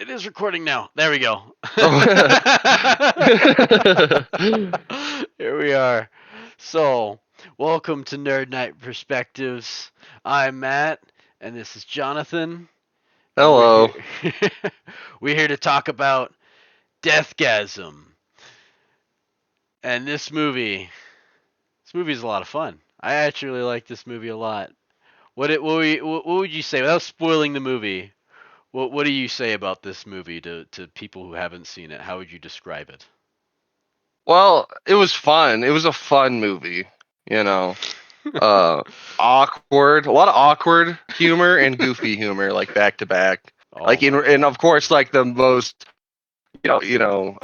It is recording now. There we go. Here we are. So, welcome to Nerd Night Perspectives. I'm Matt, and this is Jonathan, and we're Hello. here. We're here to talk about Deathgasm. And this movie is a lot of fun. I actually really like this movie a lot. What would you say without spoiling the movie? What do you say about this movie to people who haven't seen it? How would you describe it? Well, it was fun. It was a fun movie, you know. Uh Awkward, a lot of awkward humor and goofy humor like back to back. Oh Like my and god. of course like the most, ill-timed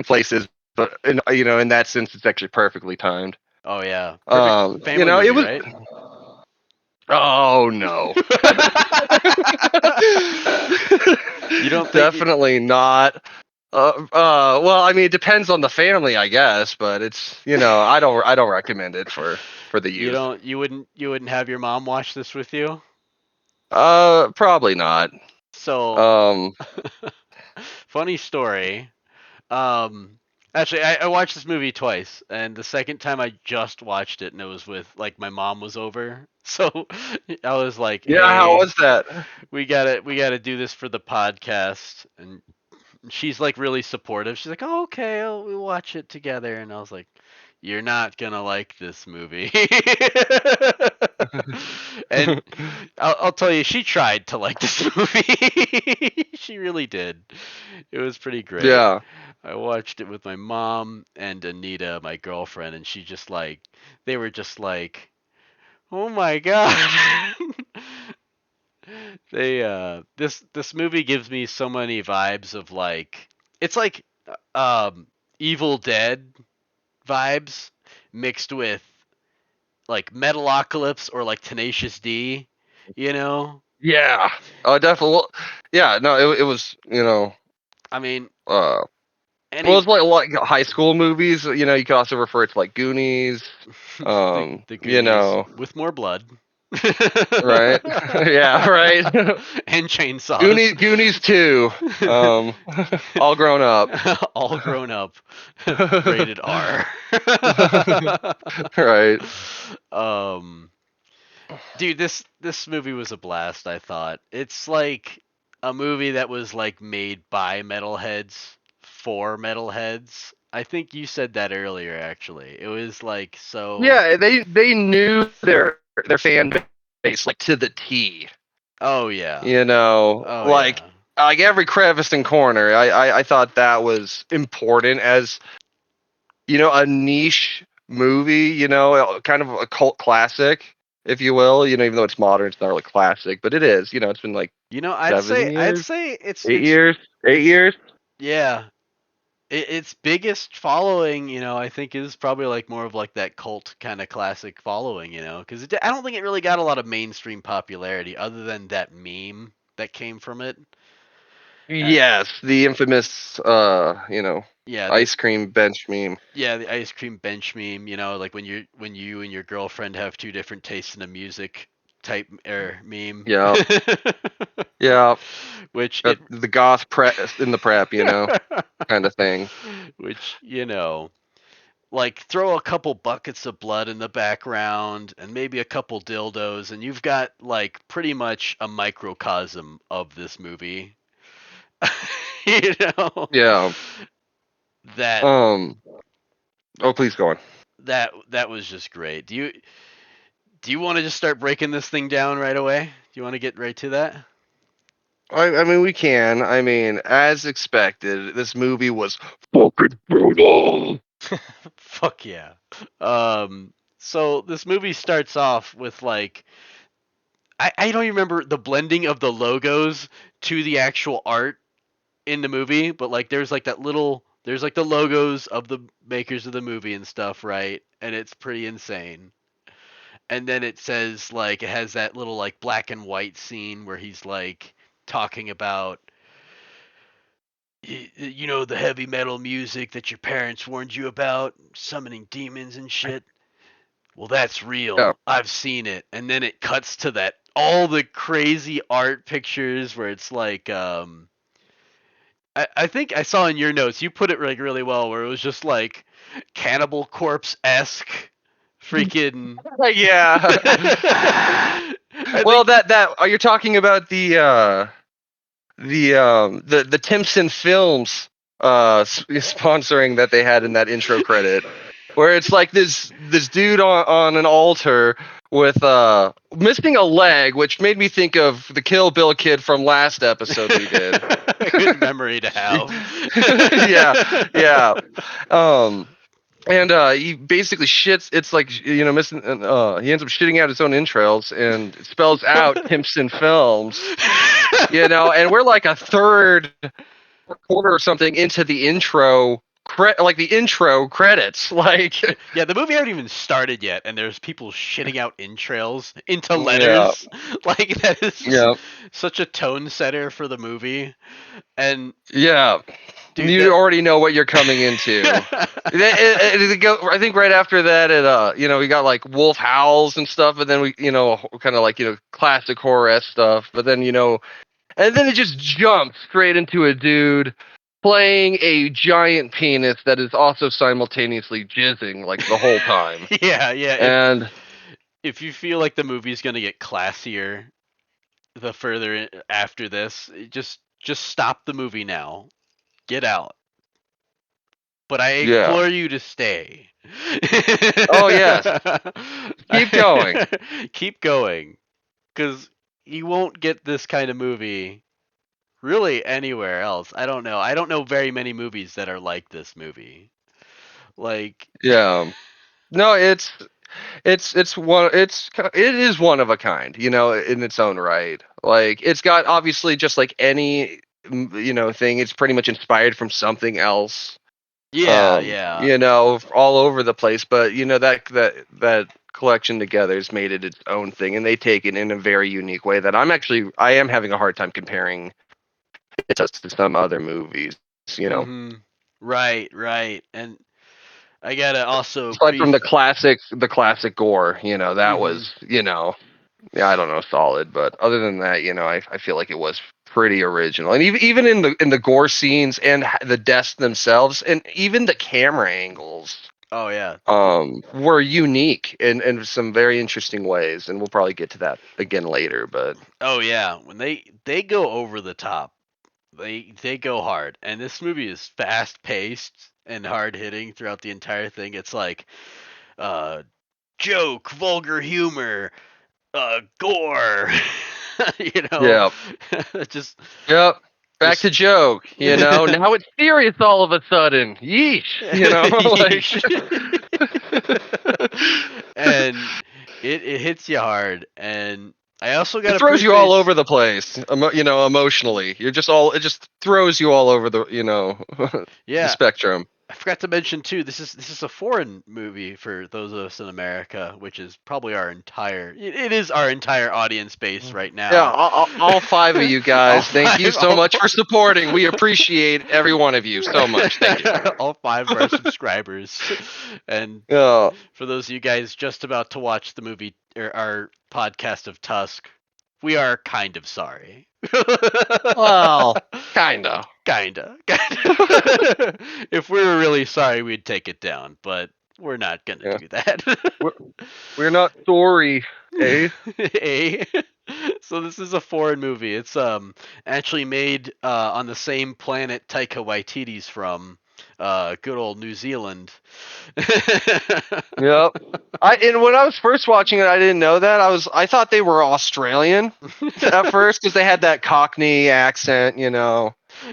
places, but in that sense it's actually perfectly timed. Oh yeah. Perfect family It movie, was right? oh no. You don't think it, Definitely not. Well, I mean, it depends on the family, I guess, but it's, I don't recommend it for the you youth. don't you wouldn't have your mom watch this with you? Probably not. So Um, funny story. Um actually I watched this movie twice, and the second time I just watched it and it was with like my mom was over. So I was like, yeah, how "Hey, was that? we gotta do this for the podcast," and she's like really supportive. She's like, "Oh, okay, we'll watch it together." And I was like, "You're not gonna like this movie." And I'll tell you, she tried to like this movie. She really did. It was pretty great. Yeah. I watched it with my mom and Anita, my girlfriend, and they were just like, "Oh my god." This movie gives me so many vibes of like it's like Evil Dead vibes mixed with like Metalocalypse or like Tenacious D, you know? Yeah. Oh, definitely. Well, yeah. No, it was. I mean, Uh, well, any it's like high school movies. You could also refer to like Goonies. the You Goonies know, with more blood. right? Yeah, right. And chainsaws. Goonies too. Um, all grown up. All grown up. Rated R. Right. um Dude, this movie was a blast, I thought. It's like a movie that was like made by metalheads for metalheads. I think you said that earlier actually. It was like so. Yeah, they knew their fan base like to the T. Oh yeah. You know, Oh like yeah. like every crevice and corner. I thought that was important as a niche movie. Kind of a cult classic, if you will. Even though it's modern, it's not really classic, but it is. It's been like You know, seven I'd years, say it's eight it's years, eight it's years. yeah. Its biggest following, I think is probably like more of like that cult kind of classic following, because I don't think it really got a lot of mainstream popularity other than that meme that came from it. Uh, Yes, the infamous yeah, ice cream bench meme. the ice cream bench meme, like when you and your girlfriend have two different tastes in a music type meme. Yeah, yeah. Which it The goth prep in the prep, kind of thing. which, like throw a couple buckets of blood in the background and maybe a couple dildos and you've got like pretty much a microcosm of this movie. you know Yeah. that Um. Oh, please go on. that was just great. Do you want to just start breaking this thing down right away? Do you want to get right to that? I mean, we can. I mean, as expected, this movie was fucking brutal. Fuck yeah. So this movie starts off with like I don't even remember the blending of the logos to the actual art in the movie, but like there's like the logos of the makers of the movie and stuff, right? And it's pretty insane. And then it says like it has that little like black and white scene where he's like talking about the heavy metal music that your parents warned you about, summoning demons and shit. Well, that's Yeah. real. I've seen it. And then it cuts to that all the crazy art pictures where it's like I think I saw in your notes you put it like really well where it was just like Cannibal Corpse esque freaking Yeah. I Well, think that you're talking about the Timpson Films sponsoring that they had in that intro credit, where it's like this dude on an altar with missing a leg, which made me think of the Kill Bill kid from last episode we did. a good memory to have. Yeah, yeah. Um, and he basically shits. It's like missing. He ends up shitting out his own entrails and spells out Timpson Films. And we're like a third quarter or something into the intro, like the intro credits. Like, Yeah, the movie hasn't even started yet, and there's people shitting out entrails into yeah, letters. Like that is yeah, such a tone setter for the movie. And yeah. dude, You that already know what you're coming into. I think right after that, we got like wolf howls and stuff, and then we, kind of like, classic horror stuff. But then, and then it just jumps straight into a dude playing a giant penis that is also simultaneously jizzing like the whole time. yeah, yeah. And If you feel like the movie's gonna get classier the further after this, just stop the movie now. Get out. But I yeah. implore you to stay. Oh yes. Keep going. Keep going, because you won't get this kind of movie really anywhere else. I don't know. I don't know very many movies that are like this movie. Like, Yeah. No, it is one of a kind, in its own right. Like it's got obviously just like any thing. It's pretty much inspired from something else. yeah, yeah. All over the place. But that collection together has made it its own thing, and they take it in a very unique way that I am having a hard time comparing it to some other movies. You know, Mhm. Right, right. And I gotta also aside be. from the classic gore, that Mhm. was yeah, I don't know, solid. But other than that, I feel like it was pretty original, and even in the gore scenes and the deaths themselves, and even the camera angles Oh yeah. were unique in some very interesting ways, and we'll probably get to that again later. But Oh yeah. When they go over the top, they go hard. And this movie is fast paced and hard hitting throughout the entire thing. It's like uh joke, vulgar humor, gore. you know, yeah, just yep. Back just to joke, now it's serious all of a sudden. Yeesh, like Yeesh. And it hits you hard. And I also got it to throws you all preface. over the place, emotionally. It just throws you all over the, the Yeah, spectrum. I forgot to mention too. This is a foreign movie for those of us in America, which is probably our entire. It is our entire audience base right Yeah, now. all five of you all guys, thank you five, so all, much for supporting. We appreciate every one of you so much. Thank you. all five of our subscribers, and Yeah. for those of you guys just about to watch the movie or our podcast of Tusk, we are kind of sorry. Well, kinda. Kinda. If we were really sorry, we'd take it down, but we're not gonna Yeah. do that. We're, we're not sorry, eh? A. So this is a foreign movie. It's actually made on the same planet Taika Waititi's from, good old New Zealand. Yep. And when I was first watching it, I didn't know that. I thought they were Australian at first because they had that Cockney accent,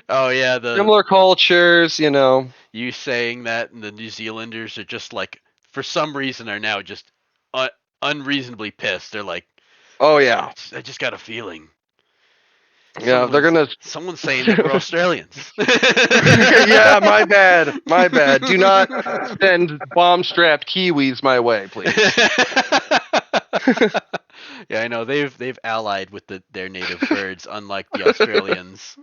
Oh yeah, the similar cultures. you saying that, and the New Zealanders are just like, for some reason, are now just un- unreasonably pissed. They're like, Oh yeah, I just got a feeling yeah. They're gonna. someone's saying that we're Australians. Yeah, my bad, my bad. Do not send bomb-strapped Kiwis my way, please. Yeah, I know they've allied with their native birds, unlike the Australians.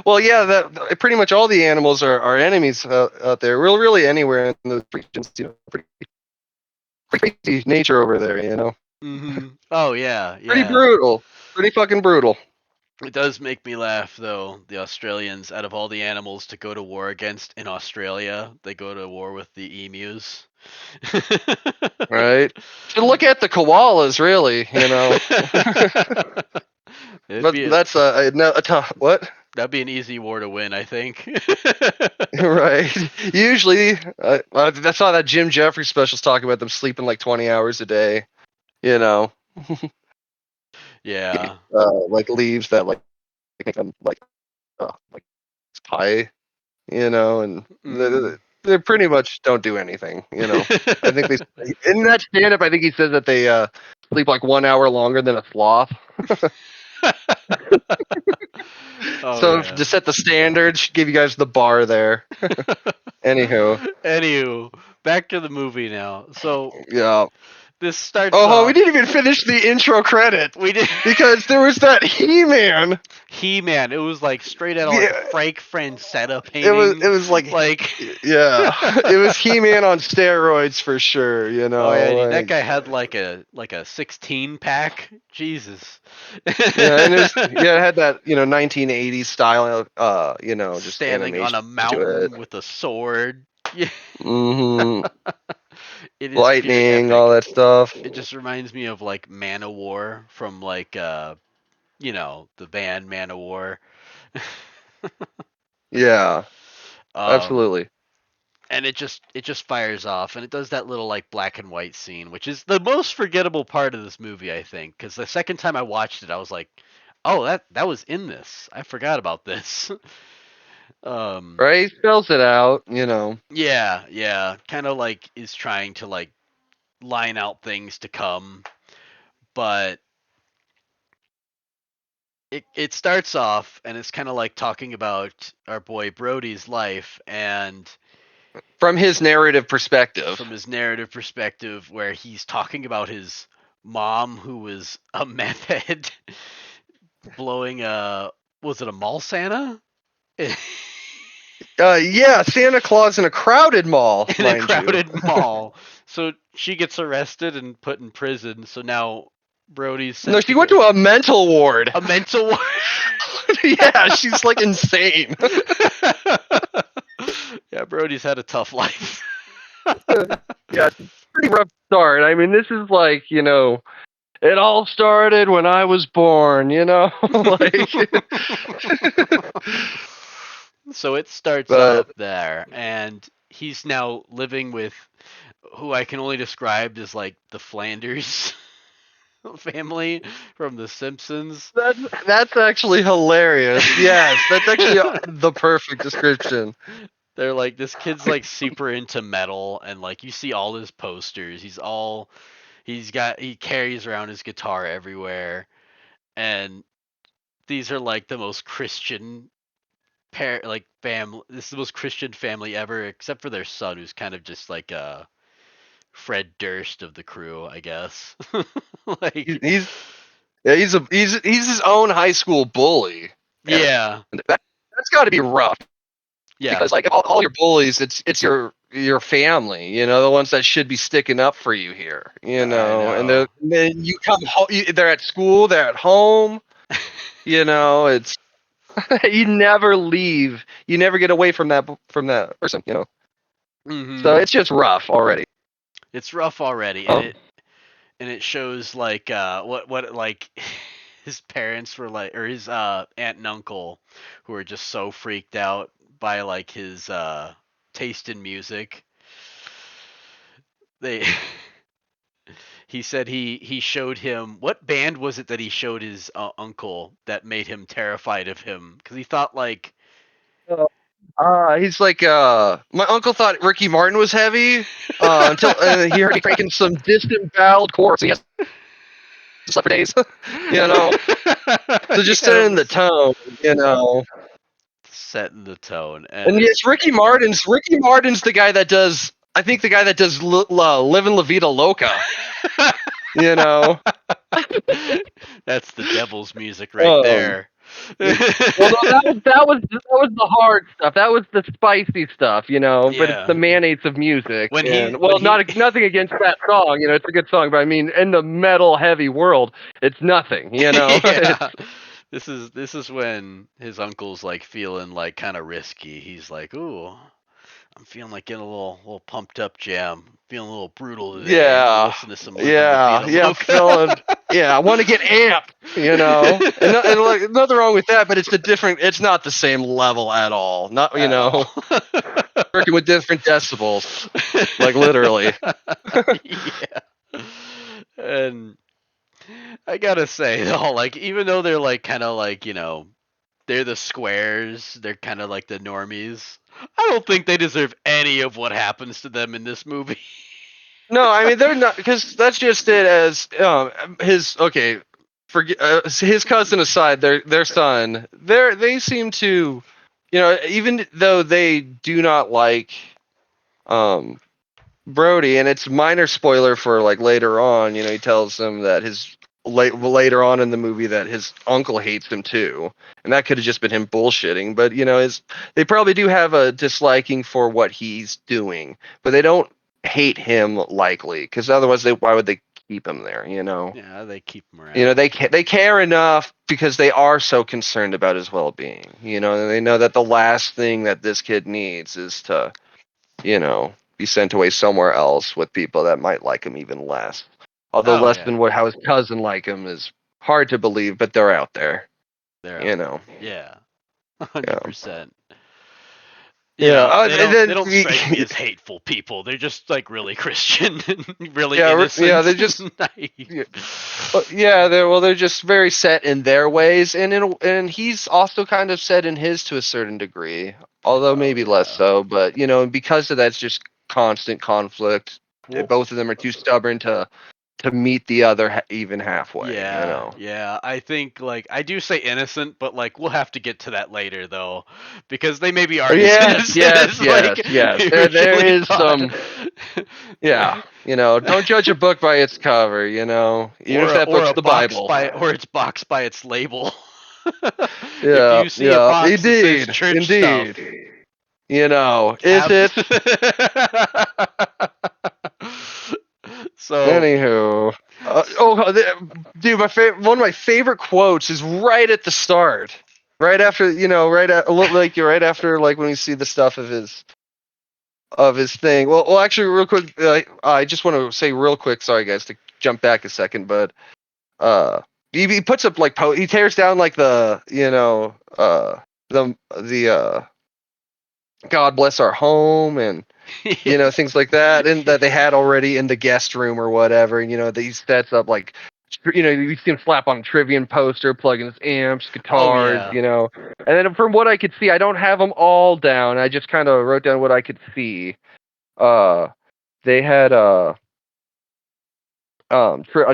Well, yeah, that pretty much all the animals are enemies out there. Really anywhere in the regions, pretty crazy nature over there. Oh yeah, Pretty yeah. brutal. Pretty fucking brutal. It does make me laugh though. The Australians, out of all the animals to go to war against in Australia, they go to war with the emus. Right? Should look at the koalas, really. It'd But be that's what? that'd be an easy war to win, I think. Right. Usually, I saw that Jim Jeffries specials talking about them sleeping like 20 hours a day. You know, Yeah. like leaves that make them like pie. And Mm. they pretty much don't do anything. I think they in that stand up. I think he says that they sleep like 1 hour longer than a sloth. Oh So yeah. to set the standard, should give you guys the bar there. Anywho, Anywho, back to the movie now. So yeah. this starts Oh, we off. didn't even finish the intro credits We did because there was that He-Man. He-Man. It was like straight out of like a Yeah, Frank Francetta it was painting. it was like Like, yeah, it was He-Man on steroids for sure. oh yeah, dude, that Like guy had like a 16 pack. Jesus. yeah, and it had that 1980s style just Standing on animation a to it. mountain with a sword. Yeah, Hmm. it is pure Lightning, all epic. that stuff. It just reminds me of like Manowar from like the band Manowar. Yeah, um absolutely. and it just fires off, and it does that little like black and white scene, which is the most forgettable part of this movie, I think, because the second time I watched it I was like, oh, that was in this, I forgot about this. um Right? He spells it out. yeah, kind of like is trying to like line out things to come, but it starts off and it's kind of like talking about our boy Brody's life, and From his narrative perspective. from his narrative perspective, where he's talking about his mom who was a meth head blowing a, was it a mall Santa? In Yeah, Santa Claus in a crowded mall, a mind you. crowded mall. So she gets arrested and put in prison. So now Brody's No, sent to she went go to a mental ward. a mental ward. Yeah, she's like insane. Yeah, Brody's had a tough life. Yeah, pretty rough start. I mean, this is like, it all started when I was born, like So it starts but off there, and he's now living with who I can only describe as like the Flanders family from The Simpsons. that's actually hilarious. Yes, that's actually the perfect description. They're like, this kid's like super into metal, and like you see all his posters. He carries around his guitar everywhere, and these are like the most Christian like family. This is the most Christian family ever, except for their son, who's kind of just like a Fred Durst of the crew, I guess. Like, He's yeah, he's his own high school bully. And yeah, that's got to be rough yeah, because like all your bullies, it's your family, the ones that should be sticking up for you here, I and know. then you come home, they're at school, they're at home, it's you never leave, you never get away from that person. So Hmm. it's just rough already. It's rough already, and Um, it shows like what like his parents were like, or his aunt and uncle, who were just so freaked out by like his taste in music. They he said he showed him, what band was it that he showed his uncle that made him terrified of him, because he thought like he's like, my uncle thought Ricky Martin was heavy until he heard me cranking some disemboweled chords. He has slept for days, you know. So just Yeah, setting the tone. setting the tone, and And it yes, Ricky Martin's the guy that does. I think the guy that does "Livin' La Vida Loca." You know. that's the devil's music right Um. there. Well, no, that was the hard stuff. That was the spicy stuff, But it's Yeah. the mayonnaise of music, When he and when well, he nothing against that song. It's a good song, but I mean, in the metal heavy world, it's nothing. It's yeah. This is when his uncle's like feeling like kind of risky. He's like, "Ooh, I'm feeling like getting a little pumped up jam. Feeling a little brutal today. I'm gonna yeah, listen to some Living La yeah, Vida yeah. Loca." Feeling, yeah. I want to get amped, and like nothing wrong with that, but it's a different. It's not the same level at all. Not At all. working with different decibels, like literally. Yeah. And I gotta say though, like even though they're like kind of like they're the squares, they're kind of like the normies. I don't think they deserve any of what happens to them in this movie. No, I mean they're not because that's just it. As his okay, forget his cousin aside, their son. They seem to, even though they do not like um Brody, and it's minor spoiler for like later on. He tells them that his later on in the movie that his uncle hates him too, and that could have just been him bullshitting. But they probably do have a disliking for what he's doing, but they don't hate him likely because otherwise why would they keep him there? Yeah, they keep him around. They care enough because they are so concerned about his well being. And they know that the last thing that this kid needs is to be sent away somewhere else with people that might like him even less. Although Oh less yeah, than how his cousin like him is hard to believe, but they're out there. they're You out know. there. Yeah, Yeah. 100%. Yeah. They And don't then strike me as hateful people. They're just like really Christian and really yeah, innocent they're and just yeah, naive. yeah, they're just very set in their ways, and he's also kind of set in his to a certain degree, although Oh maybe less yeah. so. But because of that, it's just constant conflict. Well, Both of them are too stubborn to meet the other even halfway. yeah, yeah. I think like I do say innocent, but like we'll have to get to that later though, because they maybe aren't as Yes, innocent yes, as like yes, yes. we There originally is thought. some, yeah. Don't judge a book by its cover. Even if that Or book's a the box Bible. by or it's boxed by its label. If Yeah, you see a yeah. box that says Indeed, church stuff, indeed. Is have it? so Anywho, dude, one of my favorite quotes is right at the start, right after like you're right after like when we see the stuff of his thing. Well, actually, real quick, I just want to say real quick. Sorry, guys, to jump back a second, but uh, he puts up like he tears down like the God bless our home and things like that, and that they had already in the guest room or whatever. And he sets up like you see him slap on a Trivium poster, plug in his amps, oh guitars, yeah. and then from what I could see, I don't have them all down. I just kind of wrote down what I could see. Uh, they had a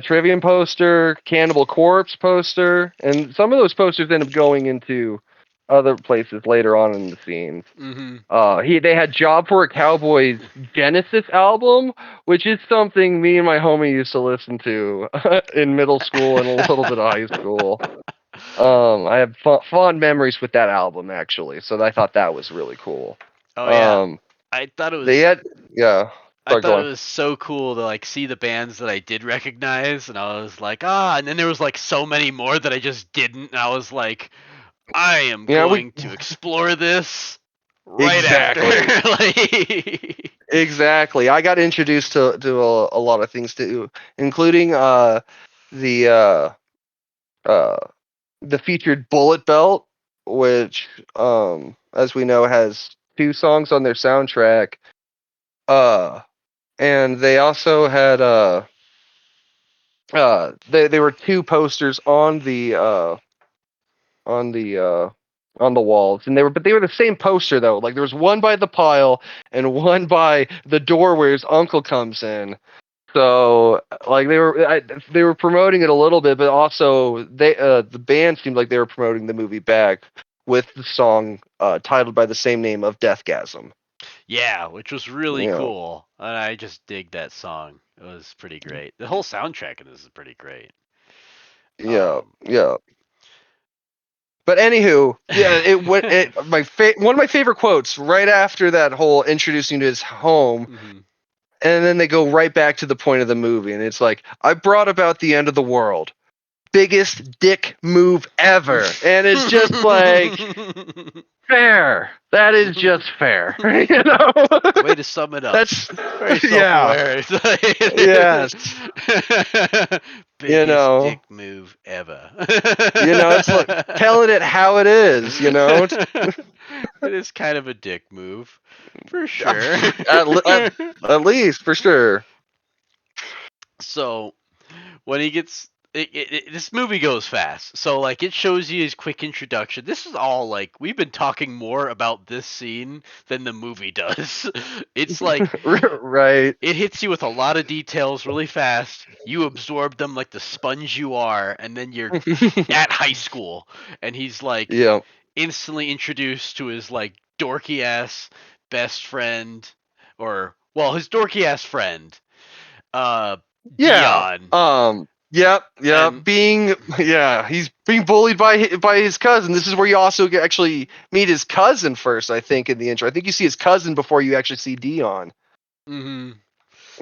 Trivium poster, Cannibal Corpse poster, and some of those posters end up going into other places later on in the scenes. Mhm. They had Job for a Cowboy's Genesis album, which is something me and my homie used to listen to in middle school and a little bit of high school. I have fond memories with that album actually, so I thought that was really cool. Oh yeah. Um, I thought it they was had yeah. I Sorry, go thought it on. was so cool to like see the bands that I did recognize, and I was like, ah, and then there was like so many more that I just didn't, and I was like, I am Yeah, we going to explore this right after. exactly. Like, Exactly. I got introduced to a lot of things too, including the uh the featured Bullet Belt, which as we know has two songs on their soundtrack. Uh and they also had they were two posters on the uh on the walls, and they were the same poster though. Like there was one by the pile and one by the door where his uncle comes in. So like they were promoting it a little bit, but also the band seemed like they were promoting the movie back with the song titled by the same name of Deathgasm. yeah, which was really You know, cool, and I just dig that song. It was pretty great. The whole soundtrack in this is pretty great. yeah, Um, yeah. But anywho, yeah, one of my favorite quotes right after that whole introducing to his home, Mm-hmm. and then they go right back to the point of the movie, and it's like, I brought about the end of the world, biggest dick move ever, and it's just like fair. That is just fair, you know. Way to sum it up. That's Very yeah, self-aware. yes, you Biggest know, dick move ever. it's like telling it how it is, It is kind of a dick move, for sure. at, at least for sure. So when he gets this movie goes fast, so like it shows you his quick introduction. This is all like we've been talking more about this scene than the movie does. It's like Right. it hits you with a lot of details really fast. You absorb them like the sponge you are, and then you're at high school, and he's like Yeah. instantly introduced to his like dorky ass best friend, or well, his dorky ass friend, uh, Yeah. Dion, Yep. Yep. and He's being bullied by his cousin. This is where you also actually meet his cousin first, I think, in the intro. I think you see his cousin before you actually see Dion. mm-hmm.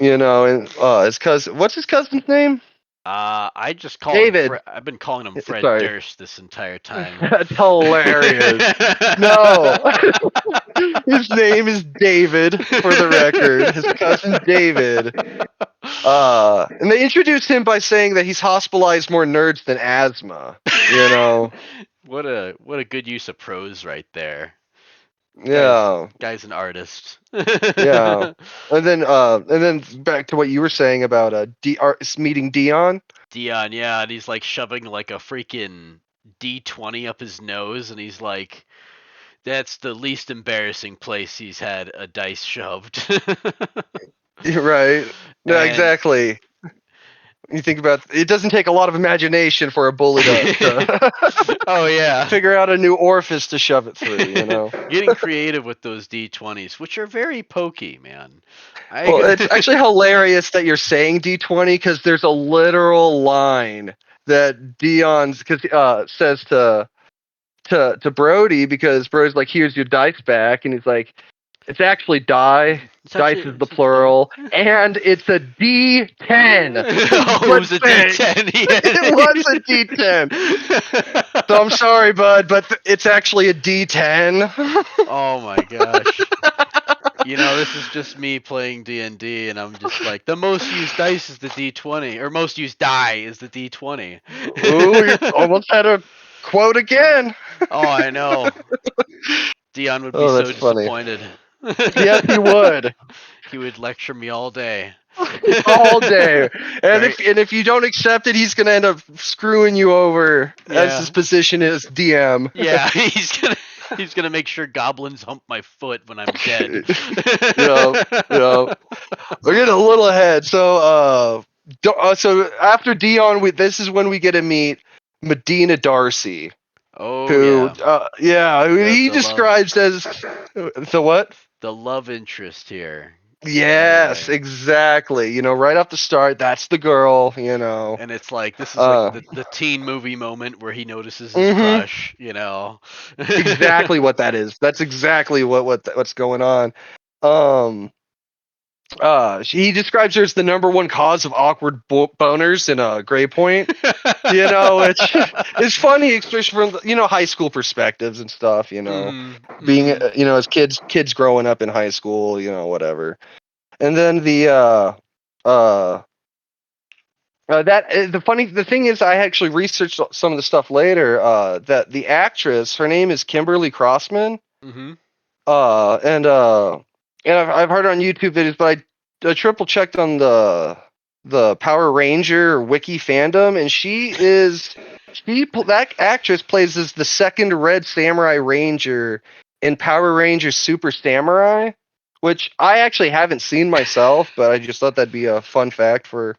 And his cousin. What's his cousin's name? I just call him David. I've been calling him Fred Sorry. Durst this entire time. That's hilarious. No. His name is David, for the record. His cousin David. And they introduced him by saying that he's hospitalized more nerds than asthma. You know. What a good use of prose right there. Guy's Yeah. guy's an artist. Yeah. And then back to what you were saying about meeting Dion. Dion, yeah, and he's like shoving like a freaking D20 up his nose, and he's like, that's the least embarrassing place he's had a dice shoved. Right. No, And exactly. You think about it, doesn't take a lot of imagination for a bully to oh yeah. figure out a new orifice to shove it through, Getting creative with those D20s, which are very pokey, man. Well, it's I actually hilarious that you're saying D20 because there's a literal line that says to Brody, because Brody's like, "Here's your dice back," and he's like, "It's actually die. it's Dice actually is the plural, and it's a D10." oh, it was a D10. It was a D10. So I'm sorry, bud, but it's actually a D10. Oh my gosh. This is just me playing D&D, and I'm just like, the most used dice is the D20, or most used die is the D20. Ooh, you almost had a quote again. Oh, I know. Dion would be Oh, so that's funny. disappointed. Yes, he would. He would lecture me all day. All day. And Right? if you don't accept it, he's gonna end up screwing you over, as his Yeah. position is DM. Yeah, he's gonna make sure goblins hump my foot when I'm dead. Yeah, yeah. We're getting a little ahead. So after Dion, this is when we get to meet Medina Darcy, Oh who, yeah. who The he the love describes as the what? the love interest here. Yes, Uh, exactly. Right off the start, that's the girl. and it's like this is like Uh, the teen movie moment where he notices his hmm crush. exactly what that is. That's exactly what's going on. Um, he describes her as the number one cause of awkward boners in Gray Point. It's funny, especially from high school perspectives and stuff. Mhm. Being Mhm. as kids growing up in high school, whatever. And then uh the thing is, I actually researched some of the stuff later. That the actress, her name is Kimberly Crossman. Mhm. And I've heard on YouTube videos, but I triple checked on the Power Ranger wiki fandom, and that actress plays as the second Red Samurai Ranger in Power Rangers Super Samurai, which I actually haven't seen myself, but I just thought that'd be a fun fact for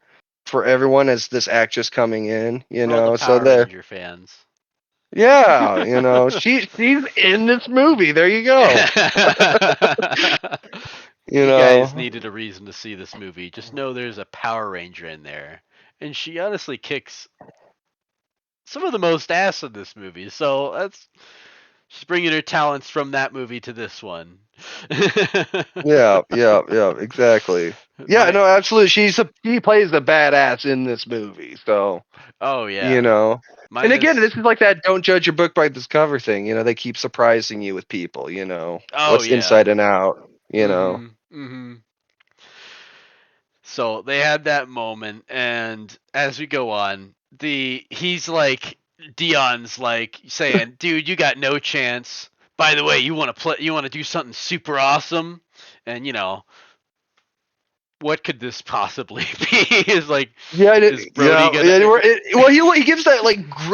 everyone as this actress coming in. For all the So Power there, Ranger fans. yeah, she's in this movie. There you go. You You guys know. needed a reason to see this movie. Just know there's a Power Ranger in there. And she honestly kicks some of the most ass in this movie. So that's she's bringing her talents from that movie to this one. Yeah, exactly. Yeah, My no, absolutely. She plays the badass in this movie, so oh you yeah, know. And again, minus this is like that don't judge your book by its cover thing. They keep surprising you with people, oh what's yeah. inside and out, Mhm. Mhm. So they had that moment, and as we go on, he's like Dion's like saying, "Dude, you got no chance. By the way, you want to do something super awesome?" And what could this possibly be? Is like, Yeah, is Brody gonna? well, he gives that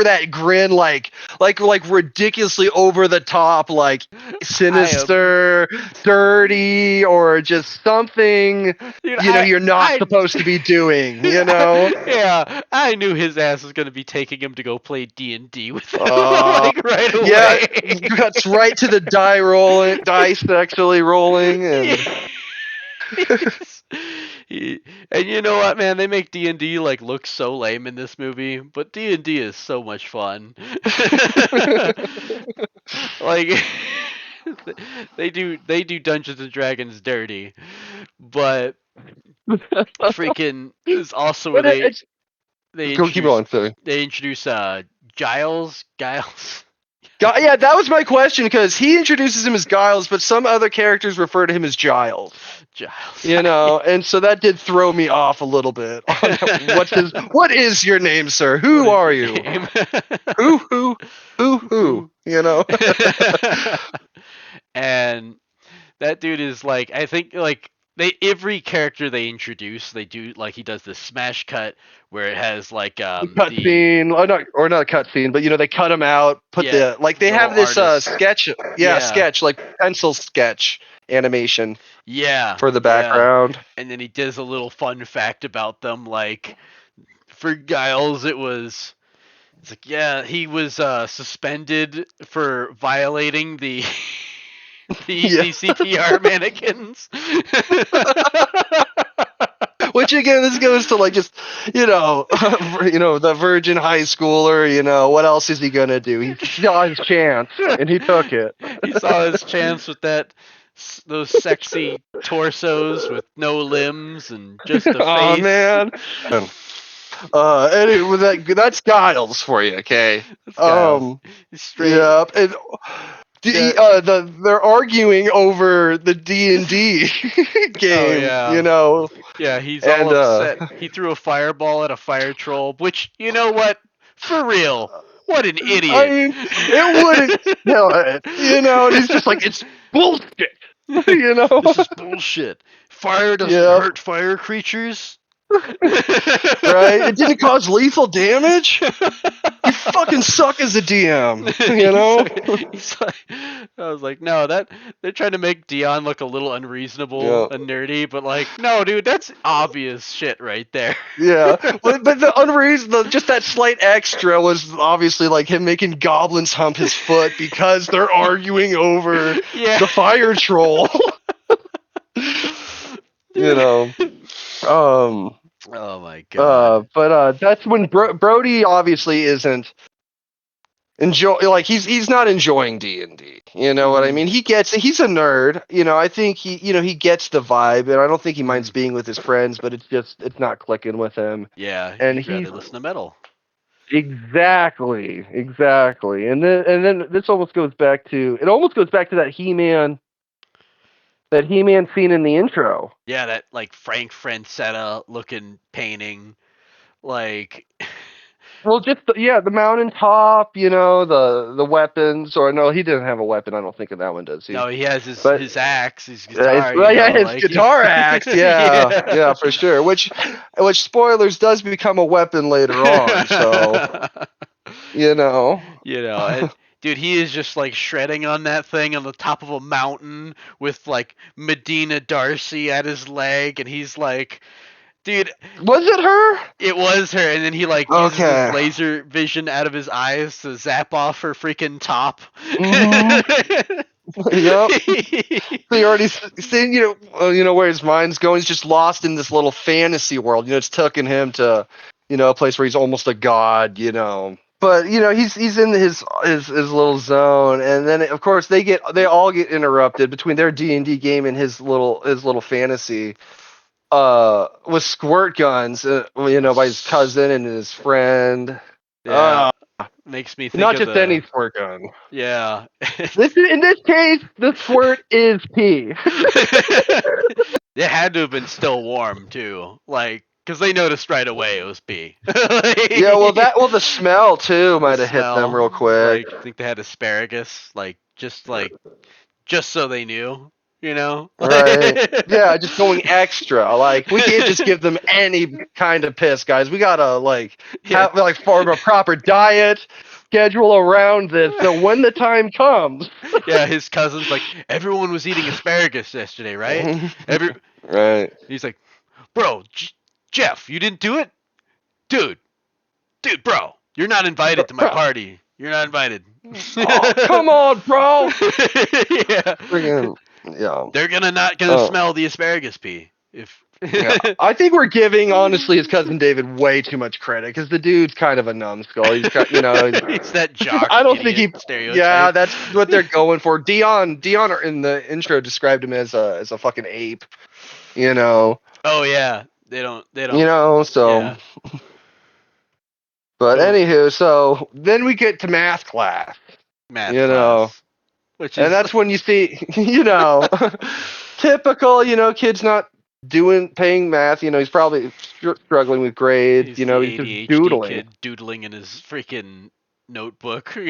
that grin, like ridiculously over the top, like I am, sinister, dirty, or just something dude. you're not I, supposed to be doing. You know. yeah, I knew his ass was gonna be taking him to go play D&D with him, Uh, like right yeah, away. cuts right to the dice actually rolling, and Yeah. And you know what, man? They make D&D like look so lame in this movie, but D&D is so much fun. Like they do Dungeons and Dragons dirty, but freaking is also where but they it's they go keep introduce going, sorry. they introduce Giles. Yeah, that was my question because he introduces him as Giles, but some other characters refer to him as Giles. Giles. And so that did throw me off a little bit on what is your name, sir? What Who is are your you? name? Who? And that dude is like, I think like they every character they introduce, they do like he does this smash cut where it has like The cut the scene, or not cut scene, but they cut him out, put yeah they the little have this artist sketch, yeah sketch, like pencil sketch animation yeah for the yeah, background. and then he does a little fun fact about them, like for Giles it's like, yeah, he was suspended for violating Yeah. the CPR mannequins. Which again, this goes to like just the virgin high schooler. What else is he gonna do? He saw his chance and he took it. He saw his chance with those sexy torsos with no limbs and just a Oh face. man. Anyway, that's Giles for you, okay? That's Giles. Um, He's straight. yeah, and Yeah. they're arguing over the D&D Oh game, yeah. Yeah, he's all and upset. He threw a fireball at a fire troll, which, you know what? For real. What an I idiot. mean, it wouldn't kill it, and he's just like, it's bullshit, you know? This is bullshit. Fire doesn't Yeah, hurt fire creatures. right? It didn't cause lethal damage? You fucking suck as a DM, you he's, know? he's like, I was like, no, that they're trying to make Dion look a little unreasonable Yeah. and nerdy, but like, no, dude, that's obvious shit right there. Yeah, but the just that slight extra was obviously like him making goblins hump his foot because they're arguing over Yeah. the fire troll. you know, um, Oh my god. but that's when Brody obviously isn't like he's not enjoying D&D. You know what I Mhm. mean? He gets it. He's a nerd. I think he gets the vibe, and I don't think he minds Mhm. being with his friends, but it's not clicking with him, Yeah, and he'd he's rather listen to metal. exactly. And then this almost goes back to that He-Man scene in the intro. Yeah, that like Frank Francetta looking painting, like Well, just the mountaintop, the weapons, or no, he didn't have a weapon. I don't think in that one, does he? no, he has But his axe, his his, guitar, well, yeah, his like guitar axe, yeah, yeah. yeah, for sure. Which spoilers does become a weapon later on. So you know, And dude, he is just like shredding on that thing on the top of a mountain with like Medina Darcy at his leg, and he's like, dude, was it her? it was her, and then he like uses his Okay. laser vision out of his eyes to zap off her freaking top. Mm-hmm. Yep. So you already seen, where his mind's going. He's just lost in this little fantasy world. It's taking him to, a place where he's almost a god. but he's in his little zone, and then of course they all get interrupted between their D&D game and his little fantasy with squirt guns, by his cousin and his friend. Yeah, uh makes me think Not of just the any squirt gun. yeah. In this case, the squirt is pee. It had to have been still warm too, like because they noticed right away it was pee. Yeah, Like, the smell too the might have hit them real smell, quick. like I think they had asparagus, just so they knew, you know. Right. Yeah, just going extra. Like we can't just give them any kind of piss, guys. We gotta Yeah. have form a proper diet, schedule around this. So when the time comes. Yeah, his cousin's like, everyone was eating asparagus yesterday, right? Every Right. He's like, bro, Jeff, you didn't do it, dude, bro, you're not invited to my Bro, party. You're not invited. oh, come on, bro. Yeah, Friggin' yeah. they're not gonna Oh. smell the asparagus pee if. Yeah, I think we're giving honestly his cousin David way too much credit because the dude's kind of a numbskull. He's got, He's that jock I don't think idiot he. Yeah, stereotype. that's what they're going for. Dion in the intro described him as a fucking ape. You know, Oh yeah, they don't. So. Yeah, But so anywho, so then we get to math class. math You know, class, which and is that's when you see, typical. Kids not paying math. He's probably struggling with grades. he's the He's just ADHD doodling. kid doodling in his freaking notebook, and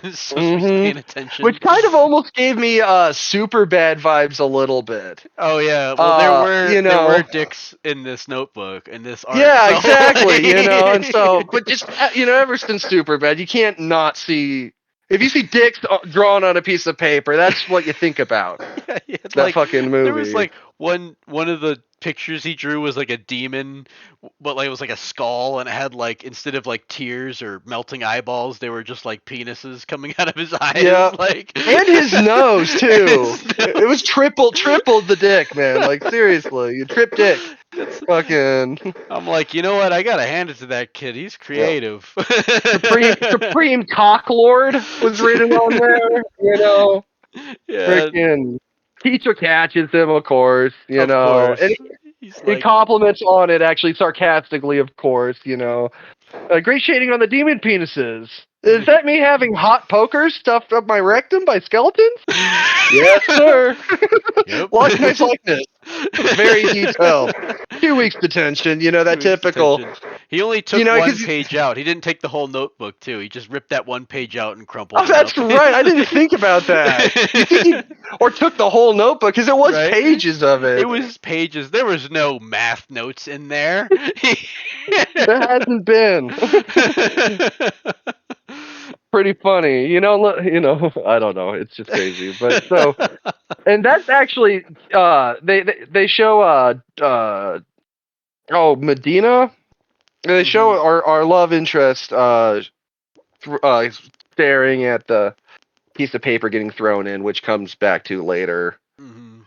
is supposed to be Hmm. paying attention. Which kind of almost gave me super bad vibes a little bit. Oh yeah, well there were You know. dicks in this notebook in this art, Yeah, so exactly. And so, like, but just ever since Superbad, you can't not see. If you see dicks drawn on a piece of paper, that's what you think about. yeah, he had That like fucking there was movie. like one of the pictures he drew was like a demon, but like it was like a skull, and it had like instead of like tears or melting eyeballs, they were just like penises coming out of his eyes, Yeah, like and his nose and too. his It was nose. tripled the dick, man. Like seriously, you trip dick. That's, Fucking I'm like, you know what? I gotta hand it to that kid. He's yeah. creative. Supreme Cock Lord was written on there. Yeah, Freaking teacher catches him, of course. of And course. He's he like, compliments on it, actually sarcastically, of course. Great shading on the demon penises. Is that me having hot pokers stuffed up my rectum by skeletons? Yes, sir. yep. Nice likeness. Very detailed. 2 weeks detention. That 2 weeks typical. detention. He only took one Because page out. He didn't take the whole notebook too. He just ripped that one page out and oh, crumpled it up. that's right. I didn't think about that. You think he or took the whole notebook because it was Right? pages of It it. was pages. There was no math notes in there. There hasn't been. Pretty funny. I don't know. It's just crazy. But so, and that's actually they show Medina. They show Mhm. our love interest staring at the piece of paper getting thrown in, which comes back to later. Mhm.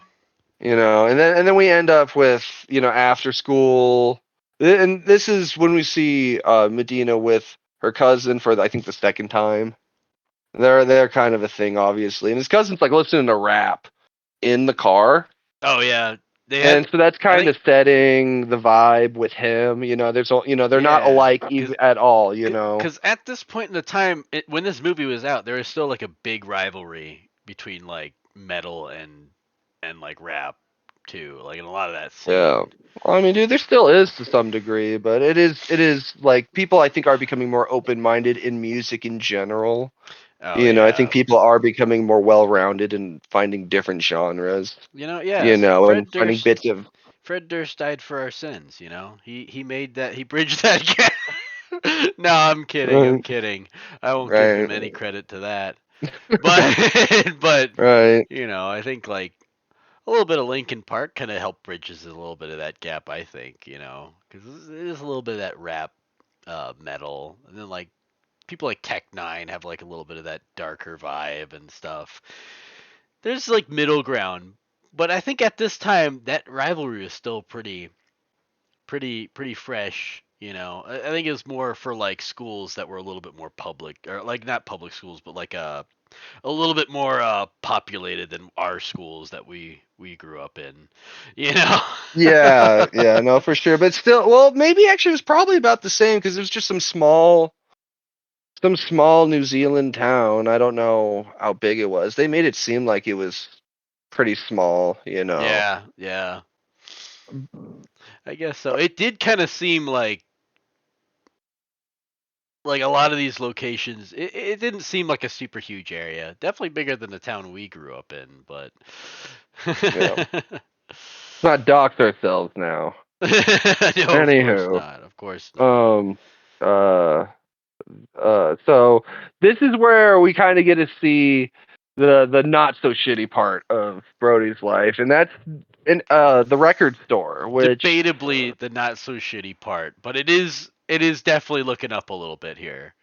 And then we end up with after school, and this is when we see Medina with her cousin for I think the second time. They're kind of a thing, obviously, and his cousin's like listening to rap in the car, Oh yeah. They and had so that's I kind think of setting the vibe with him. They're not yeah, alike cuz at all. cuz at this point in the time when this movie was out, there was still like a big rivalry between like metal and like rap too, like in a lot of that Yeah. scene. Well, I mean, dude, there still is to some degree, but it is like people I think are becoming more open-minded in music in general. Oh I think yeah. people are becoming more well-rounded and finding different genres, Yes, and finding bits of Fred Durst died for our sins, you know. He made that, he bridged that gap. No, I'm kidding. I'm right, kidding. I won't give him right, any credit to that. But but right. I think like a little bit of Linkin Park kind of helped bridges a little bit of that gap, I think, cuz there's a little bit of that rap metal, and then like people like Tech 9 have like a little bit of that darker vibe and stuff. There's like middle ground, but I think at this time that rivalry is still pretty fresh. I think it's more for like schools that were a little bit more public, or like not public schools, but like a little bit more populated than our schools that we grew up in. You know. Yeah, yeah, no, for sure. But still, well, maybe actually it was probably about the same because it was just some small New Zealand town. I don't know how big it was. They made it seem like it was pretty small, you know. Yeah, yeah. I guess so. It did kind of seem like a lot of these locations. It didn't seem like a super huge area. Definitely bigger than the town we grew up in, but. Yeah. Not dox ourselves now. No, of course Anywho, not. Of course not. um, uh, so this is where we kind of get to see the not so shitty part of Brody's life, and that's in the record store, which Debatably the not so shitty part, but it is definitely looking up a little bit here.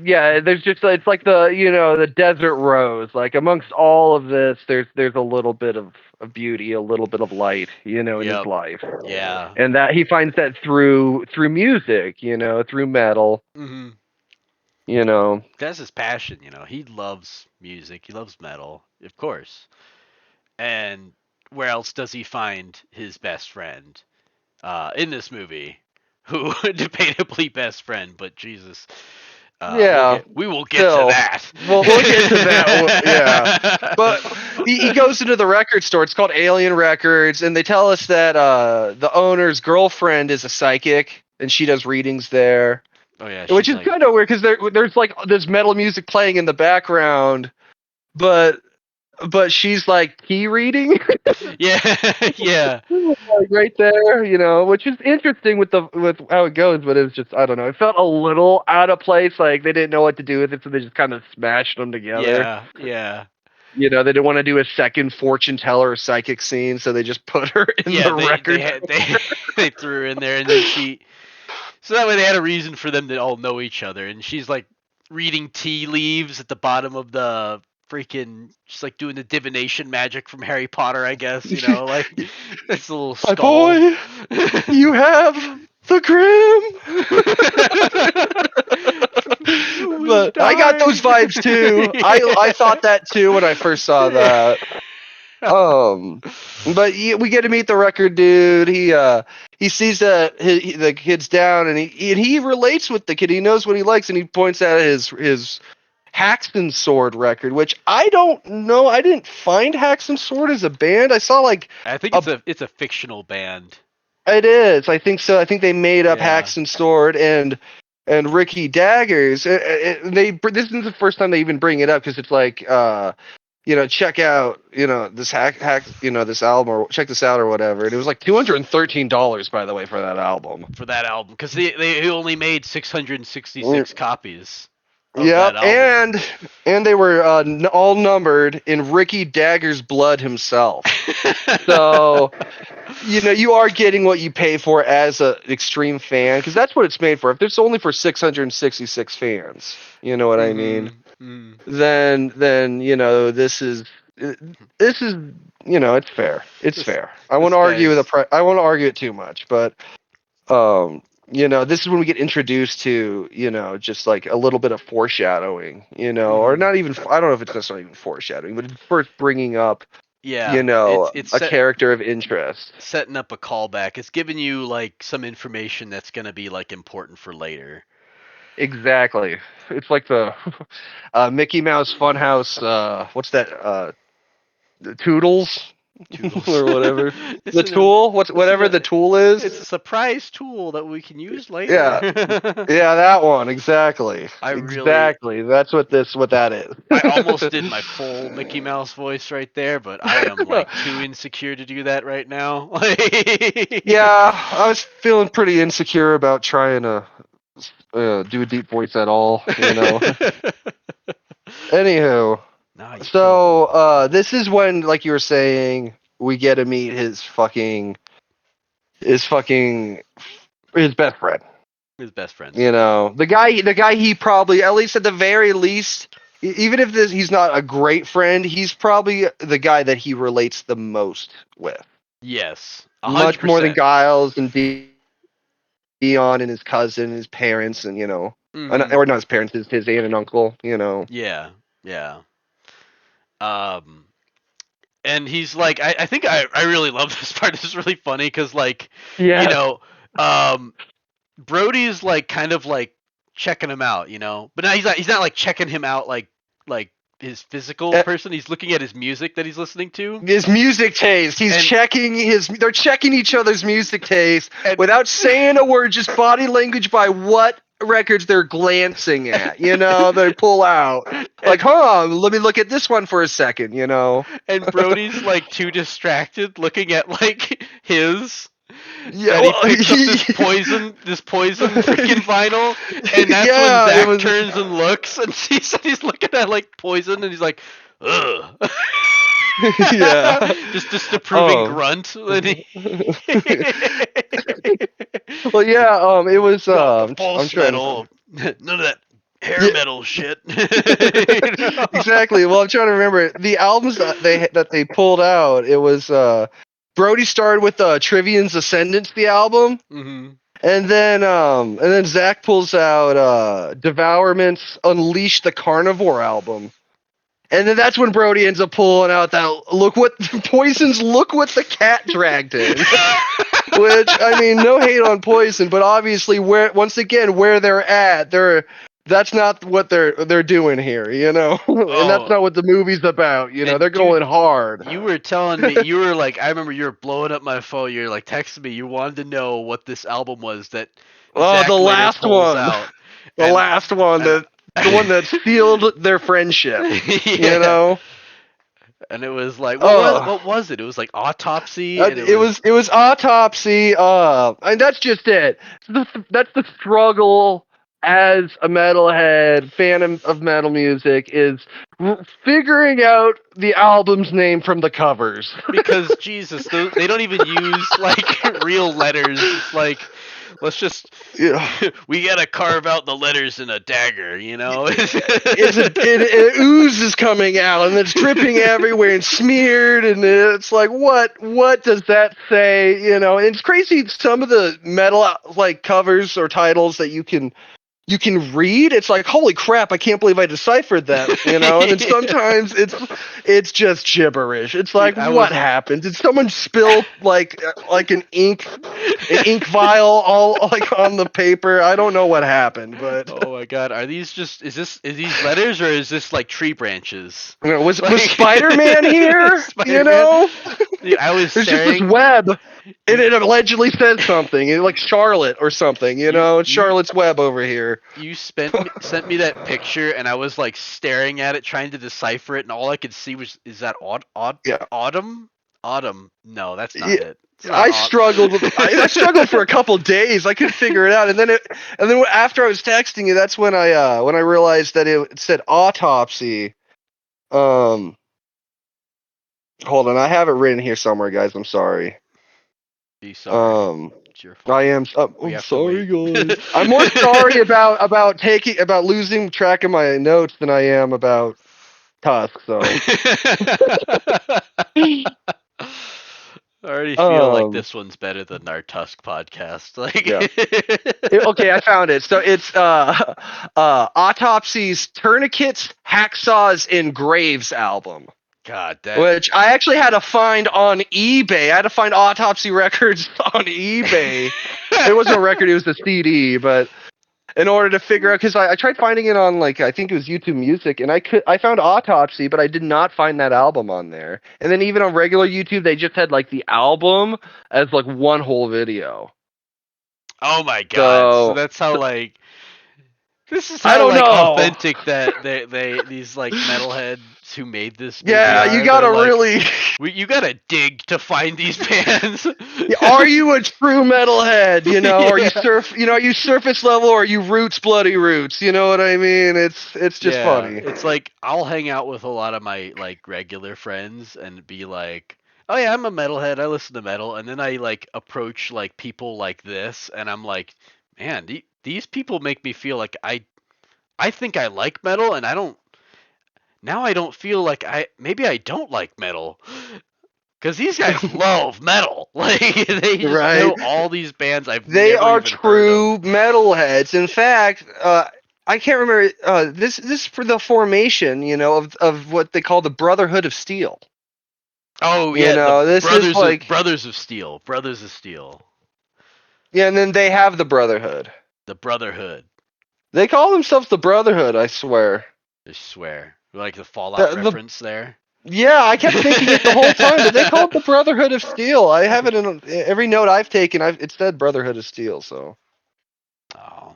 yeah, there's just it's like the desert rose. Like amongst all of this, there's a little bit of beauty, a little bit of light, in his Yep. life, Yeah. and that he finds that through music, through metal, Mhm. you know. That's his passion. He loves music. He loves metal, of course. And where else does he find his best friend? In this movie, who debatably best friend, but Jesus, Yeah, we will get to still, that. we'll get to that. Yeah, but he goes into the record store. It's called Alien Records, and they tell us that the owner's girlfriend is a psychic, and she does readings there, Oh yeah, which she's is like, kind of weird because there's like this metal music playing in the background, but she's like key reading. yeah, yeah, Like right there, which is interesting with how it goes, but it was just I don't know. It felt a little out of place, like they didn't know what to do with it, so they just kind of smashed them together. yeah, yeah, They didn't want to do a second fortune teller or psychic scene, so they just put her in yeah. the They record. had they threw her in there, and then so that way they had a reason for them to all know each other, and she's like reading tea leaves at the bottom of the freaking, just like doing the divination magic from Harry Potter, I guess. Like it's a little My skull. boy, you have the grim. Who is But I got those dying? vibes too. I thought that too when I first saw that. Um, but we get to meet the record dude. He sees that the kid's down, and he relates with the kid. He knows what he likes, and he points out his Haxton Sword record, which I don't know. I didn't find Haxton Sword as a band. I saw like I think a it's a fictional band. it is. I think so. I think they made up Yeah. Haxton Sword and Ricky Daggers. This isn't the first time they even bring it up because it's like check out, this this album or check this out or whatever. And it was like $213, by the way, for that album. For that album, because they only made 666 copies of Yep, that album. and they were all numbered in Ricky Dagger's blood himself. So you are getting what you pay for as an extreme fan, because that's what it's made for. If it's only for 666 fans, you know what I mean? Mm. Then this is it's fair. It's This fair. I won't this argue guy's I won't argue it too much, but this is when we get introduced to just like a little bit of foreshadowing, or mm. not even. I don't know if it's necessarily even foreshadowing, but it's first bringing up Yeah, it's a character of interest. setting up a callback. It's giving you like some information that's gonna be like important for later. Exactly. It's like the Mickey Mouse Funhouse. What's that? Toodles Toodles. or whatever. This The is a tool. this is Whatever the tool is. it's a surprise tool that we can use later. Yeah. Yeah, that one. Exactly. I really Exactly. That's what that is. I almost did my full Mickey Mouse voice right there, but I am like too insecure to do that right now. Yeah, I was feeling pretty insecure about trying to do a deep voice at all. Anywho, Nah, you killed it. so this is when, like you were saying, we get to meet his fucking his best friend. His best friends. The guy he probably, at least at the very least, even if he's not a great friend, he's probably the guy that he relates the most with. Yes, a hundred Much more than percent. Giles and Dean. Leon and his cousin, and his parents, and Mm-hmm. or not his parents, his aunt and uncle. Yeah. Yeah. Um, and he's like, I think I really love this part. This is really funny because like, you Yes. know, um, Brody's like kind of like checking him out, but now he's not like checking him out like his physical Uh, person. He's looking at his music that he's listening to, His music taste. He's and checking his. They're checking each other's music taste and without saying a word, just body language by what records they're glancing at. They pull out. Like, and hold on, let me look at this one for a second. and Brody's like too distracted looking at like his Yeah, that he well, picks up this poison freaking vinyl, and that's when yeah, it Zach was. turns and looks and sees that he's looking at like poison, and he's like, ugh. Yeah. Just disapproving Oh. grunt. And he... Well, yeah. It was. Not the I'm false trying. metal. None of that hair Yeah, metal shit. exactly. Well, I'm trying to remember the albums that they pulled out. It was Brody started with Trivium's Ascendance, the album, Hmm. and then Zach pulls out Devourment's Unleash the Carnivore album. And then that's when Brody ends up pulling out that Poison's Look What the Cat Dragged In. Which, I mean, no hate on Poison, but obviously where they're at, that's not what they're doing here, and that's Oh, not what the movie's about. They're and dude, going hard. you were telling me you were like, I remember you were blowing up my phone. You're like texting me. You wanted to know what this album was that Oh, the Zach later last pulls one, out, the and last one, and the one that sealed their friendship. You yeah, know. and it was like, Oh, what was it? It was like autopsy, and it it was was it was Autopsy. And that's just it. That's the struggle as a metalhead fan of metal music is figuring out the album's name from the covers. because Jesus, they don't even use like real letters. It's like, let's just Yeah. we gotta carve out the letters in a dagger, you know. It oozes coming out and it's dripping everywhere and smeared, and it's like what does that say? And it's crazy, some of the metal like covers or titles that you can read. It's like, holy crap, I can't believe I deciphered that. And then sometimes it's just gibberish. It's Dude, like, what happened? Did someone spill like an ink vial all like on the paper? I don't know what happened, but oh my God, are these is these letters or is this like tree branches? was Like Spider-Man here? Spider-Man. Dude, I was There's just this staring. web, and it allegedly says something, like Charlotte or something. You It's you Charlotte's Web over here. you sent me that picture, and I was like staring at it, trying to decipher it, and all I could see was, is that Yeah. autumn? Autumn? No, that's not Yeah, it. It's not I struggled. I struggled for a couple days. I couldn't figure it out, and then after I was texting you, that's when I realized that it said Autopsy. Um, Hold on, I have it written here somewhere, guys. I'm sorry. Be sorry. Um, It's your I fault. am. We I'm have to sorry, wait. guys. I'm more sorry about losing track of my notes than I am about Tusk. So, I already feel like um, this one's better than our Tusk podcast. yeah. Like, Okay, I found it. So it's Autopsy's Tourniquets, Hacksaws, and Graves album, God, that. which I actually had to find on eBay. I had to find Autopsy records on eBay. It wasn't a record; it was a CD. But in order to figure out, because I tried finding it on, like, I think it was YouTube Music, and I found Autopsy, but I did not find that album on there. And then even on regular YouTube, they just had like the album as like one whole video. Oh my God! So So that's how like this is I how don't like know. authentic that they these like metalheads who made this movie Yeah, you are. They're gotta like, really. you gotta dig to find these bands. Are you a true metalhead? Are you Yeah. are you surface level, or are you roots, bloody roots? You know what I mean? It's just Yeah, funny. it's like I'll hang out with a lot of my like regular friends and be like, "Oh yeah, I'm a metalhead. I listen to metal." And then I like approach like people like this, and I'm like, "Man, these people make me feel like I think I like metal, and I don't. Now I don't feel like maybe I don't like metal." Because these guys love metal. Like, they just Right? know all these bands I've They never are even heard of. true metalheads. In fact, I can't remember this for the formation, of what they call the Brotherhood of Steel. Oh yeah, the This is like Brothers of Steel. Brothers of Steel. yeah, and then they have the Brotherhood. The Brotherhood. They call themselves the Brotherhood, I swear. I swear. Like the Fallout The reference there. Yeah, I kept thinking it the whole time, but they call it the Brotherhood of Steel. I have it in every note I've taken. It said Brotherhood of Steel, so Oh,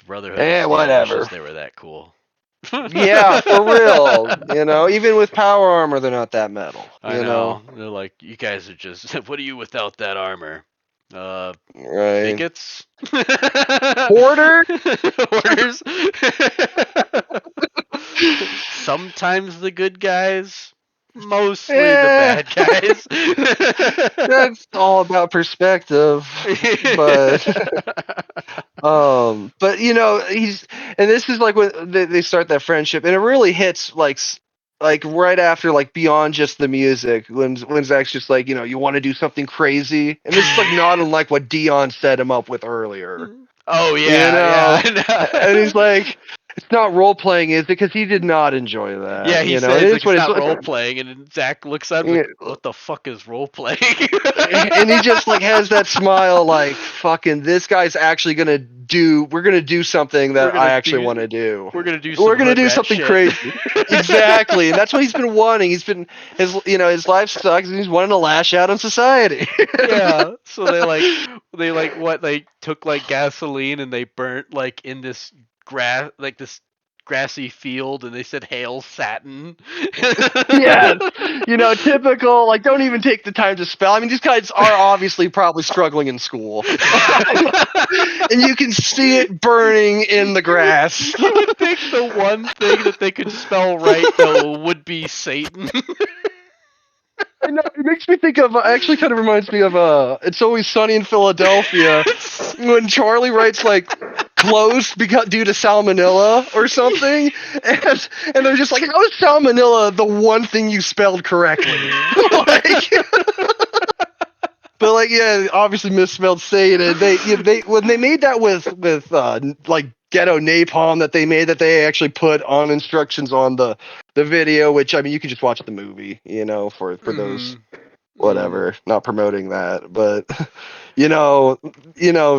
Brotherhood of Steel wishes whatever. they were that cool. Yeah, for real. Even with power armor, they're not that metal. I know. They're like, you guys are just. What are you without that armor? Right? Bigots. Hoarder. Hoarders. Sometimes the good guys, mostly the Yeah, bad guys. that's all about perspective. But he's and this is like when they start that friendship, and it really hits like right after, like beyond just the music, when Zach's just like, you want to do something crazy, and this is like not unlike what Dion set him up with earlier. Oh You yeah, know, and yeah. he's like, it's not role playing, is it? Because he did not enjoy Yeah, that. he It says is like what it's it's not role like. playing, and then Zach looks at him like, "What the fuck is role playing?" And he just like has that smile, like, fucking, this guy's actually we're gonna do something we're that I gonna actually want to do do. we're gonna do some We're gonna hood do rat something shit. crazy. Exactly, and that's what he's been wanting. His life sucks, and he's wanting to lash out on society. Yeah, so they what they took like gasoline and they burnt like in this this grassy field, and they said hail Satin. Yes, typical. Like, don't even take the time to spell. I mean, these guys are obviously probably struggling in school, and you can see it burning in the grass. You would think the one thing that they could spell right though would be Satan. I know, it makes me think of, actually kind of reminds me of It's Always Sunny in Philadelphia, when Charlie writes like closed due to salmonella or something, and they're just like, how is salmonella the one thing you spelled correctly? Like, but like, yeah, obviously misspelled Satan. They when they made that with like ghetto napalm that they actually put on instructions on the video, which, I mean, you can just watch the movie, for those, whatever, not promoting that, but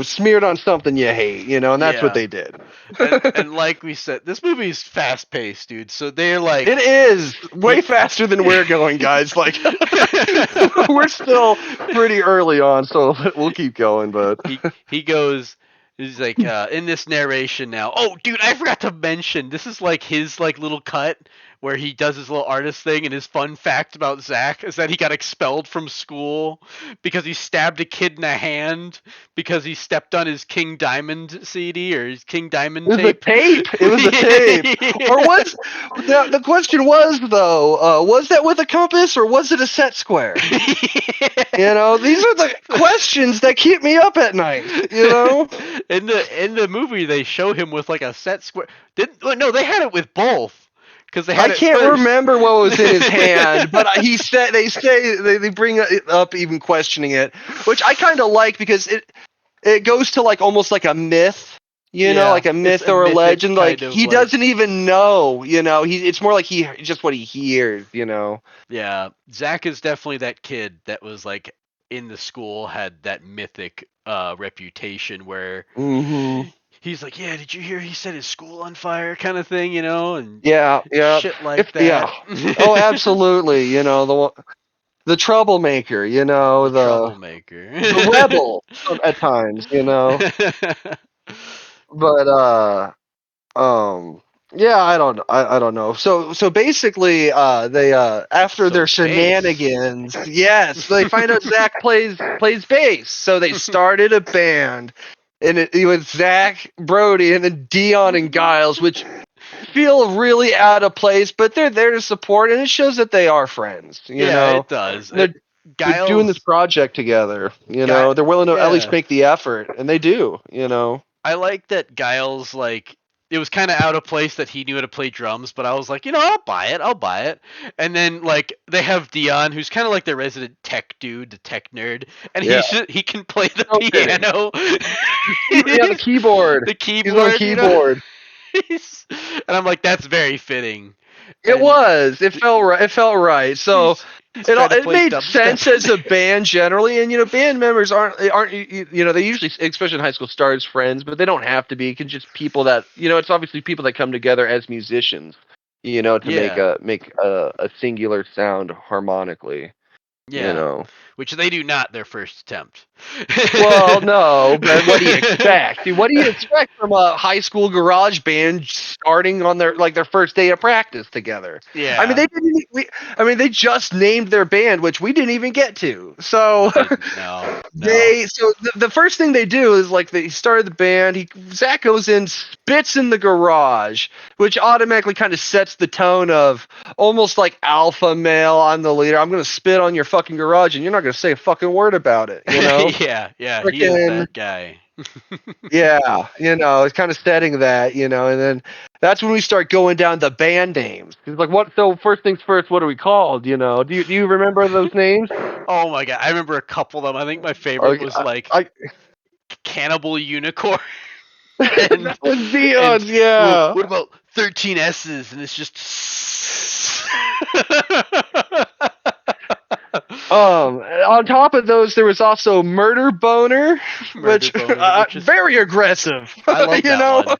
smeared on something you hate, and that's what Yeah. they did. And like we said, this movie is fast paced, dude. So they're like, It is way faster than we're going, guys. Like, we're still pretty early on, so we'll keep going. But he goes, he's like, in this narration now. Oh, dude, I forgot to mention, this is like his like little cut where he does his little artist thing, and his fun fact about Zach is that he got expelled from school because he stabbed a kid in the hand because he stepped on his King Diamond CD or his King Diamond it was a tape. tape. It was a tape. Or was the question was, though, was that with a compass or was it a set square? These are the questions that keep me up at night. In the movie, they show him with like a set square. No, they had it with both. Because they had I can't first. remember what was in his hand, but they bring it up, even questioning it, which I kind of like, because it goes to like almost like a myth, like a myth or a legend. Like, he doesn't even know, it's more like just what he hears, Yeah, Zach is definitely that kid that was like in the school, had that mythic reputation where he's like, yeah, did you hear he set his school on fire, kind of thing, and yeah, shit like that. Oh, absolutely, the troublemaker, the troublemaker, the rebel at times, but yeah, I don't know. So basically, they after their shenanigans, yes, they find out Zach plays bass, so they started a band, and it was Zach, Brody, and then Dion and Giles, which feel really out of place, but they're there to support, and it shows that they are friends. It does. They're doing this project together. They're willing to at least make the effort, and they do. I like that Giles like it was kind of out of place that he knew how to play drums, but I was like, I'll buy it. And then like they have Dion, who's kind of like their resident tech dude, the tech nerd, and Yeah, he can play the so fitting. piano, Yeah, the keyboard. the He's on keyboard, keyboard. and I'm like, that's very fitting. It And was. It felt right. It felt right. So he's trying to it play made dubstep. sense as a band generally, and band members aren't they usually, especially in high school, stars friends, but they don't have to be. It can just people that it's obviously people that come together as musicians, to make Yeah, a singular sound harmonically. You yeah. know. Which they do not their first attempt. Well, no, but what do you expect? Dude, what do you expect from a high school garage band starting on their first day of practice together? I mean, Yeah. they didn't. They just named their band, which we didn't even get to. So Didn't no. the first thing they do is like they started the band. Zach goes in, spits in the garage, which automatically kind of sets the tone of almost like alpha male. I'm the leader. I'm gonna spit on your fucking garage, and you're not gonna say a fucking word about it. Yeah, he is Freaking that guy. yeah, it's kind of setting that, and then that's when we start going down the band names. It's like, what? So first things first, what are we called? Do you remember those names? Oh my god, I remember a couple of them. I think my favorite Like, was like I Cannibal Unicorn and that was and Dion's, yeah. what about 13 S's and it's just On top of those, there was also Murder Boner, Murder which Boner, which is very aggressive. I love you that know, one.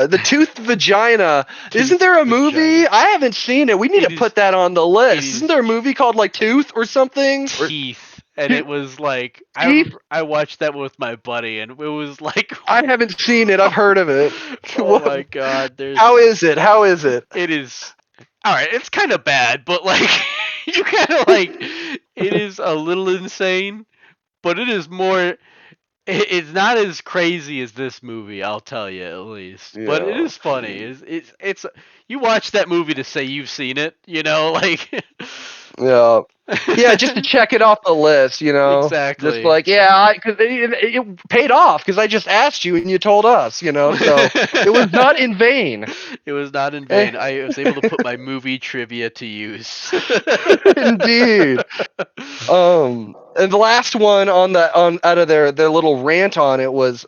the Toothed Vagina. Isn't Tooth there a movie? Vagina. I haven't seen it. We need It to is put that on the it list. Isn't is there a movie called like Tooth or something? Or teeth, and it was like I Teeth? remember I watched that with my buddy, and it was like, I haven't seen it. I've heard of it. oh my god, How is it? How is it? it is all right. It's kind of bad, but like you kind of like it is a little insane, but it is more. It's not as crazy as this movie, I'll tell you at least. But it Yeah. is funny. It's you watch that movie to say you've seen it, like Yeah. Yeah, just to check it off the list, just exactly. like, yeah, because it paid off because I just asked you and you told us, so it was not in vain. It was not in Eh, vain. I was able to put my movie trivia to use. Indeed. And the last one on out of their little rant on it was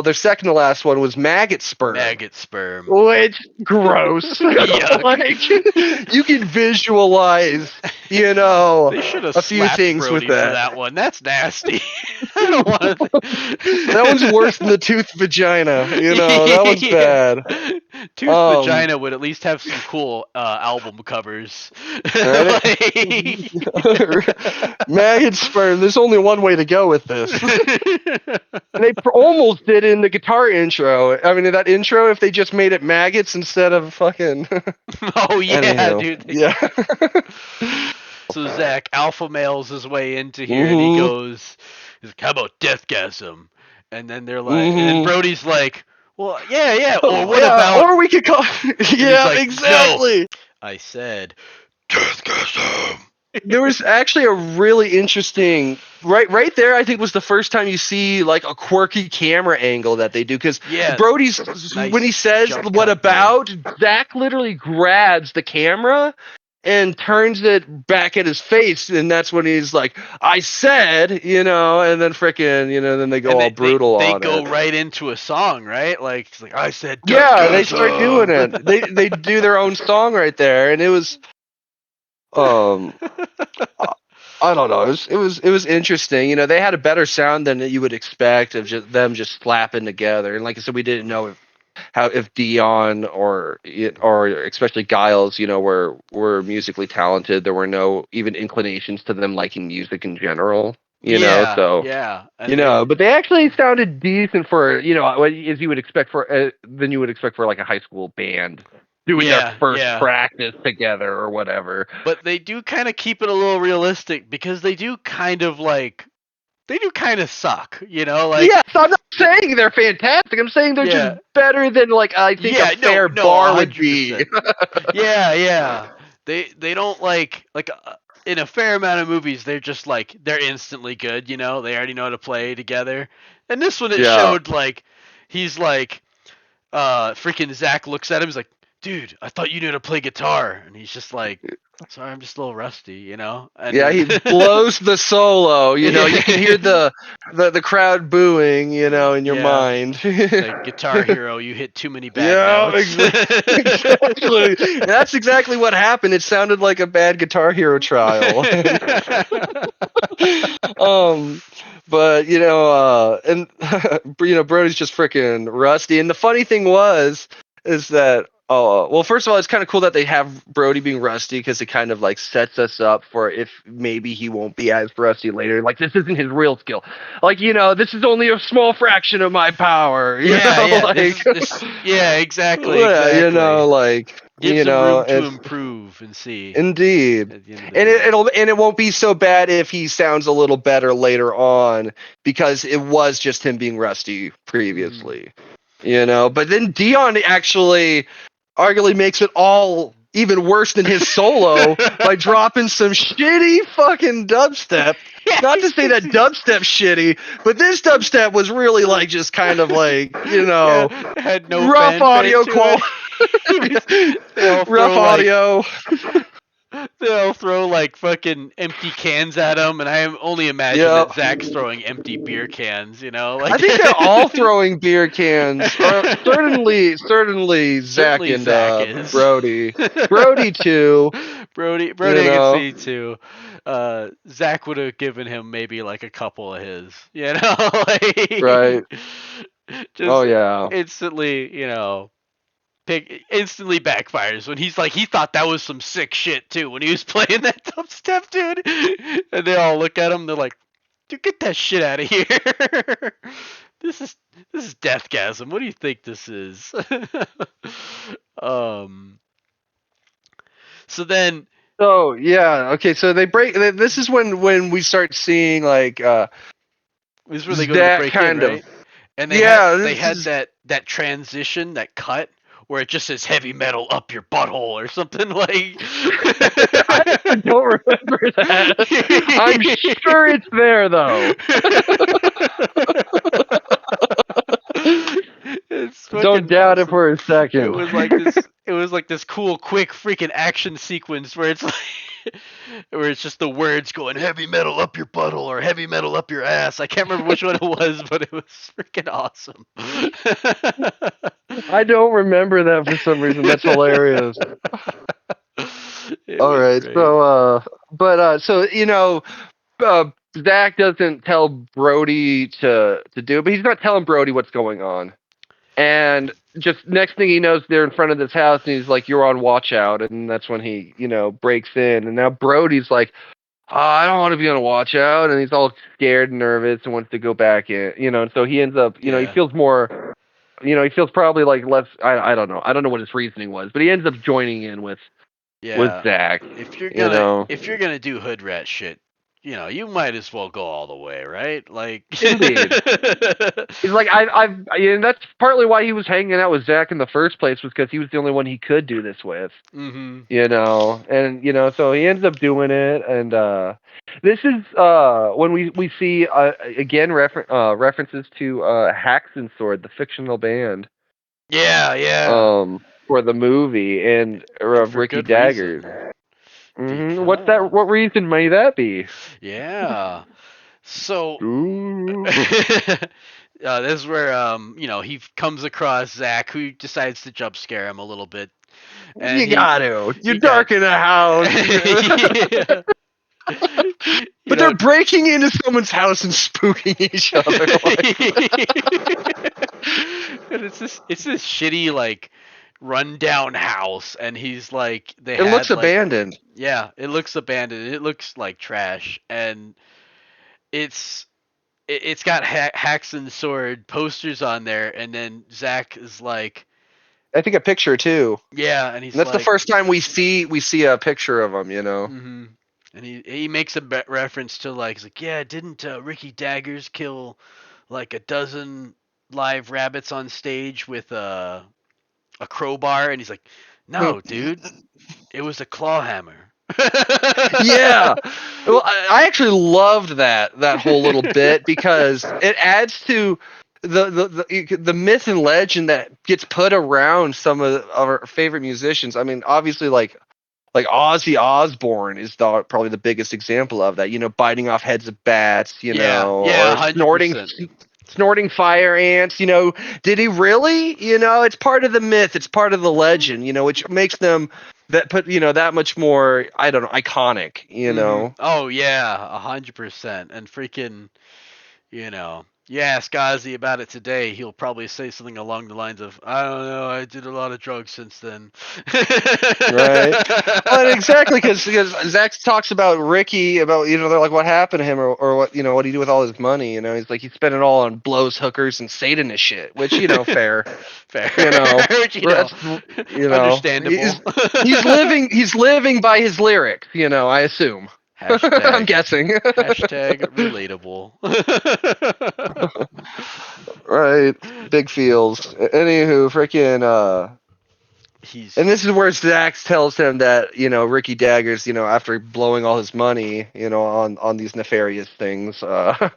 their second to last one was maggot sperm. Maggot sperm. Which gross. Yuck. Like you can visualize, They should have a few slapped things Brody with for that. that one. That's nasty. I don't want to. That one's worse than the tooth vagina. That one's bad. Tooth Vagina would at least have some cool album covers. Like- Maggot sperm. There's only one way to go with this. And they almost did in the guitar intro. I mean, in that intro, if they just made it maggots instead of fucking. Oh yeah, Anywho, dude. Yeah. So Zach alpha males his way into here, and he goes, he's like, "How about Deathgasm?" And then they're like, and then Brody's like, "Well, yeah. Or what about?" Or we could call. Yeah, like, exactly. "No." I said, Deathgasm. There was actually a really interesting right there. I think was the first time you see like a quirky camera angle that they do because Yeah, Brody's nice when he says jump what cut there. about Zach literally grabs the camera and turns it back at his face, and that's when he's like, "I said," and then frickin', then they go And all brutal they on go it. right into a song, right? Like, it's like I said, Yeah, they start doing Deathgasm. it. They do their own song right there, and it was um I don't know. It was interesting. They had a better sound than you would expect of just them just slapping together. And like I said, we didn't know if Dion or especially Giles, were musically talented. There were no even inclinations to them liking music in general. Yeah, So yeah. And they, but they actually sounded decent for as you would expect than you would expect for like a high school band doing their first yeah. practice together or whatever. But they do kind of keep it a little realistic because they do kind of suck, like Yes, I'm not saying they're fantastic. I'm saying they're Yeah. just better than like I think a fair bar would be. 100%. Yeah. They don't like in a fair amount of movies they're just like they're instantly good, they already know how to play together. And this one it Yeah. showed like he's like, freaking Zach looks at him. He's like, dude, I thought you knew how to play guitar, and he's just like, sorry, I'm just a little rusty, you know. And Yeah, then he blows the solo. You know, you can hear the crowd booing. You know, in your yeah, mind. it's like, Guitar Hero, you hit too many bad Yeah, notes. exactly. That's exactly what happened. It sounded like a bad Guitar Hero trial. um, but and Brody's just freaking rusty. And the funny thing is that well, first of all, it's kind of cool that they have Brody being rusty because it kind of like sets us up for if maybe he won't be as rusty later. Like this isn't his real skill. Like this is only a small fraction of my power. Yeah, Like yeah, exactly, yeah, exactly. like Gives him room to it's improve and see indeed. at the end of the And movie. it won't be so bad if he sounds a little better later on because it was just him being rusty Mm-hmm. previously. But then Dion actually arguably makes it all even worse than his solo by dropping some shitty fucking dubstep. Yeah, Not to say that dubstep's shitty, but this dubstep was really like just kind of like, yeah, had no rough fanfare audio to quality. it. They all Rough throw like audio. they'll throw like fucking empty cans at him, and I only imagine Yeah. that Zach's throwing empty beer cans. You know, like I think they're all throwing beer cans. Or certainly Zach certainly and Zach is. Brody. Brody too. Brody, You I can know. see too. Zach would have given him maybe like a couple of his. You know, Right. like Oh just yeah. instantly, instantly backfires when he's like he thought that was some sick shit too when he was playing that dubstep, dude. And they all look at him, they're like, dude, get that shit out of here. this is this is Deathgasm. What do you think this is? um so then So yeah. Okay. So they break. This is when we start seeing like this is where they go to the that break in, kind of. right? And Yeah. they This had is. that transition, that cut where it just says heavy metal up your butthole or something like. I don't remember that. I'm sure it's there though. It's Don't fucking doubt it awesome. for a It second. was like this. It was like this cool, quick, freaking action sequence where it's like, where it's just the words going heavy metal up your butthole or heavy metal up your ass. I can't remember which one it was, but it was freaking awesome. I don't remember that for some reason. That's hilarious. It All was right. great. So Zach doesn't tell Brody to do it, but he's not telling Brody what's going on. And just next thing he knows, they're in front of this house, and he's like, "You're on watch out," and that's when he breaks in. And now Brody's like, I don't want to be on a watch out, and he's all scared and nervous and wants to go back in. And so he ends up, he Yeah. feels more. He feels probably like less. I don't know. I don't know what his reasoning was, but he ends up joining in with Yeah. Zach. If you're You gonna know, if you're gonna do hood rat shit, you might as well go all the way, right? Like indeed. He's like, and that's partly why he was hanging out with Zach in the first place was because he was the only one he could do this with. Mhm. And so he ends up doing it, and this is when we see again references to Hacks and Sword, the fictional band, Yeah, yeah. for the movie, and And for Ricky good Daggers. reason. What's that? Because What reason may that be? yeah. So Ooh. this is where he comes across Zach, who decides to jump scare him a little bit, and You got to. You he got darken the house. yeah. you But they're know breaking into someone's house and spooking each other. and it's this shitty like rundown house, and he's like they It looks had like abandoned. yeah, it looks abandoned, it looks like trash, and it's it's got Hacks and Sword posters on there, and then Zach is like, I think a picture too. yeah, and And he's that's the like, first time we see a picture of him. mm-hmm. And he makes a reference to like, he's like, yeah, didn't Ricky Daggers kill like a dozen live rabbits on stage with a crowbar? And he's like, no, dude, it was a claw hammer. Yeah. Well, I actually loved that whole little bit because it adds to the myth and legend that gets put around some of our favorite musicians. I mean, obviously, like Ozzy Osbourne is probably the biggest example of that. Biting off heads of bats, Yeah, yeah, or 100%. snorting fire ants. Did he really? It's part of the myth. It's part of the legend. Which makes them that put that much more. I don't know, iconic. Oh yeah, 100%. And freaking, you ask Ozzy about it today, he'll probably say something along the lines of, "I don't know, I did a lot of drugs since then." Right. Well, exactly, because Zach talks about Ricky, about they're like, what happened to him, or what what do you do with all his money? He's like, he spent it all on blows, hookers, and Satanist shit. Which fair. Fair. You know, Which, that's understandable. he's living by his lyrics. I assume. I'm Hashtag. guessing. Hashtag relatable. Right. Big feels. Anywho, freaking He's and this is where Zach tells him that Ricky Daggers, after blowing all his money, on these nefarious things, that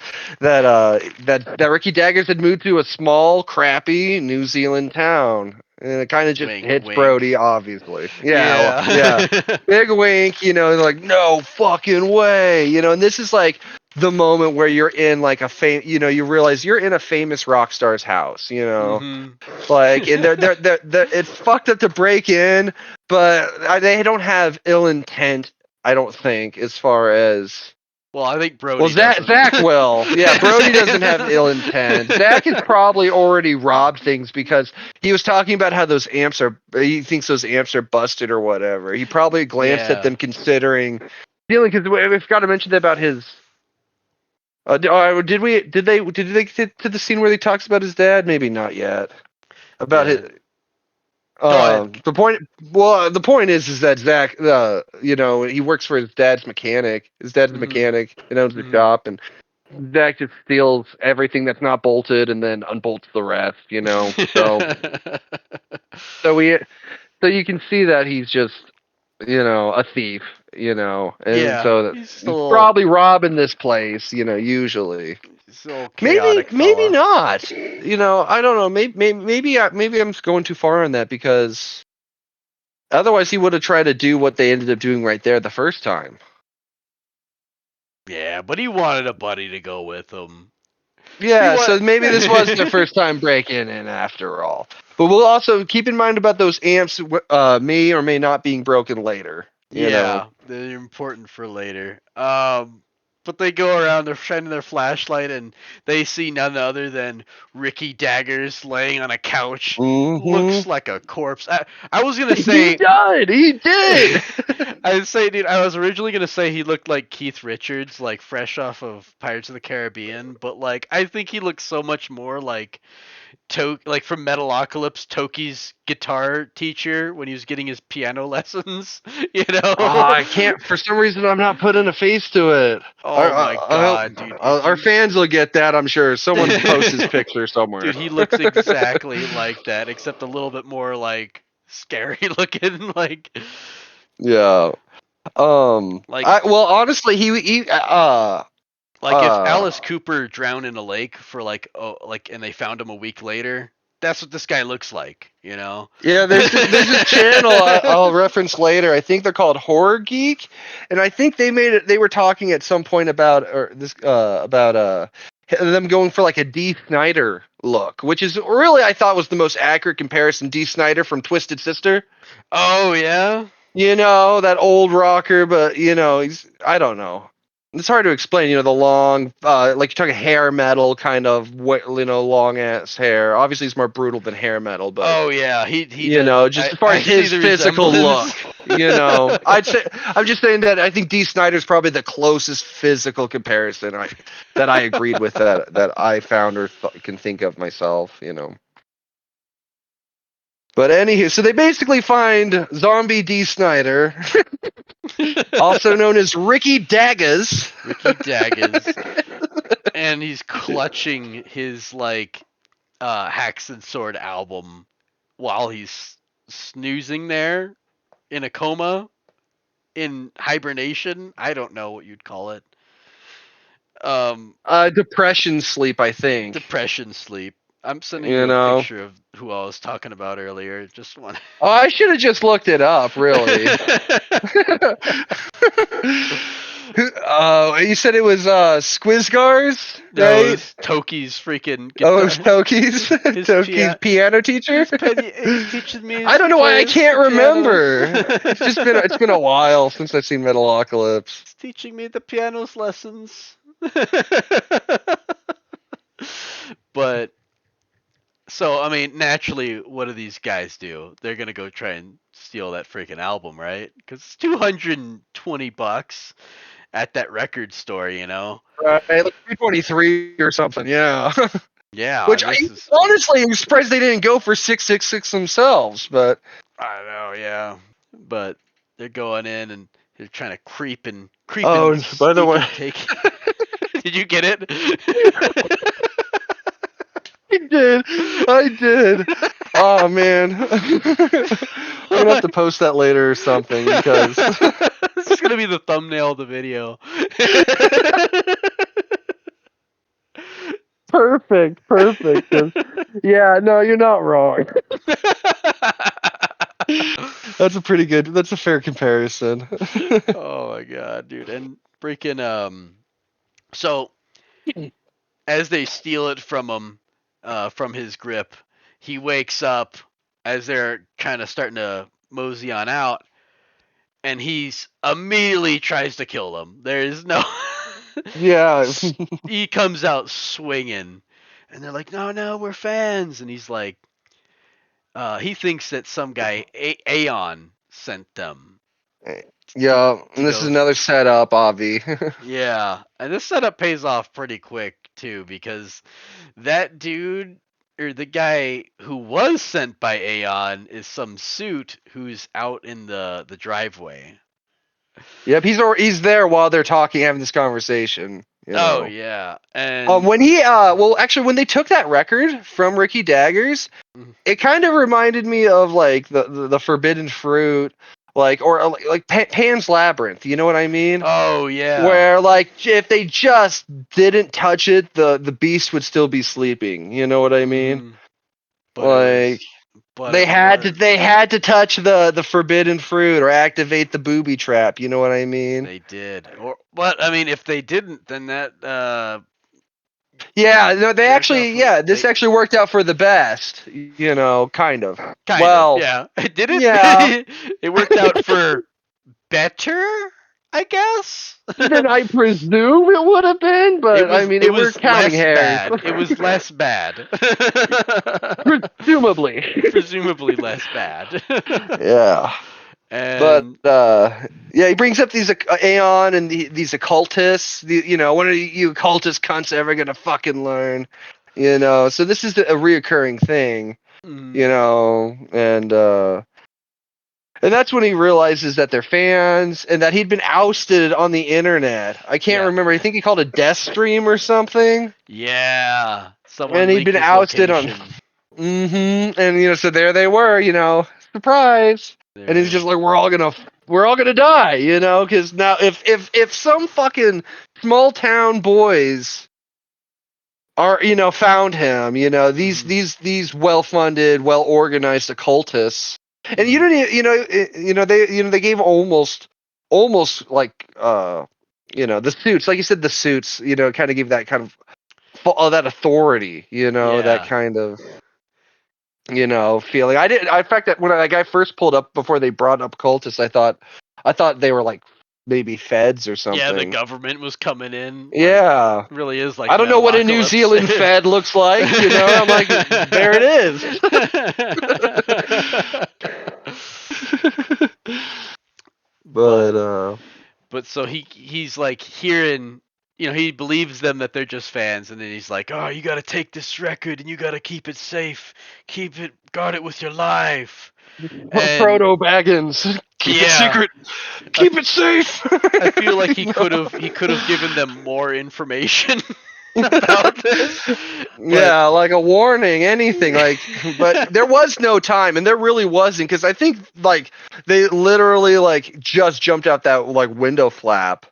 Ricky Daggers had moved to a small, crappy New Zealand town, and it kind of just wink, hits Brody, wink. obviously. Yeah, well, yeah, Yeah. big wink. Like no fucking way. And this is like the moment where you're in like you realize you're in a famous rock star's house. Mhm. Like, and they're it's fucked up to break in, but they don't have ill intent. I don't think, as far as Well, I think well, Brody Zach doesn't. Zach will, yeah. Brody doesn't have ill intent. Zach has probably already robbed things because he was talking about how those amps are. He thinks those amps are busted or whatever. He probably glanced at Yeah. them, considering dealing. Because we've got to mention about his. Did they get to the scene where he talks about his dad? Maybe not yet. About his Yeah. Go ahead. the point is that Zach, he works for his dad's mechanic. His dad's a Mhm. mechanic and owns the Mhm. shop, and Zach just steals everything that's not bolted and then unbolts the rest. So we, so you can see that he's just, a thief. And Yeah, so he's just a he's little, probably robbing this place. Usually. he's a little Maybe, chaotic maybe fella. not. I don't know. Maybe I'm going too far on that because otherwise, he would have tried to do what they ended up doing right there the first time. Yeah, but he wanted a buddy to go with him. He Yeah, what? so maybe this wasn't the first time breaking in after all. But we'll also keep in mind about those amps, may or may not being broken later. Yeah, they're important for later. But they go around, they're shining their flashlight, and they see none other than Ricky Daggers laying on a couch. Mm-hmm. Looks like a corpse. I was gonna He say, died. He did. I would say, dude, I was originally gonna say he looked like Keith Richards, like fresh off of Pirates of the Caribbean, but like I think he looks so much more like like from Metalocalypse, Toki's guitar teacher when he was getting his piano lessons. You know? I can't. For some reason, I'm not putting a face to it. Oh my god, dude! If Our you, fans will get that. I'm sure. Someone posts his picture somewhere. dude, he looks exactly like that, except a little bit more like scary looking. Yeah. Like, Well, honestly, he like if uh Alice Cooper drowned in a lake for and they found him a week later, that's what this guy looks like. You know? Yeah, there's this channel I'll reference later. I think they're called Horror Geek, and I think they made it. They were talking at some point about them going for like a D. Snyder look, which is really, I thought, was the most accurate comparison. D. Snyder from Twisted Sister. Oh yeah. That old rocker, but he's, I don't know. It's hard to explain. The long, like you're talking hair metal kind of, long ass hair. Obviously, it's more brutal than hair metal, but Oh yeah. He does. just as far I as see his the physical resemblance. look, I'd say, I'm just saying that I think D. Snyder's probably the closest physical comparison that I agreed with, that I found or can think of myself. But anywho, so they basically find zombie D. Snyder, also known as Ricky Daggers. Ricky Daggers, and he's clutching his Hacks and Sword album while he's snoozing there in a coma, in hibernation. I don't know what you'd call it. Depression sleep, I think. Depression sleep. I'm sending You you a know. picture of who I was talking about earlier. Just one. Oh, I should have just looked it up, really. You said it was Squizgars, No, it right? was Toki's freaking Oh, it was guitar. Toki's His Toki's piano teacher. he's teaching me I to don't know why I play can't the piano. remember. It's been a while since I've seen Metalocalypse. He's teaching me the piano's lessons. But so I mean, naturally, what do these guys do? They're gonna go try and steal that freaking album, right? Because it's $220 at that record store, you know. Right, like 323 or something. Yeah. Yeah, Which and this is honestly, I'm surprised they didn't go for 666 themselves. But I know, yeah. But they're going in and they're trying to creep oh, and by the sneak way, and take. Did you get it? I did. Oh man, we're gonna have to post that later or something because This is gonna be the thumbnail of the video. perfect. Yeah, no, you're not wrong. That's a pretty good. That's a fair comparison. Oh my god, dude. And freaking so as they steal it from him from his grip, he wakes up as they're kind of starting to mosey on out, and he's immediately tries to kill them. There is no Yeah. he comes out swinging, and they're like, "No, no, we're fans." And he's like, he thinks that some guy Aeon sent them to Yeah, to and this is go. another setup, Avi. Yeah, and this setup pays off pretty quick too, because that dude or the guy who was sent by Aeon is some suit who's out in the driveway. Yep, he's there while they're talking, having this conversation. You Oh know. yeah, and When he well, actually, when they took that record from Ricky Daggers, mhm. it kind of reminded me of like the Forbidden Fruit, like or like Pan's Labyrinth. You know what I mean? Oh yeah, Where like if they just didn't touch it, the beast would still be sleeping. You know what I mean? hmm but it Like was, but it they was. had to touch the forbidden fruit or activate the booby trap. You know what I mean? They did, or but I mean, if they didn't, then that Yeah, no, they worked out actually, for yeah, this they actually worked out for the best. You know, kind of. kind of, Well, yeah. Did yeah. it? It worked out for better, I guess. Then I presume it would have been, but I mean, It we're was counting less hairs. bad. It was less bad. Presumably. Presumably less bad. Yeah. But And yeah, he brings up these Aeon and these occultists. You know, when are you occultist cunts ever gonna fucking learn? You know, so this is a reoccurring thing. You mm, know, and that's when he realizes that they're fans and that he'd been ousted on the internet. I can't yeah. remember. I think he called a death stream or something. Yeah. And Someone he'd leaked been his ousted on. location. And you know, so there they were. You know, surprise. And he's There. just like, we're all gonna die. You know, because now if some fucking small town boys are found him, you know, Mhm. these well funded, well organized occultists. And you Mhm. don't they gave almost like the suits, like you said, the suits, kind of give that kind of that authority, that Yeah. kind of feeling. In fact, that when that guy first pulled up before they brought up cultists, I thought they were like maybe feds or Yeah, the something. government was coming in. Like, Yeah. really is like I don't know what a New Metalocalypse. Zealand Fed looks like, I'm like, there it is. but but but so he's like hearing, he believes them that they're just fans, and then he's like, "Oh, you got to take this record and you got to keep it safe. Guard it with your life." And Proto Baggins, keep it yeah, secret, I, keep it safe. I feel like he could have given them more information about this, but Yeah, like a warning, anything but there was no time, and there really wasn't, because I think like they literally like just jumped out that like window flap.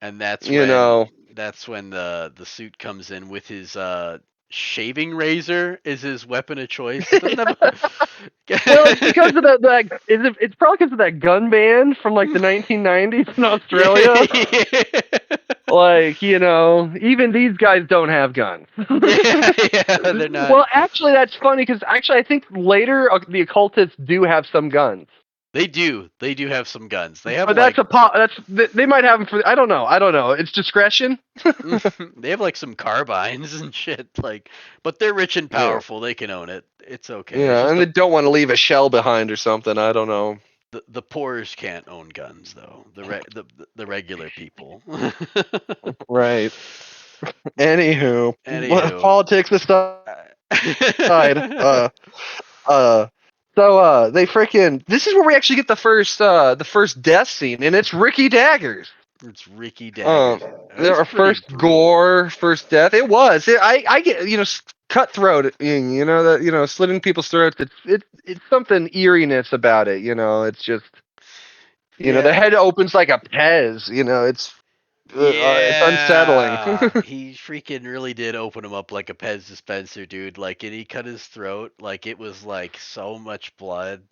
and that's You when know. that's when the suit comes in with his shaving razor is his weapon of choice. It doesn't have Well, it's because of it's probably because of that gun ban from like the 1990s in Australia. Like, even these guys don't have guns. yeah, they're not. Well, actually, that's funny because actually, I think later the occultists do have some guns. They do have some guns. They have But like they might have them for. I don't know. It's discretion. they have like some carbines and shit. Like, but they're rich and Yeah. powerful. They can own it. It's okay. It's Yeah, just and they don't want to leave a shell behind or something. I don't know. the poors can't own guns though. The regular people. Right. Anywho, Anywho. politics aside. Uh, they freaking. This is where we actually get the first death scene, and it's Ricky Daggers. It's Ricky Daggers. Our first gore, first death. It was. I get cutthroat. That slitting people's throats. It's something eeriness about it. It's just the head opens like a Pez. It's unsettling. He freaking really did open him up like a Pez dispenser, dude. Like, and he cut his throat. Like, it was like so much blood.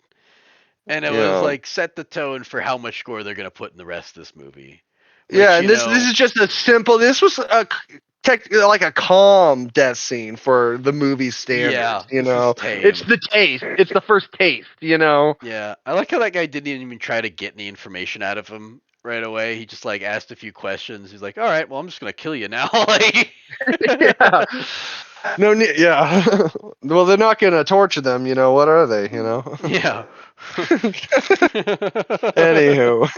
And it was like set the tone for how much gore they're gonna put in the rest of this movie. Which, and this is just a simple. This was like a calm death scene for the movie standards. Yeah, it's the taste. It's the first taste. Yeah, I like how that guy didn't even try to get any information out of him right away. He just like asked a few questions. He's like, "All right, well, I'm just gonna kill you now." Like, yeah. No, yeah. Well, they're not gonna torture them. What are they? Yeah. Anywho.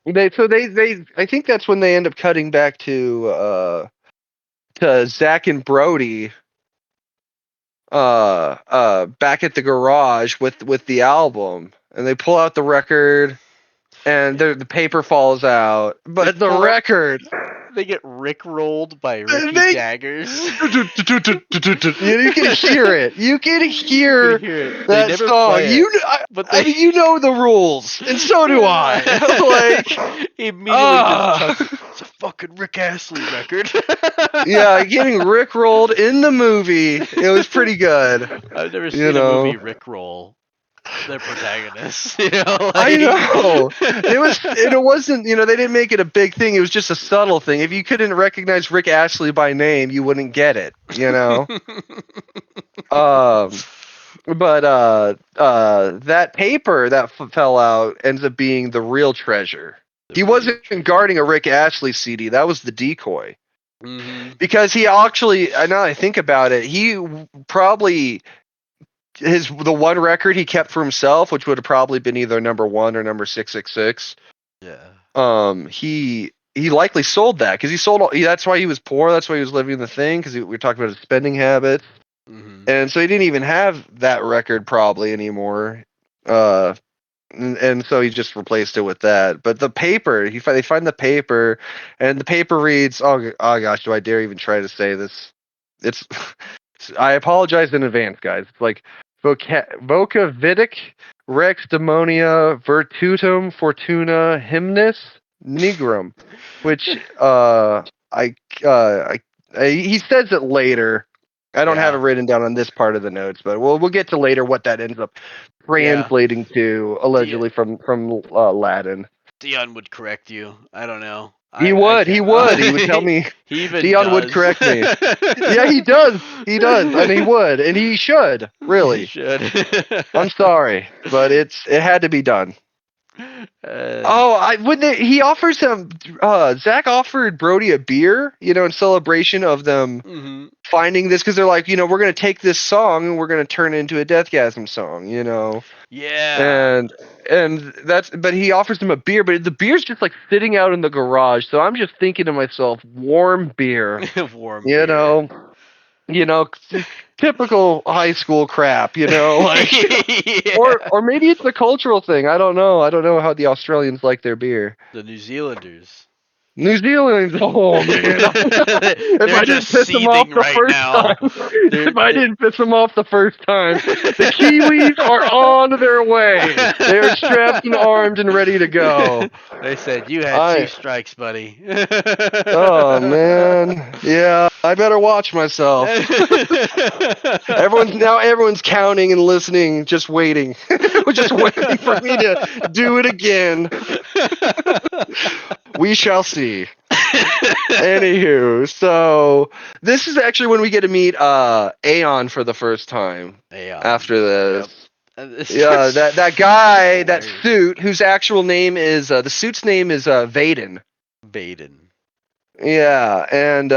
They I think that's when they end up cutting back to Zach and Brody back at the garage with the album, and they pull out the record, and the paper falls out, but the record. They get rickrolled by Ricky Daggers. You can hear it. You can hear that song. You know the rules, and so do I. Like, he immediately just chucks, it's a fucking Rick Astley record. Yeah, getting rickrolled in the movie. It was pretty good. I've never seen a movie rickroll their protagonists. I know. It wasn't. They didn't make it a big thing. It was just a subtle thing. If you couldn't recognize Rick Astley by name, you wouldn't get it. But that paper that fell out ends up being the real treasure. He wasn't guarding a Rick Astley CD. That was the decoy. Mm-hmm. Because he actually, now that I think about it, he probably the one record he kept for himself, which would have probably been either number 1 or number 666. Yeah. He likely sold that because he sold. That's why he was poor. That's why he was living the thing. Because we were talking about his spending habits, and so he didn't even have that record probably anymore. And so he just replaced it with that. But the paper, they find the paper, and the paper reads, oh gosh, do I dare even try to say this? It's. I apologize in advance, guys. It's like Voca Vidic Rex Demonia Virtutum Fortuna Hymnus Nigrum, which he says it later. I don't have it written down on this part of the notes, but we'll get to later what that ends up translating to, allegedly from Latin. Dion would correct you. I don't know. He would tell me. Dion would correct me. Yeah, he does, and he would, and he should, really. He should. I'm sorry, but it had to be done. He offers him. Zach offered Brody a beer, in celebration of them finding this, because they're like, we're gonna take this song and we're gonna turn it into a Deathgasm song, Yeah. And but he offers him a beer, but the beer's just like sitting out in the garage. So I'm just thinking to myself, warm beer, beer. Typical high school crap, like, yeah. or maybe it's a cultural thing. I don't know. I don't know how the Australians like their beer. The New Zealanders. New Zealand. Oh man, if They're I didn't just piss them off seething the right first now. time, if I didn't piss them off the first time, the Kiwis are on their way. They are strapped and armed and ready to go. They said you had two I. strikes, buddy. Oh man, yeah. I better watch myself. Everyone's counting and listening, just waiting. We're just waiting for me to do it again. We shall see. Anywho, so this is actually when we get to meet Aeon for the first time. Aeon. After Yep. this. It's Yeah, just that guy, that hilarious. suit, whose actual name is the suit's name is Vaden. Baden. Yeah, and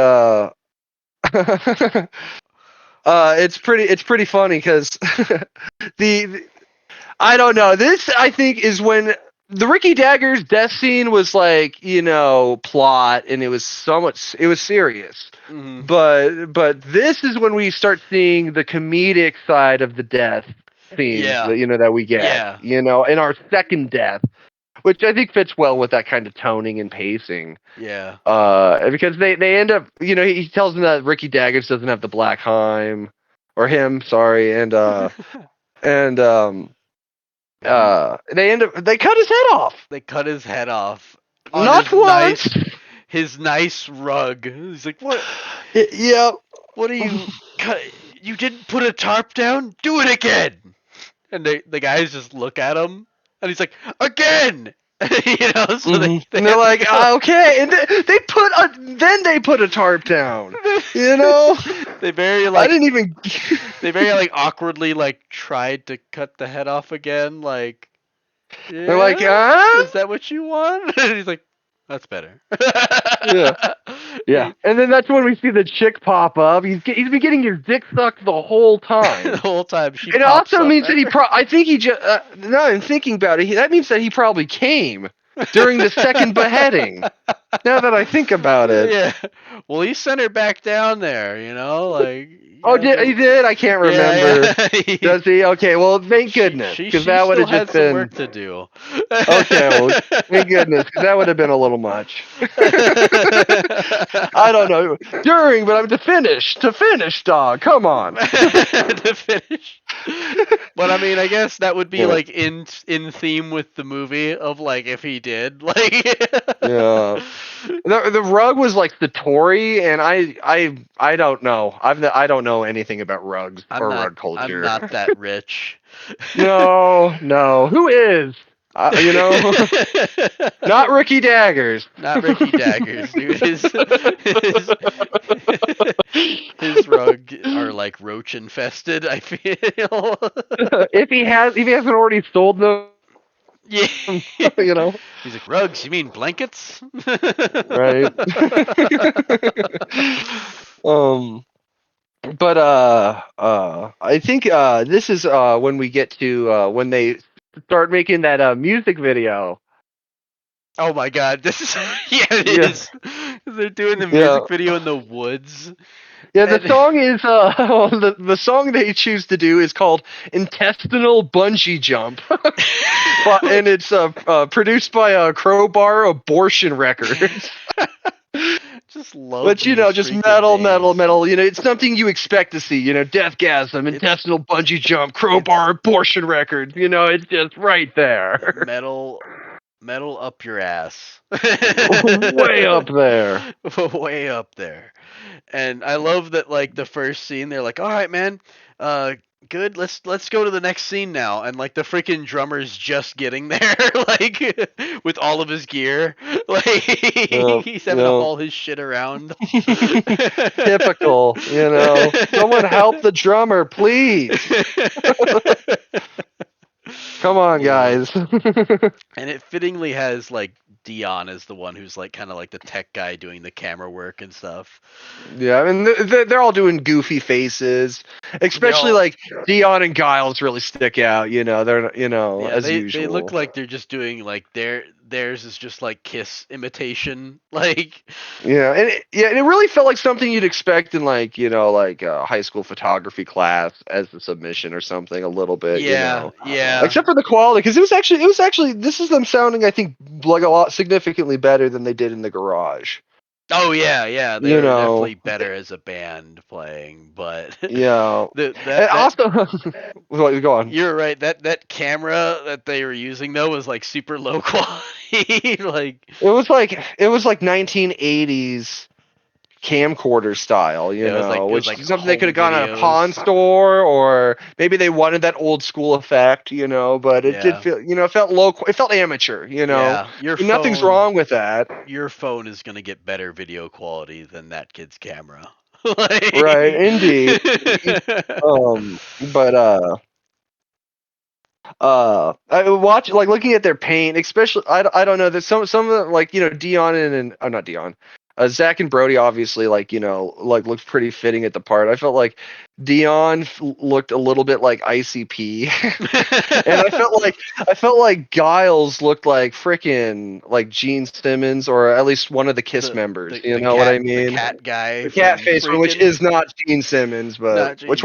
it's pretty funny because the I don't know. This I think is when the Ricky Dagger's death scene was like, plot, and it was serious. Mm-hmm. But this is when we start seeing the comedic side of the death scenes Yeah. that we get, Yeah. in our second death, which I think fits well with that kind of toning and pacing. Yeah. Because they end up, he tells them that Ricky Daggers doesn't have the Black Heim, or him, sorry, and they cut his head off. They cut his head off on Not once. his nice rug. He's like, "What? Yeah. What are you you didn't put a tarp down? Do it again." And the guys just look at him and he's like, "Again." So And they they're have like, to go. okay, and they put a tarp down. They very I didn't even. they very awkwardly tried to cut the head off again, like, They're like, yeah, is that what you want? And he's like, that's better. Yeah. Yeah, and then that's when we see the chick pop up. He's been getting his dick sucked the whole time. The whole time she It pops also up means that there. I think he just. Now I'm thinking about it. That means that he probably came during the second beheading. Now that I think about it. Yeah. Well, he sent her back down there, Oh, he did? I can't remember. Yeah. Does he? Okay, well, thank goodness, She because that would still have had just some been. work to do. Okay, well, thank goodness, because that would have been a little much. I don't know. But I'm to finish, dog. Come on. To finish. But I mean, I guess that would be Yeah. in theme with the movie of if he did Yeah. The rug was like Satori, and I don't know. I don't know anything about rugs or rug I'm culture. not that rich. No. Who is? Not Ricky Daggers. Not Ricky Daggers, dude. His rug are roach infested, I feel. If he hasn't already sold them, Yeah. you know. He's like, rugs, you mean blankets? Right. But I think this is when we get to when they start making that music video. Oh my god, this is it Yeah. is. They're doing the Yeah. music video in the woods. Yeah, the And- song is the song they choose to do is called "Intestinal Bungee Jump," and it's produced by Crowbar Abortion Records. Just love But these just freaking metal, names. it's something you expect to see. Deathgasm, Intestinal Bungee Jump, Crowbar Abortion Records. It's just right there. Metal up your ass. Way up there. Way up there. And I love that the first scene they're like, "All right, man. Good. Let's go to the next scene now." And the freaking drummer's just getting there with all of his gear. He's having to haul his shit around. Typical, Someone help the drummer, please. Come on, guys. And it fittingly has Dion as the one who's kind of the tech guy doing the camera work and stuff. Yeah, I mean they're all doing goofy faces, especially Dion and Giles really stick out. They're as usual. They look like they're just doing theirs is just like Kiss imitation. Like, Yeah, and it really felt like something you'd expect in like like a high school photography class as the submission or something a little bit, yeah, yeah. except for the quality because it was actually this is them sounding I think like a lot significantly better than they did in the garage. Oh yeah, yeah. They You were know, definitely better as a band playing, but yeah, and that also well, go on. you're right. That camera that they were using though was like super low quality. Like, It was like 1980s camcorder style, yeah, it was which like is something they could home have gone at a pawn videos. store, or maybe they wanted that old school effect, but it did Yeah, feel, it felt low, it felt amateur, yeah. Nothing's wrong with that. Your phone is gonna get better video quality than that kid's camera. Right, Like, indeed. But I would watch like looking at their paint, especially I don't know. There's some of the, like Dion and not Dion, Zach and Brody obviously like like looked pretty fitting at the part. I felt like Dion looked a little bit like ICP, and I felt like Giles looked like freaking like Gene Simmons or at least one of the Kiss members. You know what I the mean? cat guy The cat from face one, which freaking is not Gene Simmons, but not James. which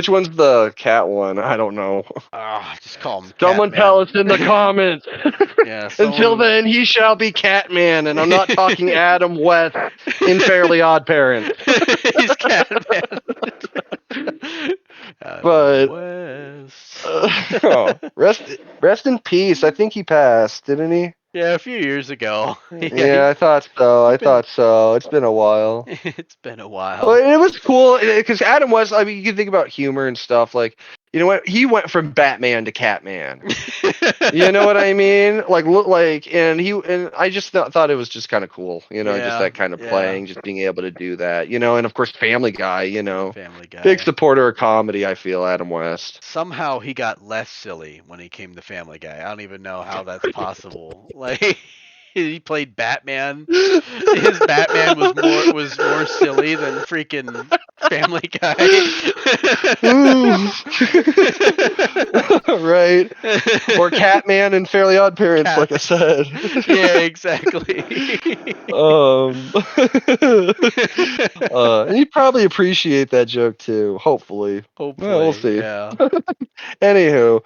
one's the cat one? I don't know. Ah, just call him Someone tell Catman. us in the comments. Yeah, Until someone. then, he shall be Catman, and I'm not talking Adam West in Fairly Odd Parents. He's Catman. Adam But West. rest in peace. I think he passed, didn't he? Yeah, a few years ago. Yeah, Yeah, I thought so. he's I been. thought so. It's been a while. It's been a Well, while. it was cool because Adam West. I mean, you can think about humor and stuff. Like, you know what? He went from Batman to Catman. You know what I mean? Like, look, like, and I just thought it was just kind of cool, just Yeah, that kind of yeah. playing, just being able to do that, and of course, Family Guy, Family big Guy. supporter of comedy. I feel Adam West. Somehow he got less silly when he came to Family Guy. I don't even know how that's possible. Like, he played Batman. His Batman was more silly than freaking Family Guy. Ooh. Right. Or Catman and Fairly Odd Parents, Cat. like I said. Yeah, exactly. And you probably appreciate that joke too. Hopefully. Well, we'll Hopefully, see. yeah. Anywho,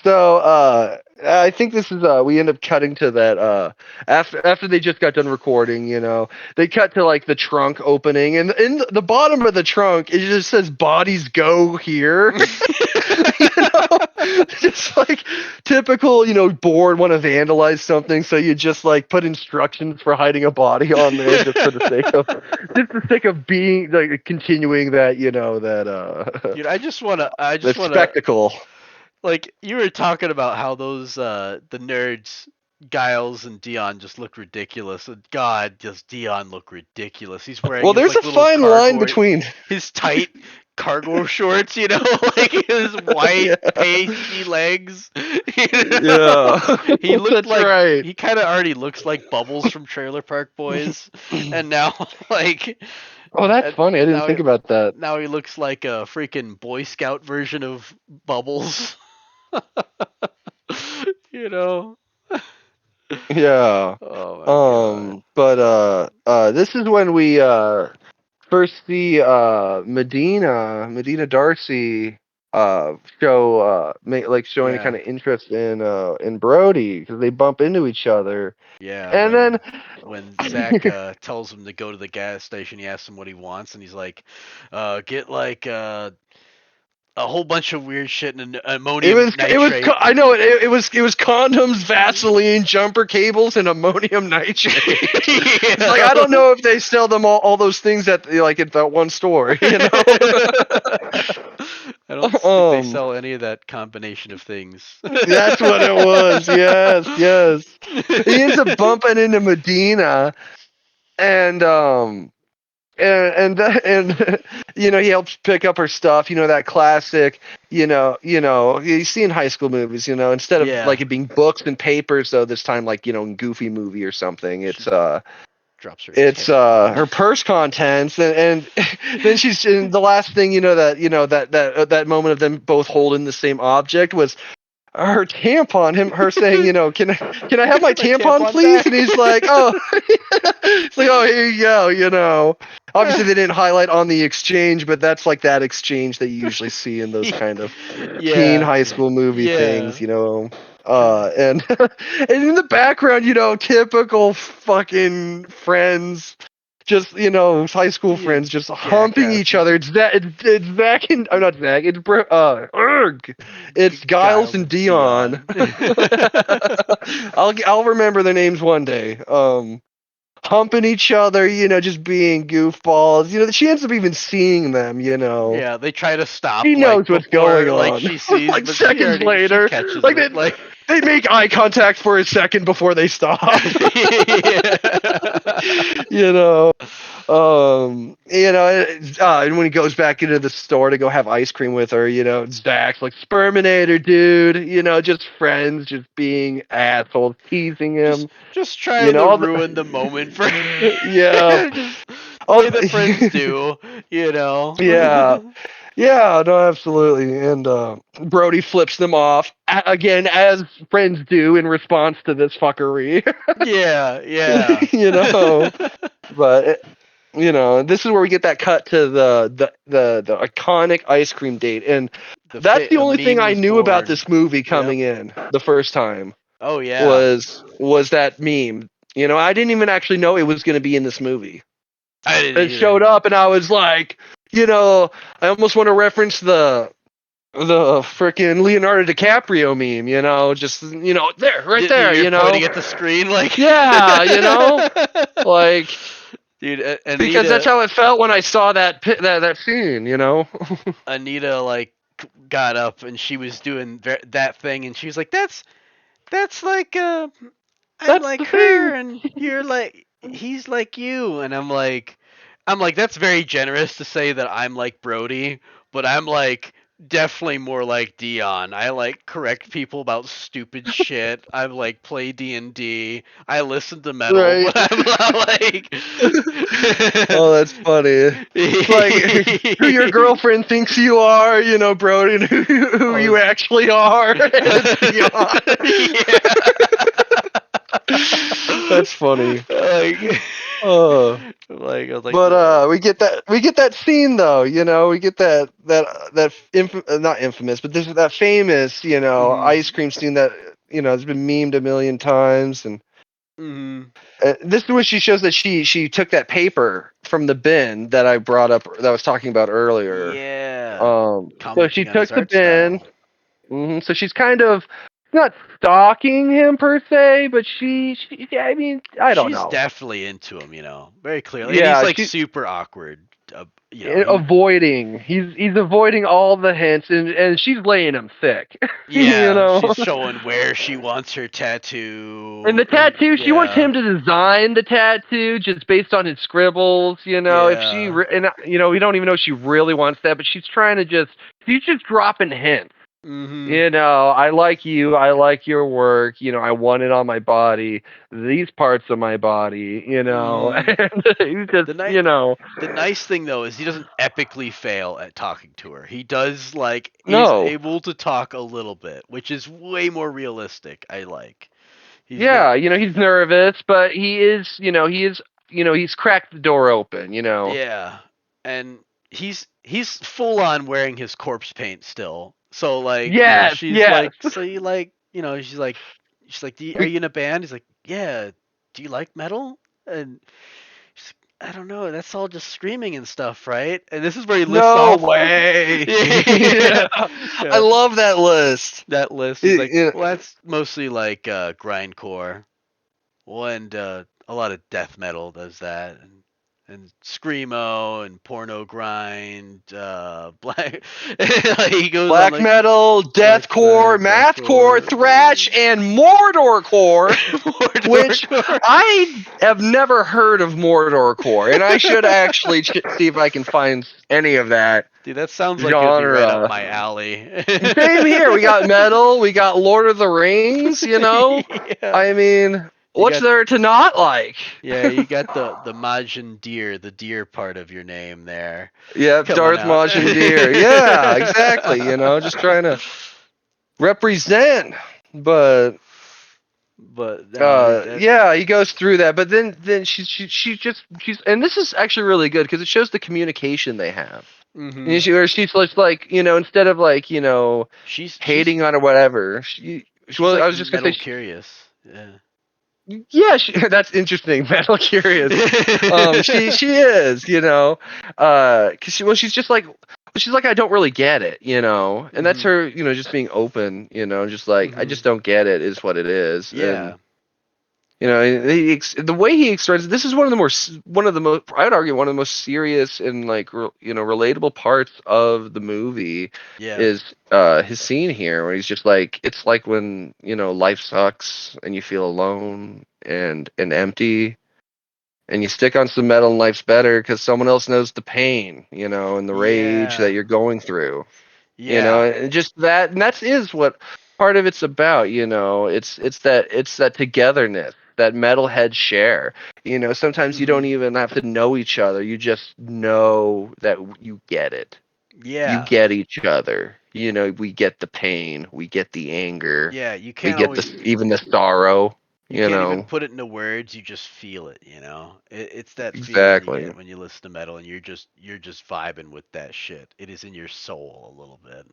so I think this is we end up cutting to that after they just got done recording, they cut to like the trunk opening, and in the bottom of the trunk it just says "bodies go here." Just like typical, bored, want to vandalize something, so you just like put instructions for hiding a body on there just for the sake of being like continuing that, that Dude, I just that wanna spectacle. like you were talking about how those the nerds Giles and Dion just look ridiculous. And God, does Dion look ridiculous? He's wearing Well, his there's like a little fine line cargo, between. his tight cargo shorts, like his white Yeah, pasty legs. yeah. He looked That's like right. he kind of already looks like Bubbles from Trailer Park Boys, and now like Oh, that's and funny. I didn't now think about that. now he looks like a freaking Boy Scout version of Bubbles. you know. Yeah. Oh my god. But this is when we first see Medina Darcy show like show any Yeah. kind of interest in Brody because they bump into each other. Yeah, And then when Zach tells him to go to the gas station, he asks him what he wants, and he's like, "Get like a whole bunch of weird shit and ammonium nitrate." I know it was condoms, Vaseline, jumper cables, and ammonium nitrate. It's like I don't know if they sell them all those things at like at that one store, I don't think they sell any of that combination of things. That's what it was. Yes, yes. He ends up bumping into Medina, and and he helps pick up her stuff. That classic. You see in high school movies. Instead of Yeah. like it being books and papers, though this time like in Goofy movie or something, Drops her it's tampon. her purse contents, and then she's in the last thing that moment of them both holding the same object was her tampon, her saying, can I have my My tampon, tampon please? back. And he's like, oh, it's like, oh, here you go. Obviously, they didn't highlight on the exchange, but that's like that exchange that you usually see in those kind of teen Yeah. high school movie Yeah. things. And and in the background, typical fucking friends, just high school Yeah. friends, just humping each Jackasses. other. It's Zach and I'm not Zach. It's Giles Giles and and Dion. Dion. I'll remember their names one day. Humping each other, just being goofballs. She ends up even seeing them. Yeah, they try to She stop knows like what's going before like on. she sees, Like but she seconds already she later, catches like it. Like they make eye contact for a second before they stop. yeah. you know. And when he goes back into the store to go have ice cream with her, Zach's like, Sperminator, dude, just friends, just being assholes, teasing just him, just trying to all the, ruin the moment for yeah, just the all way the friends the, do, you know. yeah, yeah, no, absolutely. And Brody flips them off again, as friends do in response to this fuckery, Yeah, yeah. but this is where we get that cut to the iconic ice cream date, and that's the A only thing meme I was knew about born. this movie Yep. coming in the first time Oh yeah. was that meme. I didn't even actually know it was going to be in this movie. I didn't It showed either. up, and I was like, I almost want to reference the freaking Leonardo DiCaprio meme, just there, right there, You're pointing at the screen like yeah, like. dude, Because that's Anita how it felt when I saw that scene. Anita like got up and she was doing that thing and she was like that's like I'm That's like the her thing. and you're like he's like you and I'm like that's very generous to say that I'm like Brody, but I'm like definitely more like Dion. I like correct people about stupid shit. I like play D&D. I listen to metal, Right. but I'm not like Oh, that's funny. It's like who your girlfriend thinks you are, Brody, and who Oh, you actually are, and it's yeah. Dion. That's funny. like, Uh, like I was like but the we get that scene though, we get not infamous, but this is that famous, mhm ice cream scene that has been memed a million times, and mhm this is where she shows that she took that paper from the bin that I brought up, that I was talking about earlier. yeah, So she commenting on his took the art bin. style. So she's kind of not stalking him per se, but I mean, I don't She's know. definitely into him, very clearly, and he's Yeah, like she super awkward. He avoiding. He's avoiding all the hints, and she's laying him thick. you yeah, know. she's showing where she wants her And tattoo, the and tattoo, she wants yeah, him to design the tattoo just based on his scribbles. If she yeah, and we don't even know if she really wants that, but she's trying to she's just dropping hints. mhm, I like you. I like your work. I want it on my body. These parts of my body. mhm. And he's just, The night The nice thing though is he doesn't epically fail at talking to her. He does like he's no. able to talk a little bit, which is way more realistic. I like. He's not. Yeah, he's nervous, but he's cracked the door open. Yeah, and he's full on wearing his corpse paint still. So like Yes, she's yes. like so you like she's like are you in a band? He's like yeah. Do you like metal? And I don't know. That's all just screaming and stuff, right? And this is where he lists No off. way. yeah, I yeah. love that list. That list. He's like, It, well, that's mostly like grindcore. Well, and a lot of death metal does that, and screamo and porno grind. Black. he goes on Black like metal, black deathcore, metal, mathcore, deathcore, thrash, and Mordorcore, which Mordorcore. I have never heard of Mordorcore, and I should actually see if I can find any of that Dude, that sounds like it would be right up genre. my alley. Same here. We got metal, we got Lord of the Rings, yeah. I mean, You what's got there to not like? yeah, you got the Majin deer, the deer part of your name there Yep, coming Darth out. Majin Deer. Yeah, exactly. Just trying to. represent. But But that yeah, he goes through that, but then she's and this is actually really good because it shows the communication they have. mm-hmm. And where she's like, instead of like, She's hating on or whatever, she's well, I like was just gonna say, metal curious. Yeah. yeah, that's interesting. Metal curious. She is, because she's just like, she's like, I don't really get it, and that's mhm. her, just being open, just like, I Mhm. just don't get it is what it is, and Yeah. the way he expresses this is one of the most, I would argue, one of the most serious and like relatable parts of the movie Yeah. is his scene here where he's just like, it's like when life sucks and you feel alone and empty, and you stick on some metal and life's better because someone else knows the pain, and the rage that Yeah. you're going through, Yeah. and just that, and that is what part of it's about, it's that togetherness that metalheads share. Sometimes you don't Mhm. even have to know each other, you just know that you get it, you Yeah. get each other, we get the pain, we get the anger, Yeah, we get even the sorrow, you can't even put it into words, you just feel it, it's that feeling you exactly. get when you listen to metal and you're just vibing with that shit. It is in your soul a little bit.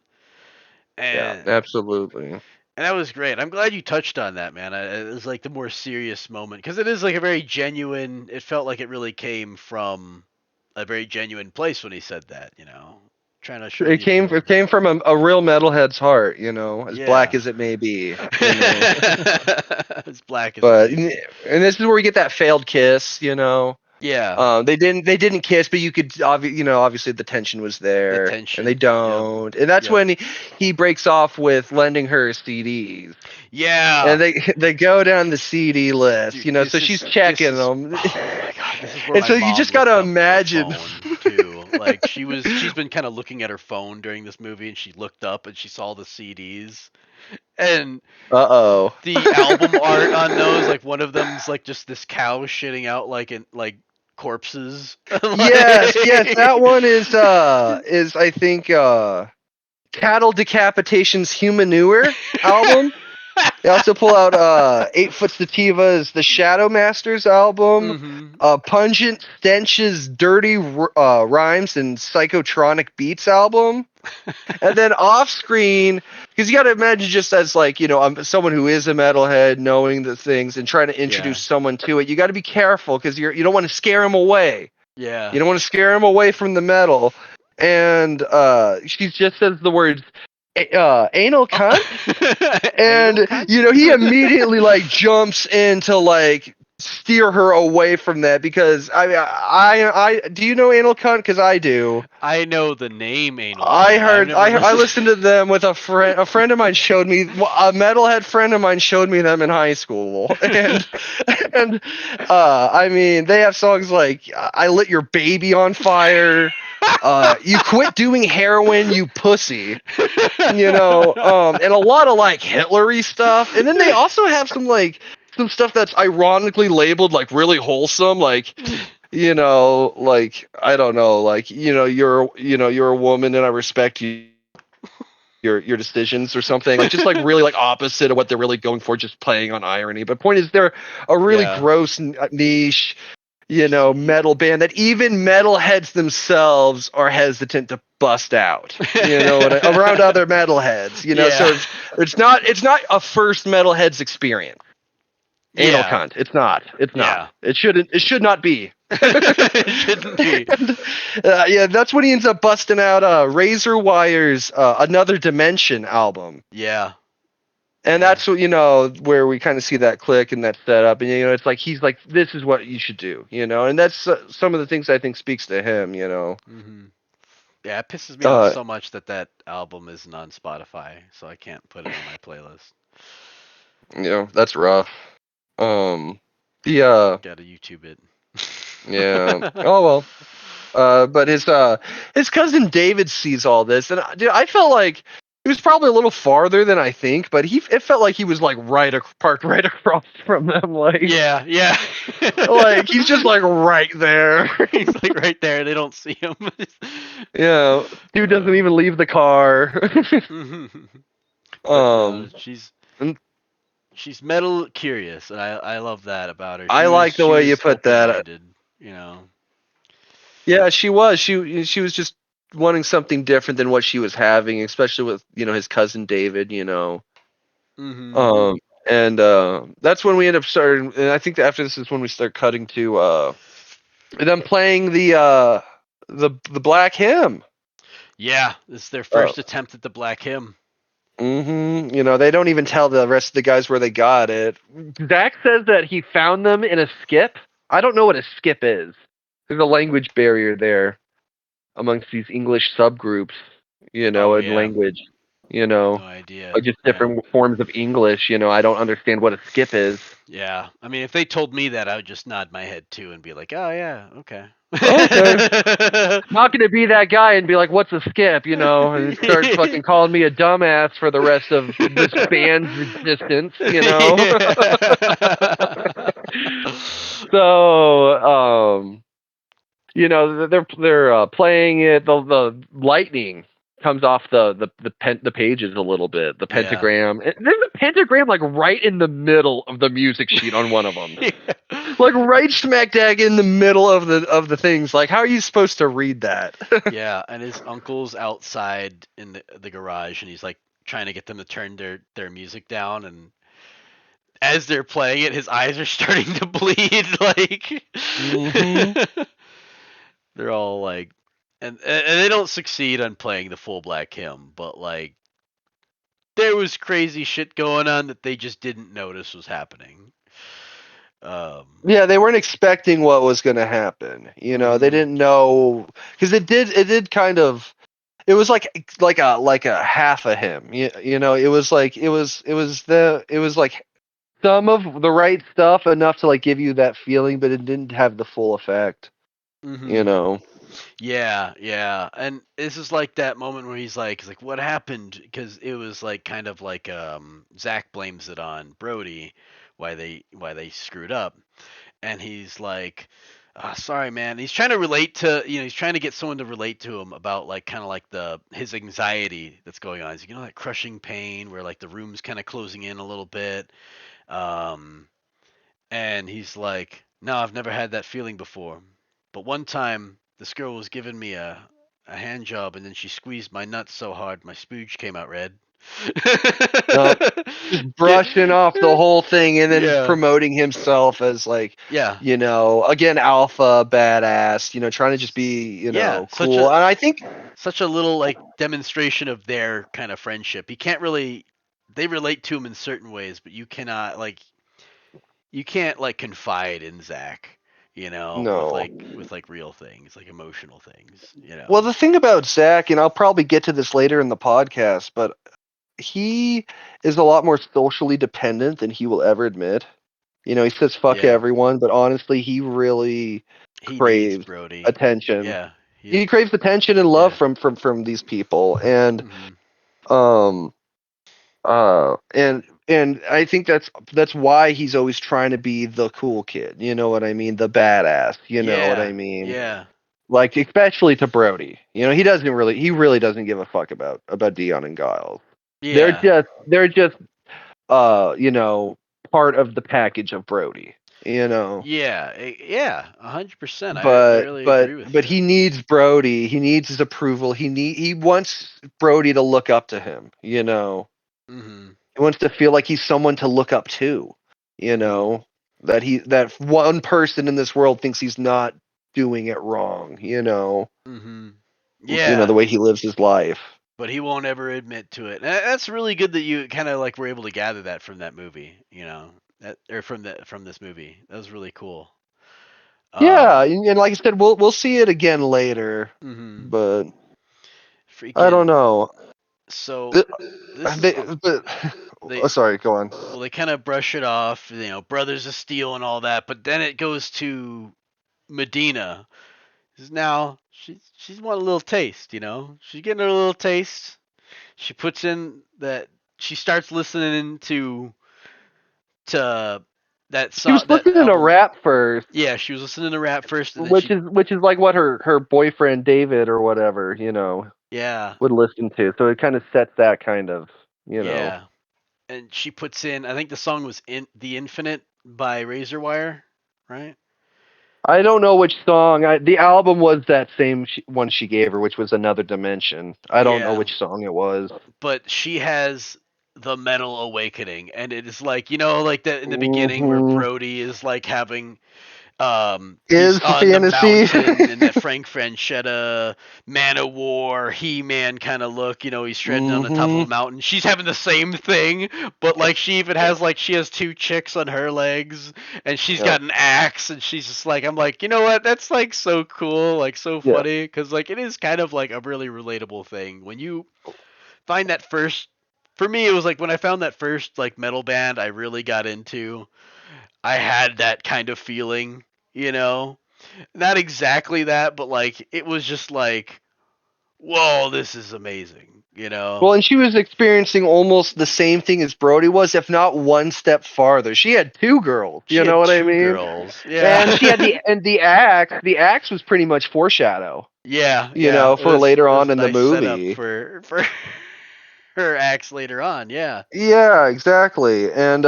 Yeah, And absolutely. and that was great. I'm glad you touched on that, man. It was like the more serious moment because it is like a very genuine. It felt like it really came from a very genuine place when he said that. Trying to show It you came feel. it came from a real metalhead's heart, as black Yeah. as it may be. As black as it But may and be. this is where we get that failed kiss. Yeah. They didn't kiss, but you could obviously the tension was The there, and they tension. Yep. don't, and that's Yep. when he breaks off with lending her CDs, and Yeah. they go down the CD list, Dude, so this she's is this checking is them, oh my god, this is where and my so you mom just looked gotta up her imagine. phone too. Like she's been kind of looking at her phone during this movie and she looked up and she saw the CDs and Uh-oh. the album art on those, like one of them's like just this cow shitting out like corpses. Yes, that Like one is I think Cattle Decapitation's Humanure album. They also pull out 8 Foot Sativa's The Shadow Masters album, mhm. Pungent Stench's Dirty Rhymes and Psychotronic Beats album, and then off screen, because you got to imagine just as like someone who is a metalhead, knowing the things and trying to Yeah. introduce someone to it, you got to be careful because you don't want to scare them away. Yeah. You don't want to scare him away from the metal. And she just says the words anal Oh. cunt. Anal And cunt? he immediately like jumps in to like steer her away from that because I do you know anal cunt? Because I do. I know the name anal I cunt. I've heard never I listened. listened to them with a friend. A friend of mine showed me, a metalhead friend of mine showed me them in high school, and I mean they have songs like "I Lit Your Baby on Fire," "You Quit Doing Heroin, You Pussy," and a lot of like Hitlery stuff, and then they also have some stuff that's ironically labeled like really wholesome, like like I don't know, like you're a woman and I respect your decisions or something, like just like really like opposite of what they're really going for, just playing on irony. But point is, they're a really Yeah. gross niche, See. metal band that even metalheads themselves are hesitant to bust out. Around other metalheads, Yeah. so it's not a first metalheads experience. Anal Yeah. cunt. It's not. It's not. Yeah. It should not be. It shouldn't be. And, yeah, that's when he ends up busting out Razor Wire's Another Dimension album. Yeah. And Yeah. that's what, where we kind of see that click and that setup. And, it's like, he's like, this is what you should do, and that's some of the things I think speaks to him. Mhm. Yeah, it pisses me off Uh, so much that album isn't on Spotify, so I can't put it on my playlist. that's rough. Um, the, Gotta YouTube it. yeah. Oh, well. But his cousin David sees all this, and dude, I felt like he was probably a little farther than I think, but it felt like he was like parked right across from them, Yeah, yeah. like he's just like right there. He's like right there. They don't see him. Dude doesn't uh, even leave the car. But no, Um, and she's metal curious, and I love that about her. I like the She way you was put open that. minded, you know. Yeah, she was. She was just wanting something different than what she was having, especially with his cousin David. Mhm. Um, and that's when we end up starting. And I think that after this is when we start cutting to them playing the Black Hymn. Yeah, this is their Uh, first attempt at the Black Hymn. They don't even tell the rest of the guys where they got it. Zach says that he found them in a skip. I don't know what a skip is. There's a language barrier there amongst these English subgroups, Oh in yeah, language, no idea. just Yeah. different forms of English. I don't understand what a skip is. Yeah. I mean, if they told me that, I would just nod my head too and be like, "Oh yeah, okay." Okay. Not going to be that guy and be like, "What's a skip?" And start fucking calling me a dumbass for the rest of this band's existence. So, they're playing it. The lightning comes off the pages a little bit. The Yeah. pentagram. There's a pentagram like right in the middle of the music sheet on one of them. Yeah. Like right smack dab in the middle of the things. Like, how are you supposed to read that? Yeah, and his uncle's outside in the garage, and he's like trying to get them to turn their music down, and as they're playing it, his eyes are starting to bleed. Like hmm they're all like, and they don't succeed on playing the full Black Hymn, but like there was crazy shit going on that they just didn't notice was happening. Yeah, they weren't expecting what was going to happen. They Mhm. didn't know because it did kind of. It was like a half of him. It was like it was like some of the right stuff enough to like give you that feeling, but it didn't have the full effect. You Mhm. know. Yeah, yeah. And this is like that moment where he's like, what happened? Because it was like kind of like Zach blames it on Brody why they screwed up, and he's like, sorry man. He's trying to relate to he's trying to get someone to relate to him about like kind of like the his anxiety that's going on. He's like, that crushing pain where like the room's kind of closing in a little bit. Um, and he's like, no, I've never had that feeling before. But one time, this girl was giving me a hand job, and then she squeezed my nuts so hard my spooge came out red. No, just Get, brushing off the whole thing and then yeah, promoting himself as like, yeah, again, alpha badass. Trying to just be, yeah. Such cool. a And I think, such a little like demonstration of their kind of friendship. He can't really. They relate to him in certain ways, but you can't like confide in Zach, no. with like real things, like emotional things. Well, the thing about Zach, and I'll probably get to this later in the podcast, but he is a lot more socially dependent than he will ever admit. He says fuck Yeah, everyone, but honestly, he really he needs craves Brody. attention. Yeah, He craves attention and love yeah. from these people, and Mhm. um and I think that's why he's always trying to be the cool kid. You know what I mean? The badass. You know what I Yeah, mean? yeah, Like especially to Brody. He really doesn't give a fuck about Dion and Giles. They're yeah, just uh, you know, part of the package of Brody. You know. yeah, yeah. 100%. I But really but agree with but you. he needs Brody. He needs his approval. He wants Brody to look up to him. Mhm. He wants to feel like he's someone to look up to, you Mhm. know, that one person in this world thinks he's not doing it wrong. Mhm. The Yeah, way he lives his life. but he won't ever admit to it. That's really good that you kind of like were able to gather that from that movie. That or from this movie. That was really cool. Yeah, Um. and like I said, we'll see it again later, Mhm. but I don't Freaking. know. So Uh, this is They, but they sorry, go on. well they kind of brush it off, brothers of steel and all that, but then it goes to Medina. 'Cause now she's want a little taste. She's getting her little taste. She puts in that she starts listening to that She was song, that listening to album. rap first, Yeah, she was listening to rap first, and then which is like what her boyfriend David or whatever, yeah, would listen to. So it kind of sets that kind of. you know. Yeah. And she puts in, I think the song was The Infinite by Razor Wire, right? I don't know which song. The album was that same one she gave her, which was Another Dimension. I don't know Yeah. which song it was. But she has the Metal Awakening, and it is like, you know, like that in the beginning where Hmm. Brody is like having he's Is the on the fantasy? mountain in that Frank Franchetta Man of War He-Man kind of look, you know, he's treading on the top of Hmm. a mountain. She's having the same thing, but like she even has like she has two chicks on her legs and she's Yep. got an axe and she's just like I'm like, you know what? That's like so cool, like so Yeah. funny cuz like it is kind of like a really relatable thing. When you find that first for me it was like when I found that first like metal band I really got into, I had that kind of feeling, you know? Not exactly that, but like it was just like, whoa, this is amazing, you Well, know? and she was experiencing almost the same thing as Brody was, if not one step farther. She had two girls. She You know had what I two mean? girls. Yeah. And she had the axe. The axe was pretty much foreshadow. Yeah, You yeah. know, It for was later it was on a in the nice setup movie. for her acts later on, yeah. Yeah, exactly. And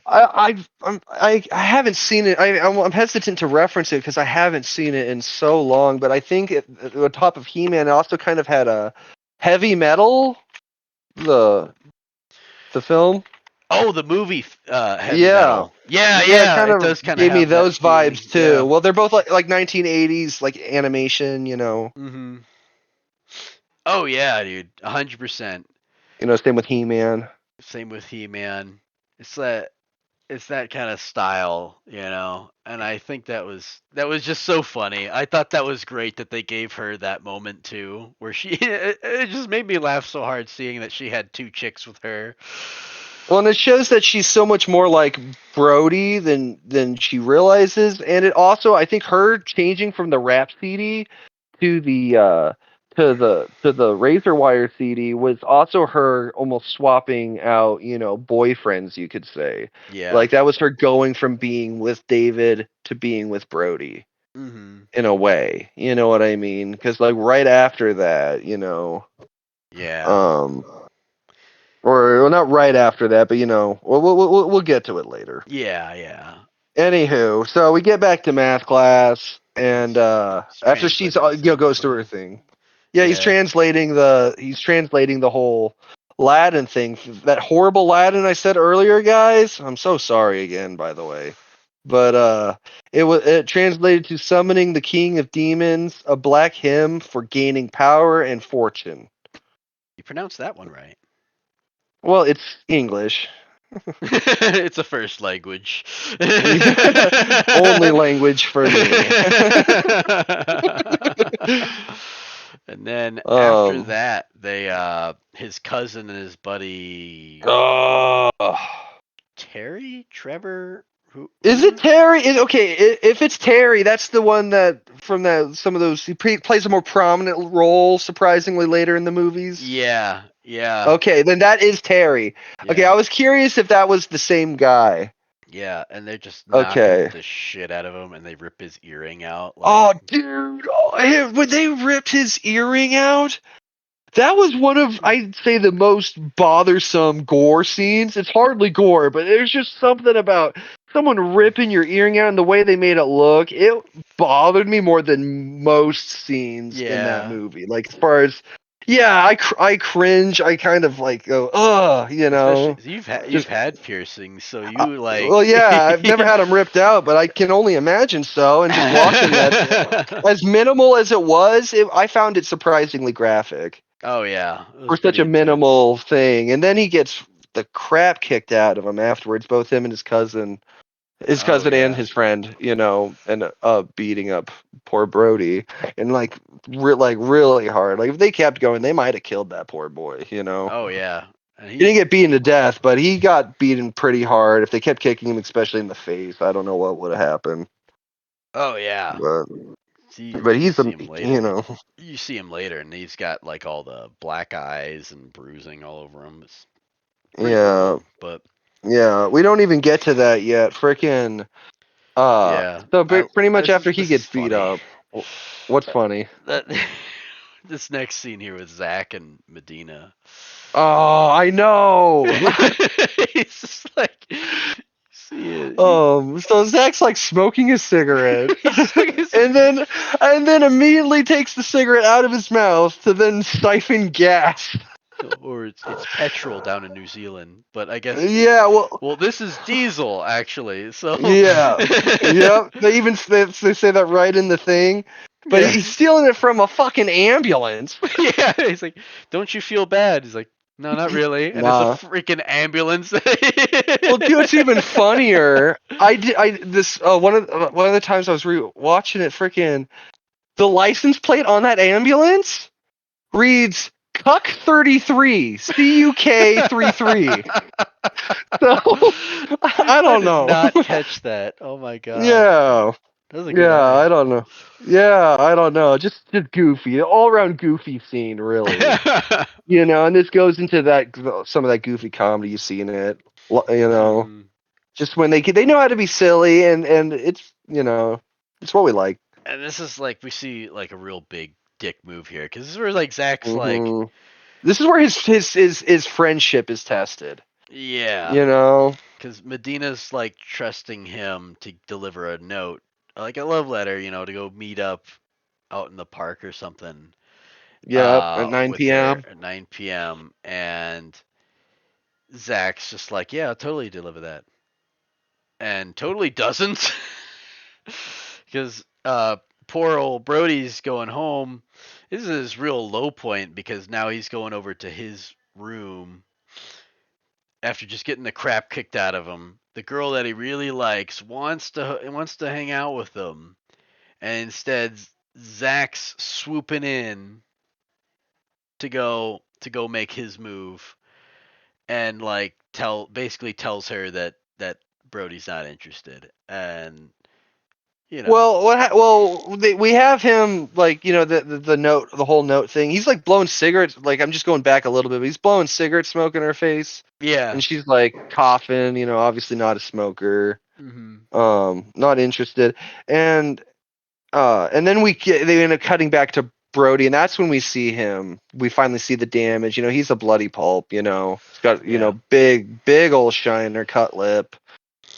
I haven't seen it. I'm hesitant to reference it because I haven't seen it in so long. But I think on top of He-Man, it also kind of had a heavy metal the the film. Oh, the movie Heavy Yeah, Metal. Yeah, yeah, it yeah, kind it of does kind of gave me have that those feeling. vibes too. Yeah. Well, they're both like 1980s like animation. Mhm. Oh yeah, dude. 100%. Same with He-Man. Same with He-Man. It's that it's that kind of style, you know. And I think that was just so funny. I thought that was great that they gave her that moment too, where she it just made me laugh so hard seeing that she had two chicks with her. Well, and it shows that she's so much more like Brody than she realizes, and it also I think her changing from the rap CD to the razor wire CD was also her almost swapping out boyfriends, you could say. Yeah. Like that was her going from being with David to being with Brody Mhm. in a way. You know what I mean? Because like right after that, Yeah. um or well, not right after that, but we'll get to it later. Yeah, yeah. Anywho, so we get back to math class, and He's after she's translating something goes for through her her. thing. Yeah, Yeah. he's translating the whole Latin thing. That horrible Latin I said earlier, guys. I'm so sorry again, by the way. But it translated to summoning the king of demons, a black hymn for gaining power and fortune. You pronounced that one right. Well, it's English. It's a first language. Only language for me. And then after um that, they his cousin and his buddy uh, Terry, Trevor, is it who? Terry? Okay, if it's Terry, that's the one that from some of those plays a more prominent role surprisingly later in the movies. Yeah, yeah, Okay, then that is Terry. Okay, yeah, I was curious if that was the same guy. yeah. And they're just knocking Okay. the shit out of him, and they rip his earring out. Like, Oh, dude, when they ripped his earring out, that was one of, I'd say, the most bothersome gore scenes. It's hardly gore, but there's just something about someone ripping your earring out and the way they made it look. It bothered me more than most scenes in that yeah. movie. Like, as far as, yeah, I cringe. I kind of like go, ugh, Especially you've Just, had piercings, so you well, like. yeah, I've never had them ripped out, but I can only imagine so. And just watching that, as minimal as it was, I found it surprisingly graphic Oh yeah, it for was such pretty a intense. minimal thing. And then he gets the crap kicked out of him afterwards, both him and his Oh cousin and yeah. his friend, and beating up poor Brody and like really hard. Like if they kept going, they might have killed that poor boy. Oh yeah. And He he. didn't get beaten to death, but he got beaten pretty hard. If they kept kicking him, especially in the face, I don't know what would have happened. Oh yeah. But See, but you he's see a him later. You see him later, and he's got like all the black eyes and bruising all over him. It's pretty yeah. brutal, but Yeah, we don't even get to that yet. Frickin' yeah. so pretty much This after is he this is gets beat funny. up, what's funny? That this next scene here with Zach and Medina. Oh, I know. He's just like, see it. So Zach's like smoking a cigarette, He's like, and then immediately takes the cigarette out of his mouth to then siphon gas. or it's petrol down in New Zealand, but I guess Yeah, well, well this is diesel actually. So yeah, yep. They say that right in the thing, but yeah. he's stealing it from a fucking ambulance. Yeah, he's like, "Don't you feel bad?" He's like, "No, not really." And it's a Nah. freaking ambulance. Well, dude, it's even funnier. One of the times I was watching it, freaking the license plate on that ambulance reads Cuck 33, CUK 33. So I I don't did know. not catch that. Oh my god, Yeah, that was a good yeah, eye. I don't know. Yeah, I don't know. Just goofy, all around goofy scene, really. And this goes into some of that goofy comedy you see in it. Mhm. Just when they know how to be silly, and it's what we like. And this is like we see like a real big dick move here because this is where like Zach's like, hmm This is where his friendship is tested. yeah, You know. because Medina's like trusting him to deliver a note, like a love letter, to go meet up out in the park or something Yep, at 9 with her p.m. at 9 p.m. And Zach's just like, yeah, I'll totally deliver that, and totally doesn't, because poor old Brody's going home. This is his real low point because now he's going over to his room after just getting the crap kicked out of him. The girl that he really likes wants to hang out with him, and instead Zach's swooping in to go make his move and like basically tells her that Brody's not interested, and you know We have him, like, the note, the whole note thing. He's like blowing cigarettes. Like, I'm just going back a little bit, but he's blowing cigarette smoke in her face, yeah. and she's like coughing. Obviously not a smoker. Mhm. Not interested. And then they end up cutting back to Brody, and that's when we see him. We finally see the damage. He's a bloody pulp. He's got Yeah. big old shiner cut lip.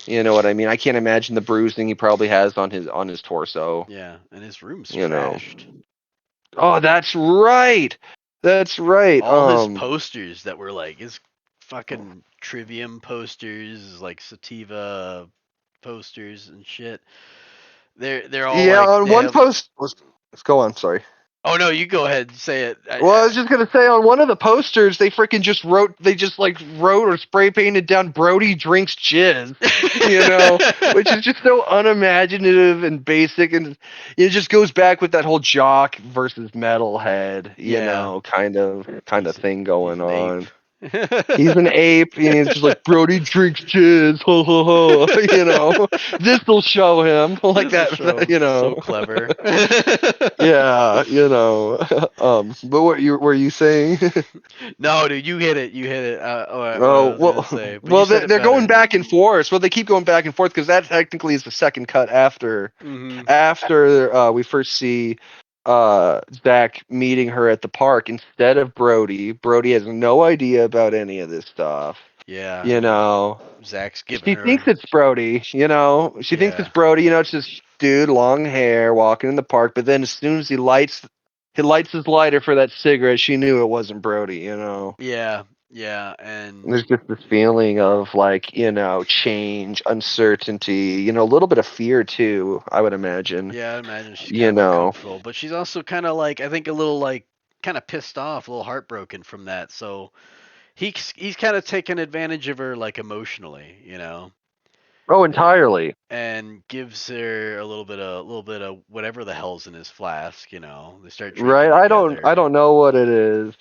You know what I mean? I can't imagine the bruising he probably has on his torso. Yeah, and his room's You know. trashed. Oh, that's right. That's right. All his posters that were like his fucking Trivium posters, like Sativa posters and shit. They're all Yeah. like On they one have. post, let's go on. Sorry. Oh no, you go ahead and say it. Well, I was just gonna say, on one of the posters, they freaking just wrote. They just like wrote or spray painted down "Brody drinks jizz," which is just so unimaginative and basic, and it just goes back with that whole jock versus metalhead, Yeah, kind of thing he's going an ape. on. He's an ape, and he's just like, Brody drinks jizz, ho ho ho. This'll show him, like This'll that. show. So clever. Yeah. But what were you saying? No, dude, you hit it. You hit it. What I Oh, was gonna well, say, but you well, said it they're going better. back and forth. Well, they keep going back and forth because that technically is the second cut after Hmm. we first see Zach meeting her at the park instead of Brody. Brody has no idea about any of this stuff. Yeah, You and know, Zach's giving she thinks her. it's Brody. She thinks it's Yeah, Brody. It's this dude, long hair, walking in the park. But then as soon as he lights his lighter for that cigarette, she knew it wasn't Brody. yeah, yeah, and There's just this feeling of, like, change, uncertainty, a little bit of fear too, I would imagine. yeah, I imagine she's kind You of know. uncomfortable, but she's also kind of like I think a little like kind of pissed off, a little heartbroken from that. So he's kind of taken advantage of her like emotionally, Oh, entirely. and gives her a little bit of whatever the hell's in his flask. They start Right? drinking I together. don't know what it is.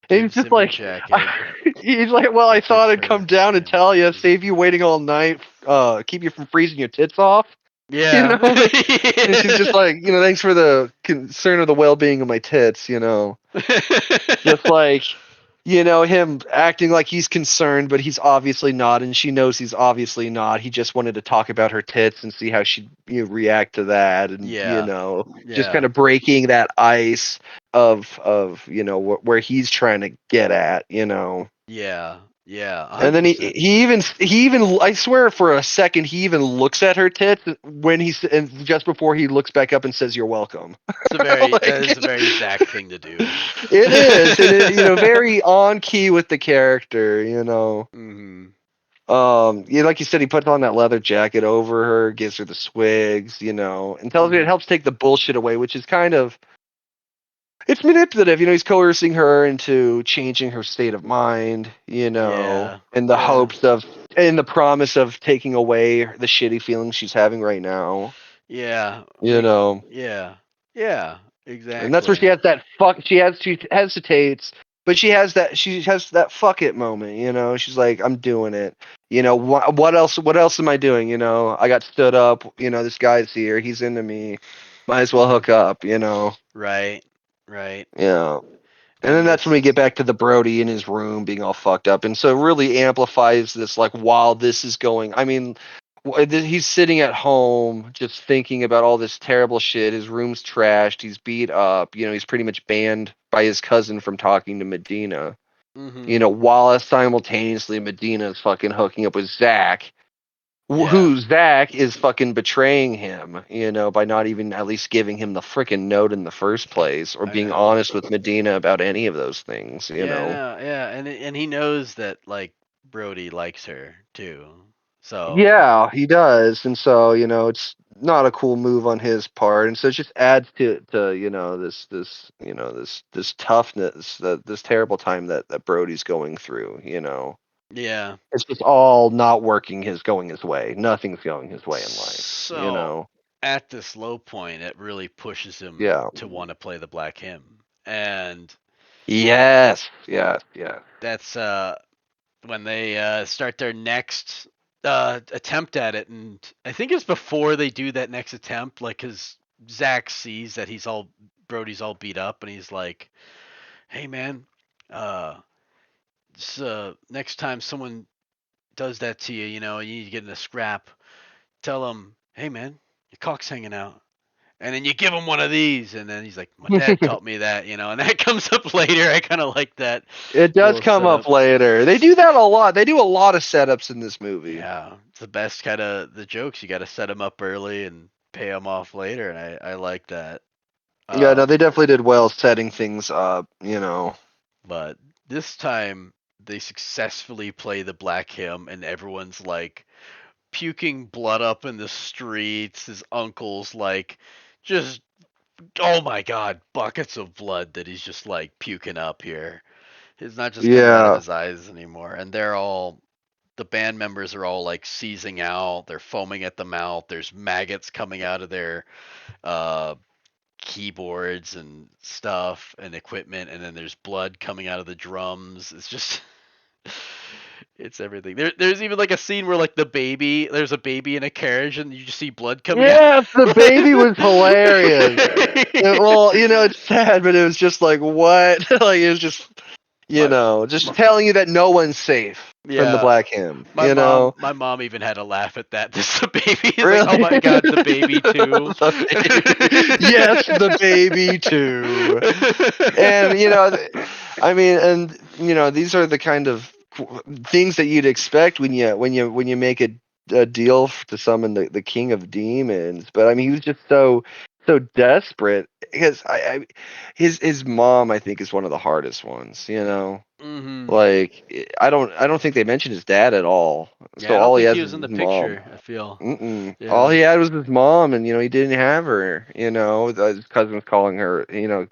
And he's Gives just him her like, jacket. he's like, well, I It's her thought I'd come first down and and tell you, save you waiting all night, keep you from freezing your tits off. You yeah. know? And she's just like, thanks for the concern of the well-being of my tits. Just like, him acting like he's concerned, but he's obviously not, and she knows he's obviously not. He just wanted to talk about her tits and see how she'd react to that, and Yeah. just Yeah. kind of breaking that ice of where he's trying to get at. Yeah. Yeah. And then he 100%. he even he even I swear for a second he even looks at her tits when and just before he looks back up and says you're welcome. That Like is a very Zach thing to do. it is, and very on key with the character. Mhm. Like you said, he puts on that leather jacket over her, gives her the swigs, and tells her it Mhm. helps take the bullshit away, which is kind of it's manipulative. He's coercing her into changing her state of mind, Yeah. in the Yeah. hopes of, in the promise of taking away the shitty feelings she's having right now. Yeah. You know, Yeah. Yeah. and that's where she Exactly. has that she hesitates, but she has that fuck it moment. She's like, I'm doing it. What else am I doing? I got stood up. This guy's here. He's into me. Might as well Mhm. hook up. Right. Right. Yeah. And then And that's when we this get back to the Brody in his room being all fucked up. And so it really amplifies this, like, while this is going. I mean, he's sitting at home just thinking about all this terrible shit. His room's trashed. He's beat up. He's pretty much banned by his cousin from talking to Medina. Mhm. While simultaneously Medina is fucking hooking up with Zach, Yeah. who Zach is fucking betraying him, by not even at least giving him the freaking note in the first place or I being know. honest with Medina about any of those things. Yeah, no, yeah, and he knows that like Brody likes her too. So, Yeah, he does. And so, it's not a cool move on his part. And so it just adds to this toughness, this terrible time that Brody's going through. yeah. It's just all not going his way. Nothing's going his way in life. So, at this low point, it really pushes him Yeah. to want to play the Black Hymn. And Yes. Yes. Yes. that's when they start their next attempt at it, and I think it's before they do that next attempt, like, cuz Zach sees that Brody's all beat up, and he's like, "Hey man, uh next time someone does that to you, you need to get in a scrap, tell them, hey man, your cock's hanging out. And then you give him one of these, and then he's like, "My dad taught me that," and that comes up later. I kind of like that It does little come up setup. later. They do that a lot. They do a lot of setups in this movie. Yeah, it's the best kind of the jokes. You got to set them up early and pay them off later, and I like that. Yeah, no, they Um, definitely did well setting things up. but this time they successfully play the Black Hymn, and everyone's like puking blood up in the streets. His uncle's like just, oh my god, buckets of blood that he's just like puking up here. It's not just coming out of Yeah. his eyes anymore. And the band members are all like seizing out. They're foaming at the mouth. There's maggots coming out of their uh, keyboards and stuff and equipment. And then there's blood coming out of the drums. It's just, it's everything. There's even like a scene where like there's a baby in a carriage and you just see blood coming out. Yes, the baby was hilarious. It's sad, but it was just like, what? Like, it was just, my, just my telling you that no one's safe from the yeah, Black Hymn. my mom even had to laugh at that. This the baby is like, oh Really? my god, the baby too. The baby. Yes, the baby too. And I mean, and these are the kind of things that you'd expect when you make a deal to summon the king of demons. But I mean, he was just so desperate because his mom, I think, is one of the hardest ones. Mhm. Like, I don't think they mentioned his dad at all. Yeah, So I don't all he think has he is was in his the mom. picture. I feel. Mm-mm. All Yeah. he had was his mom, and he didn't have her. His cousin was calling her, saying,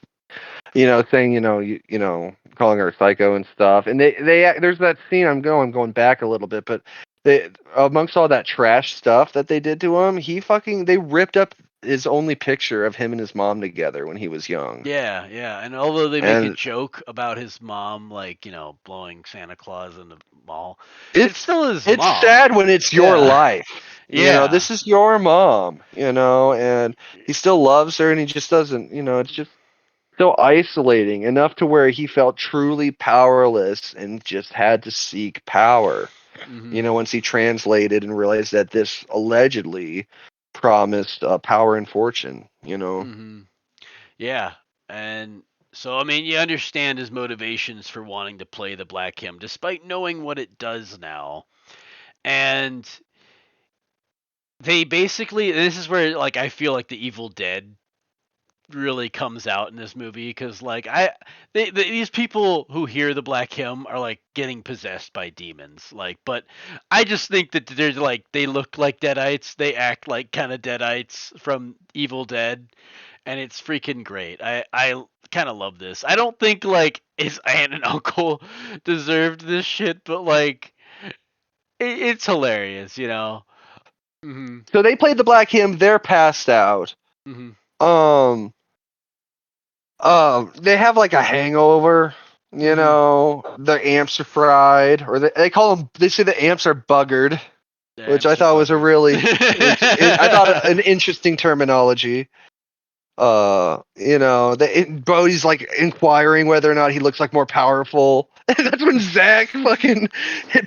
calling her psycho and stuff. And there's that scene. I'm going back a little bit, but they, amongst all that trash stuff that they did to him, they ripped up his only picture of him and his mom together when he was young. Yeah, yeah. And although they make a And joke about his mom, like, blowing Santa Claus in the mall, it's it's still his it's mom. sad when it's your Yeah. life. Yeah. This is your mom, and he still loves her, and he just doesn't. It's just. so isolating, enough to where he felt truly powerless and just had to seek power. Hmm. Once he translated and realized that this allegedly promised power and fortune. Hmm. Yeah, and so I mean, you understand his motivations for wanting to play the Black Hymn, despite knowing what it does now. And they basically, this is where like I feel like the Evil Dead really comes out in this movie because like these people who hear the Black Hymn are like getting possessed by demons, like, but I just think that they're like, they look like deadites, they act like kind of deadites from Evil Dead, and it's freaking great. I kind of love this. I don't think like his aunt and uncle deserved this shit, but like it's hilarious. Mhm. So they played the Black Hymn. They're passed out. Mhm. Um, they have like a hangover. Mhm. The amps are fried, or they call them. They say the amps are buggered, The which I amps are thought was a buggered. really, I thought an interesting terminology. Brody's like inquiring whether or not he looks like more powerful. And that's when Zach fucking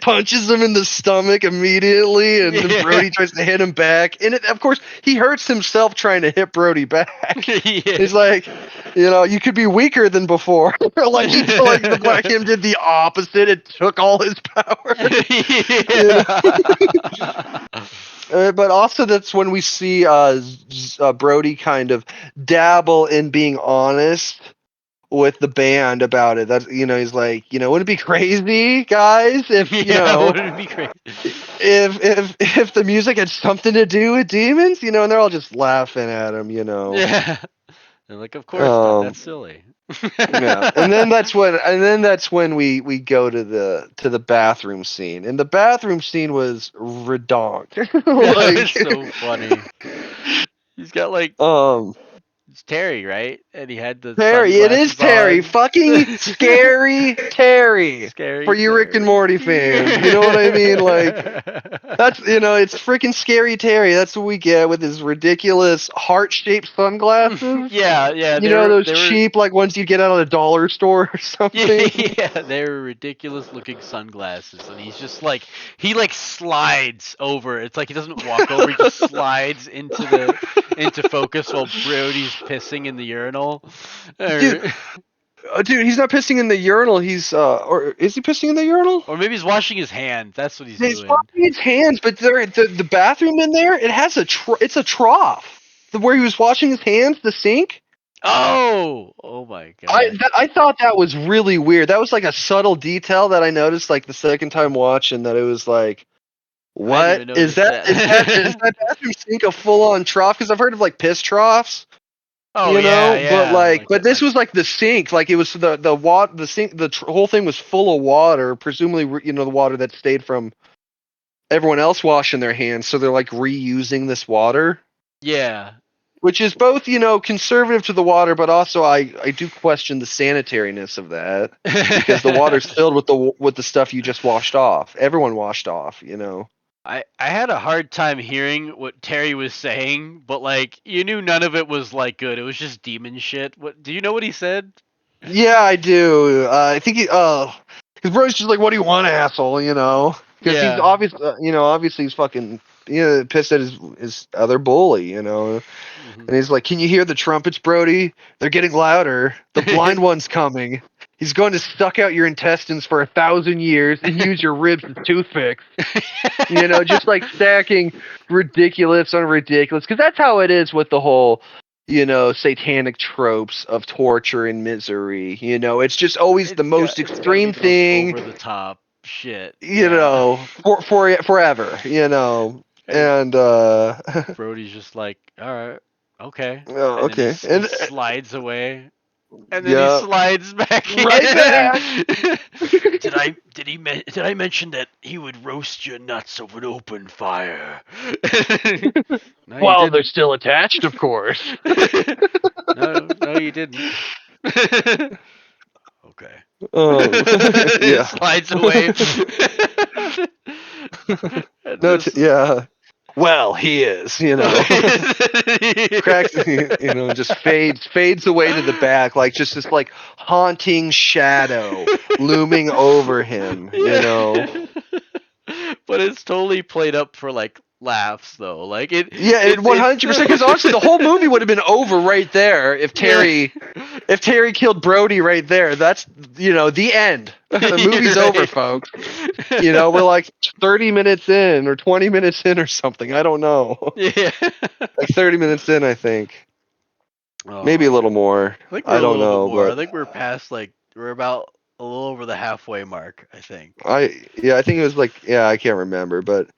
punches him in the stomach immediately, and then Yeah. Brody tries to hit him back. And of course, he hurts himself trying to hit Brody back. Yeah. He's like, you could be weaker than before. Like like the Black Him did the opposite. It took all his power. you know. Yeah. But also, that's when we see Brody kind of dabble in being honest with the band about it. That's he's like, wouldn't it be crazy, guys, if Yeah, wouldn't it be great? if the music had something to do with demons, and they're all just laughing at him. Yeah. They're like, of course not. Um, That's silly. yeah, and then that's when we go to the bathroom scene, and the bathroom scene was redonk. It's Like, so funny. He's got like, um. it's Terry, right? And he had the Terry, it is sunglasses Terry. on. Fucking scary Terry. For Scary you Rick and Terry. Morty fans. You know what I mean? Like, it's freaking scary Terry. That's what we get with his ridiculous heart-shaped sunglasses. Yeah, yeah, Those they were cheap, like, ones you get out of the dollar store or yeah, something. yeah, they're ridiculous looking sunglasses, and he's just like, he like slides over. It's like he doesn't walk over; he just slides into focus while Brody's pissing in the urinal. Dude, Or, he's not pissing in the urinal. Or is he pissing in the urinal? or maybe he's washing his hands. That's what he's He's doing. washing his hands, but the bathroom in there, it has it's a trough. Where he was washing his hands, the sink. Oh my god! I thought that was really weird. That was like a subtle detail that I noticed like the second time watching, that it was like, I didn't what even is notice that? Is that. that bathroom sink a full on trough? Because I've heard of like piss troughs, Oh yeah, but yeah, like but that, this like was like the sink. Like it was the water, the sink, whole thing was full of water. Presumably, the water that stayed from everyone else washing their hands. So they're like reusing this water. yeah. Which is both, conservative to the water, but also I do question the sanitariness of that, because the water's filled with the stuff you just washed off. Everyone washed off. I had a hard time hearing what Terry was saying, but like you knew none of it was like good. It was just demon shit. What do you know what he said? Yeah, I do. I think because Bro's just like, "What do you want, asshole?" Because he's Yeah. obviously he's fucking pissed at his other bully. Hmm. And he's like, "Can you hear the trumpets, Brody? They're getting louder. The blind one's coming. He's going to suck out your intestines for 1,000 years and use your ribs as toothpicks." Just like stacking ridiculous on ridiculous. Because that's how it is with the whole, satanic tropes of torture and misery. It's just always the most It's got to be extreme the most thing, over the top shit. Yeah. for forever. And And Brody's just like, "All right, okay." oh, And then okay. he And slides away. And then he yeah, slides back right in. back. Did I mention that he would roast your nuts over an open fire? No, you While they're didn't. still attached, of course. No, you didn't. Okay. Oh, yeah. Slides away. And No, this yeah. well, he is, you know. Cracks, just fades away to the back, like just this like haunting shadow looming over him, But it's totally played up for like laughs though. Like Yeah, it it's 100%. Because honestly, the whole movie would have been over right there yeah. If Terry killed Brody right there. That's the end. The movie's You're over, right. folks. We're like 30 minutes in or 20 minutes in or something. I don't know. Yeah. Like 30 minutes in, I think. Oh Maybe a my little god. more. I think we're I a don't little bit know, more. I but think we're past like we're about a little over the halfway mark, I think. I think it was like, yeah, I can't remember, but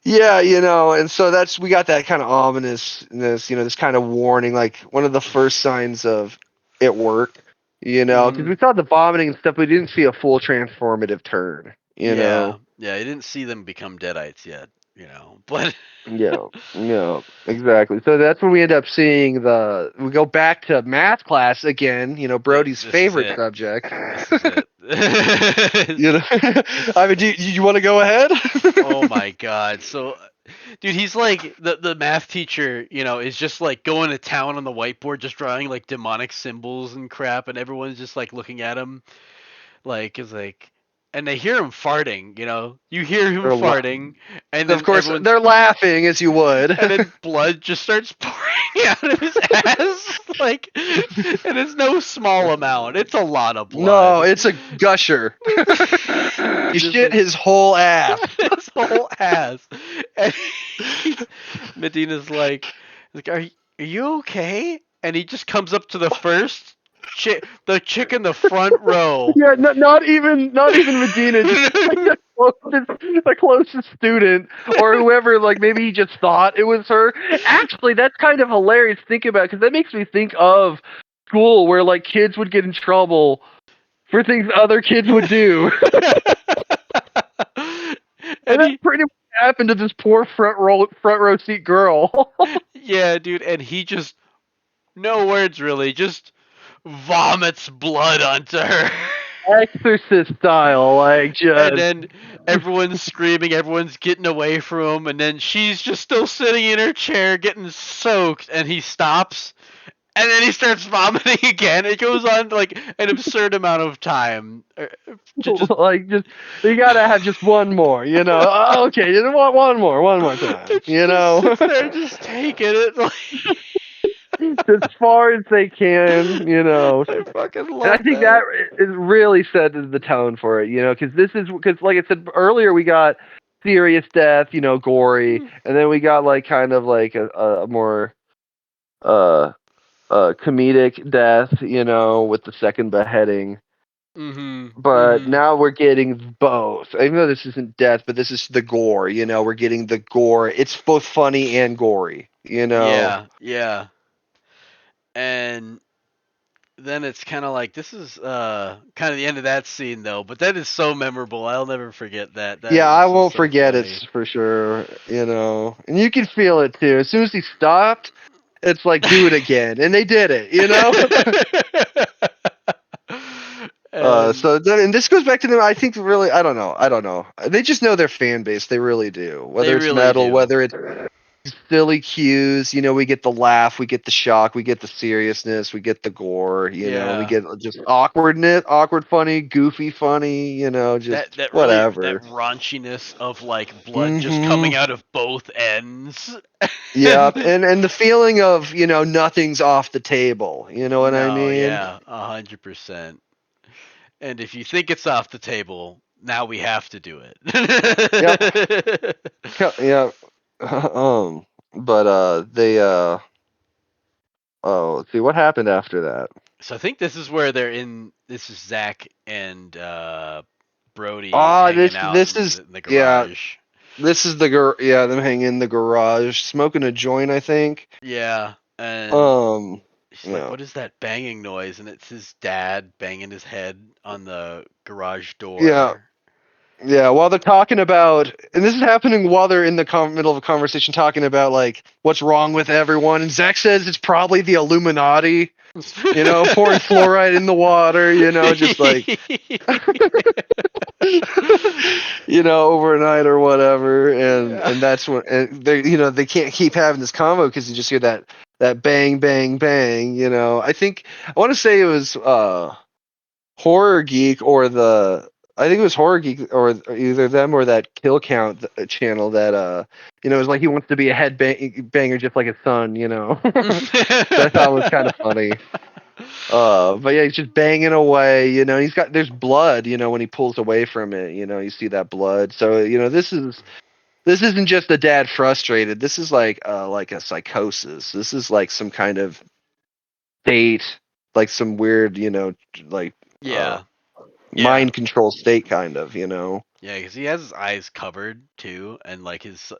yeah, and so we got that kind of ominousness, this kind of warning, like one of the first signs of it worked, because Hmm. we saw the vomiting and stuff, but we didn't see a full transformative turn, Yeah. Yeah, I didn't see them become deadites yet. But Yeah, yeah, exactly. So that's when we end up seeing we go back to math class again, Brody's this is favorite it. subject. This is it. I mean, do you want to go ahead? Oh my god. So dude, he's like the math teacher, is just like going to town on the whiteboard just drawing like demonic symbols and crap and everyone's just like looking at him like is like and they hear him farting. You hear him They're la- farting and of then course, everyone's they're laughing as you would. and then blood just starts pouring out of his ass like and it's no small amount. It's a lot of No, blood. it's a gusher. He Just shit like his whole ass. his whole ass. And Medina's like, are you okay? And he just comes up to the first the chick in the front row. Yeah, not even Medina, just like the closest student or whoever. Like maybe he just thought it was her. Actually, that's kind of hilarious to think about because that makes me think of school where like kids would get in trouble for things other kids would do, and And that's he, pretty much happened to this poor front row seat girl. yeah, dude, and he just no words really, just vomits blood onto her. Exorcist style, like And just. then everyone's screaming, everyone's getting away from him, and then she's just still sitting in her chair getting soaked, and he stops, and then he starts vomiting again. It goes on like an absurd amount of time to just Like just you gotta have just one more, okay, you want one more time, it just sits there just taking it. Like, as far as they can, I fucking And I love think that that. is really sets the tone for it, because like I said earlier, we got serious death, gory, and then we got like kind of like a more uh comedic death, with the second beheading. Mm-hmm. But Mm-hmm. now we're getting both. Even though this isn't death, but this is the gore. We're getting the gore. It's both funny and gory. Yeah, yeah. And then it's kind of like this is kind of the end of that scene though, but that is so memorable. I'll never forget that. Yeah, That I was just won't so forget it funny. for sure. And you can feel it too. As soon as he stopped, it's like do it again, and they did it. And And this goes back to them. I think really, I don't know. They just know their fan base. They really do. they Whether it's really metal, do. whether it's silly cues. We get the laugh, we get the shock, we get the seriousness, we get the gore. We Yeah. get just awkwardness, awkward funny, goofy funny. Just That whatever. raunchiness of like blood just Mm-hmm. coming out of both ends. Yeah, And and the feeling of nothing's off the table. You know what I no, mean? yeah, 100%. And if you think it's off the table, now we have to do Yep. it. Yeah. But they oh, let's see what happened after that. So I think this is where they're in. This is Zach and Brody Ah, hanging out this is in the yeah, garage. this is them hanging in the garage smoking a joint, I think. Yeah, and Um, he's like, yeah. "What is that banging noise?" And it's his dad banging his head on the garage Yeah. door. Yeah, while they're talking about, and this is happening while they're in the middle of a conversation talking about like what's wrong with everyone, and Zach says it's probably the Illuminati. pouring fluoride in the water, just like, overnight or whatever, and Yeah. and that's when and they can't keep having this combo because you just hear that bang bang bang. I think I want to say it was Horror Geek or I think it was Horror Geek or either them or that Kill Count channel that it was like he wants to be a banger just like his son. That I thought was kind of funny. But yeah, he's just banging away, there's blood, when he pulls away from it, you see that blood. So, this isn't just a dad frustrated. This is like a psychosis. This is like some kind of state, like some weird, like uh Yeah. Yeah. mind control state kind of. Yeah, because he has his eyes covered too, and like his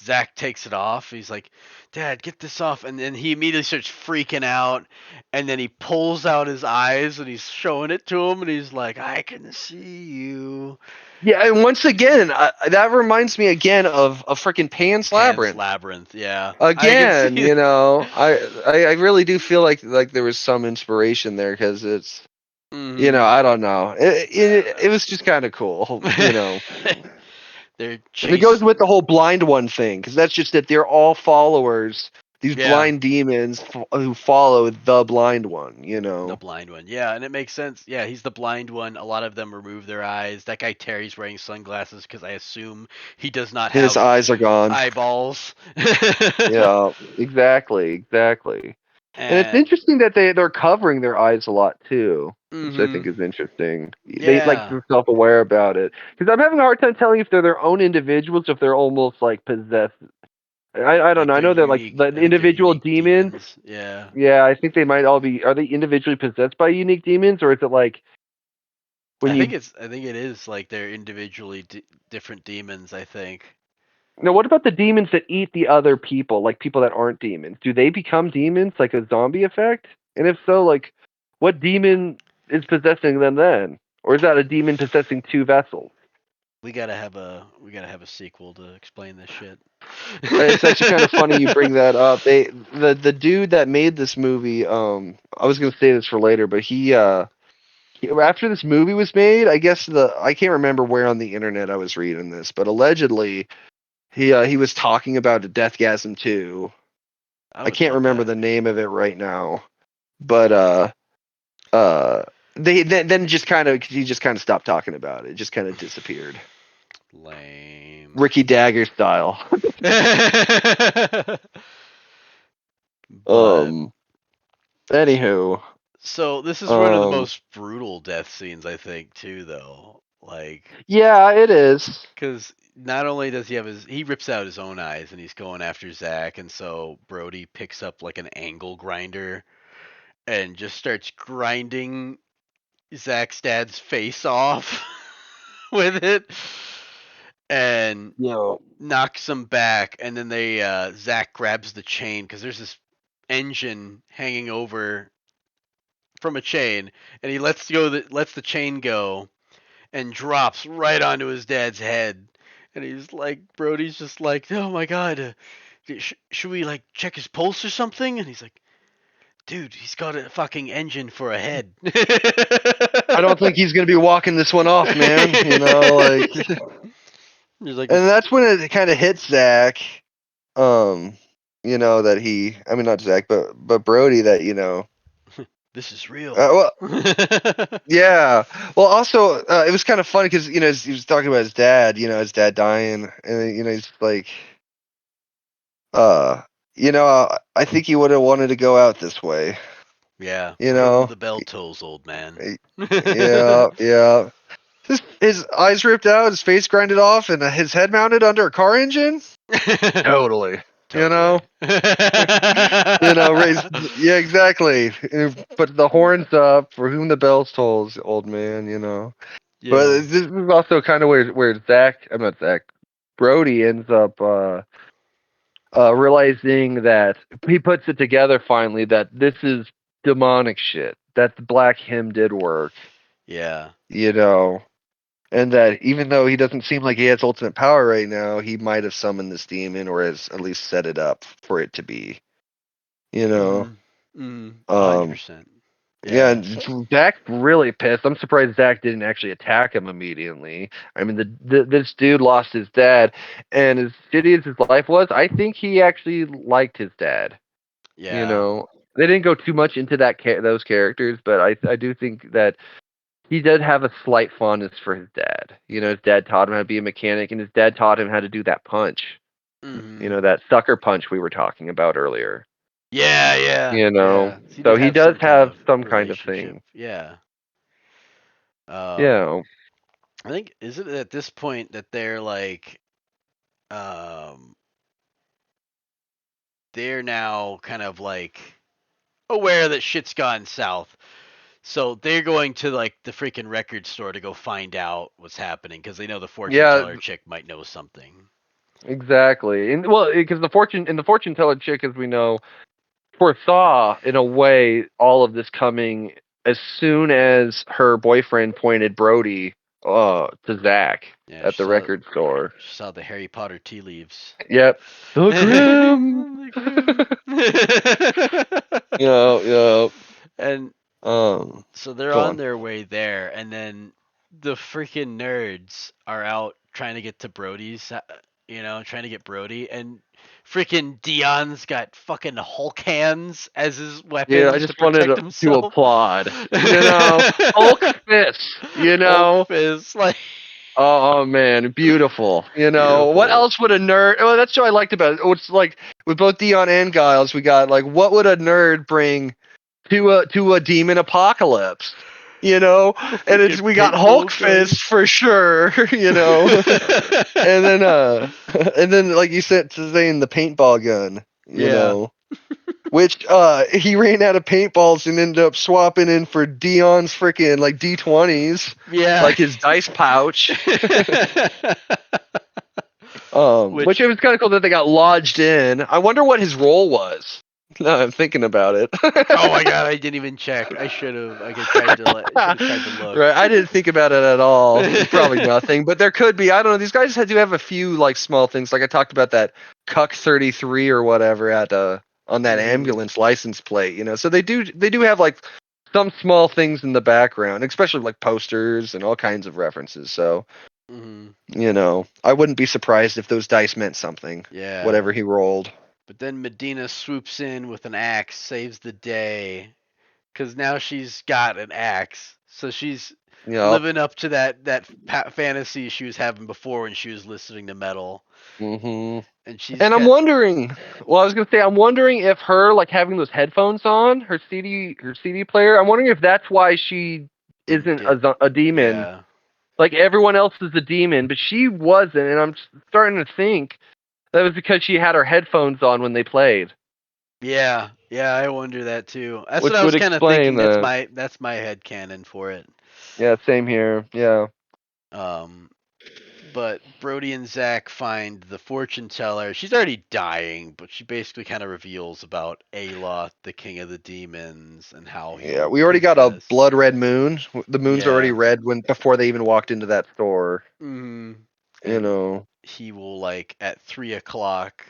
Zach takes it off. He's like, "Dad, get this off!" And then he immediately starts freaking out, and then he pulls out his eyes and he's showing it to him, and he's like, "I can see you." Yeah, and once again, that reminds me again of a freaking Pan's Pan's Labyrinth. Labyrinth. Yeah, I can Again, see. I really do feel like there was some inspiration there because it's Hmm. I don't know. It was just kind of cool. They're And it goes chase. with the whole blind one thing because that's just that they're all followers. These Yeah, blind demons who follow the blind one. the blind one. Yeah, and it makes sense. Yeah, he's the blind one. A lot of them remove their eyes. That guy Terry's wearing sunglasses because I assume he does not His have eyes are gone. eyeballs. Yeah, exactly. And it's And interesting that they're covering their eyes a lot too, which I think mhm. is interesting. They like Yeah. they're self-aware about it because I'm having a hard time telling if they're their own individuals, if they're almost like possessed. I don't Like know. I they're know they're like unique. the I think they're individual unique demons. demons. Yeah. Yeah, I think they might all be. Are they individually possessed by unique demons, or is it like when you? I think it is like they're individually different demons, I think. No, what about the demons that eat the other people, like people that aren't demons? Do they become demons, like a zombie effect? And if so, like, what demon is possessing them then? Or is that a demon possessing two vessels? We got to have a sequel to explain this shit. It's actually kind of funny you bring that up. The dude that made this movie, I was gonna say this for later, but after this movie was made, I guess I can't remember where on the internet I was reading this, but allegedly he was talking about a Deathgasm 2. I I would can't love remember that. the name of it right now, but uh, they then just kind of he just kind of stopped talking about it. It just kind of disappeared, Lame. Ricky Dagger style. But um. Anywho, so this is one of the um. most brutal death scenes I think too though. Like Yeah, it is. cuz not only does he rips out his own eyes and he's going after Zach, and so Brody picks up like an angle grinder and just starts grinding Zach's dad's face off with it and Yo. knocks him back, and then Zach grabs the chain because there's this engine hanging over from a chain, and he lets the chain go and drops right onto his dad's head. And he's like, Brody's just like, oh my god, should we like check his pulse or something? And he's like, dude, he's got a fucking engine for a head. I don't think he's gonna be walking this one off, man. He's like, And that's when it kind of hits Zach. Um, that I mean, not Zach, but Brody, that this is real. well, yeah. Well, also, it was kind of funny because he was talking about his dad, his dad dying, and he's like, uh, I think he would have wanted to go out this way, Yeah, you ring know. the bell tolls, old man. Yeah, yeah. His eyes ripped out, his face grinded off, and his head mounted under a car engine. Totally. You Totally. know, raise. Yeah, exactly. Put the horns up for whom the bells tolls, old man. But Yeah. this is also kind of where Zach, I'm not Zach, Brody ends up realizing that he puts it together finally that this is demonic shit. That the black hymn did work. Yeah. You know, and that even though he doesn't seem like he has ultimate power right now, he might have summoned this demon or has at least set it up for it to be. You know. Mhm. Um, 100%. yeah, Yeah. and Zach's really pissed. I'm surprised Zach didn't actually attack him immediately. I mean, this dude lost his dad, and as shitty as his life was, I think he actually liked his dad. You Yeah. know, they didn't go too much into those characters, but I do think that he did have a slight fondness for his dad. You know, his dad taught him how to be a mechanic, and his dad taught him how to do that punch. You know, Mhm. that sucker punch we were talking about earlier. Yeah, yeah, You know, yeah. He did so he have does some kind have of some kind of relationship. thing. Yeah. Um, Yeah, I think is it at this point that they're like, um, they're now kind of like aware that shit's gone south. So they're going to like the freaking record store to go find out what's happening because they know the fortune yeah, teller chick might know something. exactly. And well, because the fortune teller chick, as we know, foresaw in a way all of this coming as soon as her boyfriend pointed Brody to Zach Yeah, at the record store. she saw the Harry Potter tea leaves. Yep. The Grim. The Grim. Yeah. And Um, so they're Go on on. their way there, and then the freaking nerds are out trying to get to Brody's, trying to get Brody, and freaking Dion's got fucking Hulk hands as his Yeah, I weapons to just wanted protect to himself. applaud. You know, Hulk fists. You Hulk know. fist, like Oh man, beautiful. You know, what beautiful. else would a nerd? Oh, that's what I liked about it. It's like with both Dion and Giles, we got like, what would a nerd bring to a demon apocalypse? You know, A and it's freaking we got Hulk paintball gun. fist for sure. You know, and then and then like you said, saying the paintball gun. You Yeah. know, which he ran out of paintballs and ended up swapping in for Dion's freaking like D20s, Yeah. like his dice pouch. Which Which, it was kind of cool that they got lodged in. I wonder what his role was. No, I'm thinking about it. oh my god, I didn't even check. I should have. I could tried to should have tried to look. Right, I didn't think about it at all. Probably nothing, but there could be. I don't know. These guys do have a few like small things. Like I talked about that Cuck 33 or whatever at on that Mhm. ambulance license plate. You know, so they do have like some small things in the background, especially like posters and all kinds of references. So Mhm. you know, I wouldn't be surprised if those dice meant something. Yeah. Whatever he rolled. But then Medina swoops in with an axe, saves the day, because now she's got an axe. So she's Yep. living up to that fantasy she was having before when she was listening to metal, hmm and she's And I'm got wondering. Well, I was gonna say, I'm wondering if her like having those headphones on, her CD player. I'm wondering if that's why she didn't isn't get. a demon. Yeah. Like everyone else is a demon, but she wasn't. And I'm starting to think that was because she had her headphones on when they played, Yeah, yeah, I wonder that too. That's what which I was would kind of explain thinking. that. That's my head canon for it. Yeah, same here. Yeah. Um, but Brody and Zach find the fortune teller. She's already dying, but she basically kind of reveals about Aloth, the king of the demons, and how he Yeah, will we already got a possess. blood red moon. The moon's already Yeah. red when before they even walked into that store. You And know. he will like at 3 o'clock,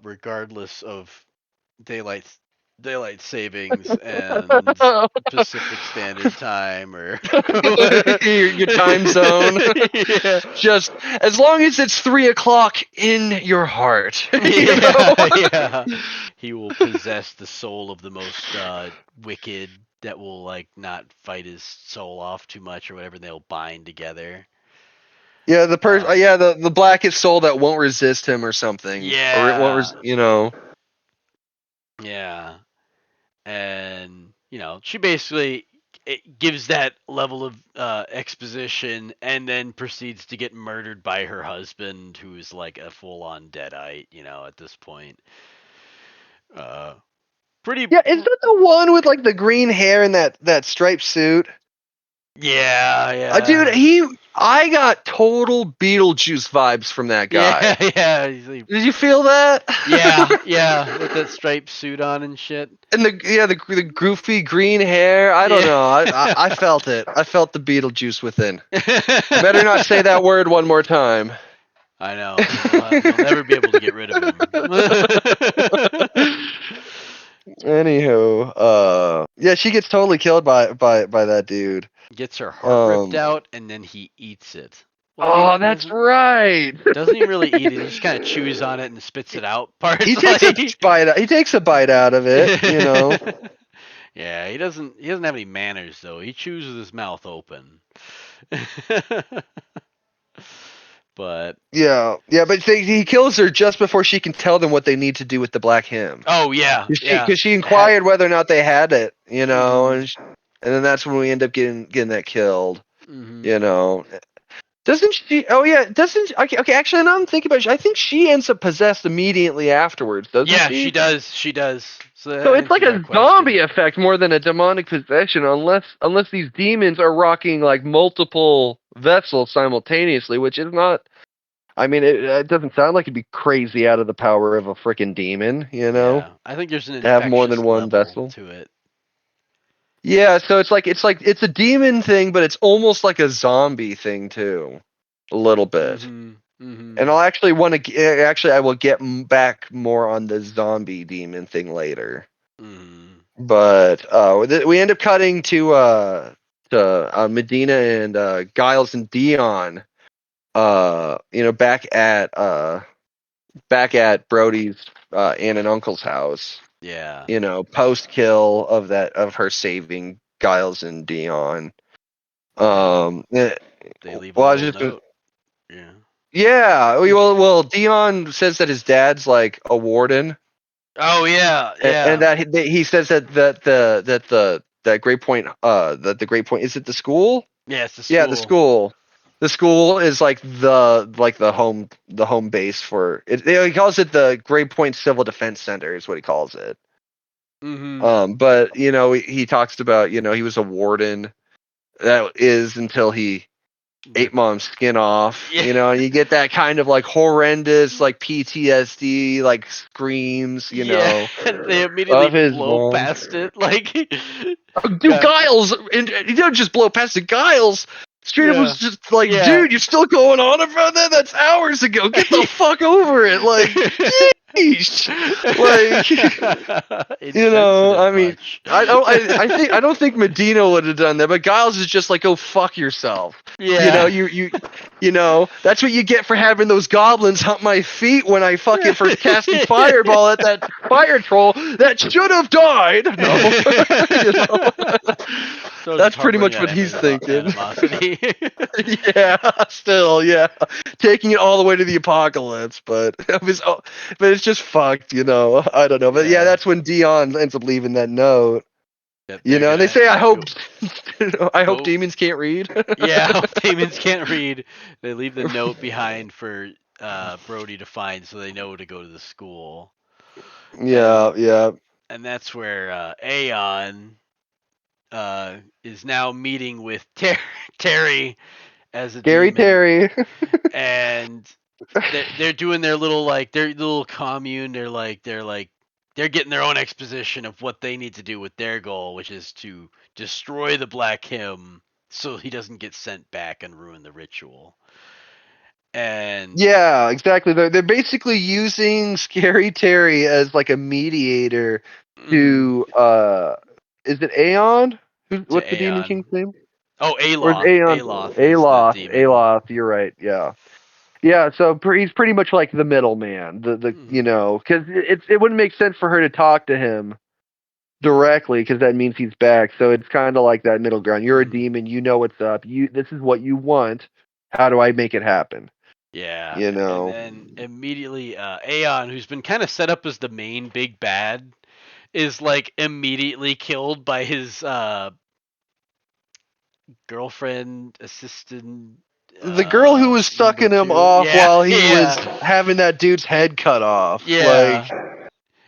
regardless of daylight daylight savings and Pacific Standard Time or your time zone. yeah. Just as long as it's 3 o'clock in your heart, you know. Yeah, yeah. He will possess the soul of the most wicked that will like not fight his soul off too much or whatever. And they'll bind together. Yeah, the person. Um, Yeah, the blackest soul that won't resist him or something, or it won't. yeah, You know. yeah. And she basically it gives that level of exposition and then proceeds to get murdered by her husband who's like a full-on deadite at this point. uh pretty Yeah, is that the one with like the green hair and that striped suit? yeah, Dude, yeah. I got total Beetlejuice vibes from that Yeah, guy. yeah, he's like, Did you feel that? yeah, yeah, with that striped suit on and shit. And the goofy green hair. I don't Yeah. know. I felt it. I felt the Beetlejuice within. You better not say that word one more time. I know, because they'll never be able to get rid of him. Anywho, yeah, she gets totally killed by that dude. Gets her heart ripped Um, out, and then he eats it. Well, oh, he that's doesn't. right. Doesn't even really eat it. He just kind of chews on it and spits it out. He Parts takes a like. bite. He takes a bite out of it. You know. Yeah, he doesn't. He doesn't have any manners though. He chews with his mouth open. But Yeah, yeah, but he kills her just before she can tell them what they need to do with the black hymn. oh yeah, yeah. Because she Had. inquired whether or not they had it, Mhm. and then that's when we end up getting that killed. Mhm. You know, doesn't she? Oh yeah, doesn't okay? Okay, actually, now I'm thinking about it. I think she ends up possessed immediately afterwards, doesn't Yeah, she she? does. She does. So that So it's like answers our a question. zombie effect more than a demonic possession, unless these demons are rocking like multiple vessels simultaneously, which is not. I mean, it doesn't sound like it'd be crazy out of the power of a freaking demon, Yeah, I think there's an to have more than infectious one level vessel. to it. Yeah, so it's a demon thing, but it's almost like a zombie thing too, a little bit. Mhm. And Mhm. I'll actually want to actually I will get back more on the zombie demon thing later. Mhm. But we end up cutting to Medina and Giles and Dion. Back at Brody's aunt and uncle's house. Yeah. Post kill of her saving Giles and Dion. And Um, eh, they leave a well, I was little just note. Yeah. yeah. Well, Dion says that his dad's like a warden, Oh yeah, and yeah. that he says that Great Point that the Great Point is it the school? Yeah, it's the Yeah, the school. school. The school is like the home base for it. He calls it the Great Point Civil Defense Center is what he calls it. Mhm. But he talks about he was a warden. That is until he ate Rip. mom's skin off. Yeah. And you get that kind of like horrendous like PTSD like screams. Yeah, they immediately Of his blow mom. past it. Like, Dude, God, Giles, and he don't just blow past it. Giles straight up was yeah, just like, yeah. dude, you're still going on about that? That's hours ago. Get the fuck over it. Like, yeesh. Like, I Insensitive mean, much. I don't think Medina would have done that, but Giles is just like, go fuck yourself. You know, Yeah. that's what you get for having those goblins hunt my feet when I fucking for casting fireball at that fire troll that should have died. No, you know, So just that's pretty harboring much that what he's thinking. animosity. Yeah, still, yeah, taking it all the way to the apocalypse, but but it's just fucked. I don't know, but yeah, Yeah, that's when Dion ends up leaving that note. that they're And they gonna say, "I hope, go I hope go. demons can't read." Yeah, demons can't read. They leave the note behind for Brody to find, so they know to go to the school. Yeah, And yeah. and that's where Aeon is now meeting with Terry as a Gary demon, Terry. and they're doing their little commune. They're getting their own exposition of what they need to do with their goal, which is to destroy the Black Hymn so he doesn't get sent back and ruin the ritual. And Yeah, exactly. They're basically using Scary Terry as like a mediator mm, to is it Aeon? to What's the Demon Aeon. King's name? Oh, Or is Aloth. Aeon Aloth is the Aloth? demon. Aloth, you're right. Yeah. Yeah, so he's pretty much like the middleman. Mm-hmm. cuz it wouldn't make sense for her to talk to him directly because that means he's back. So it's kind of like that middle ground. You're a Mm-hmm. demon, you know what's up. This is what you want. How do I make it happen? Yeah, You and know. then immediately Aeon, who's been kind of set up as the main big bad, is like immediately killed by his girlfriend, assistant, The girl who was number sucking him two. off Yeah, while he was yeah, having that dude's head cut off. Like, yeah.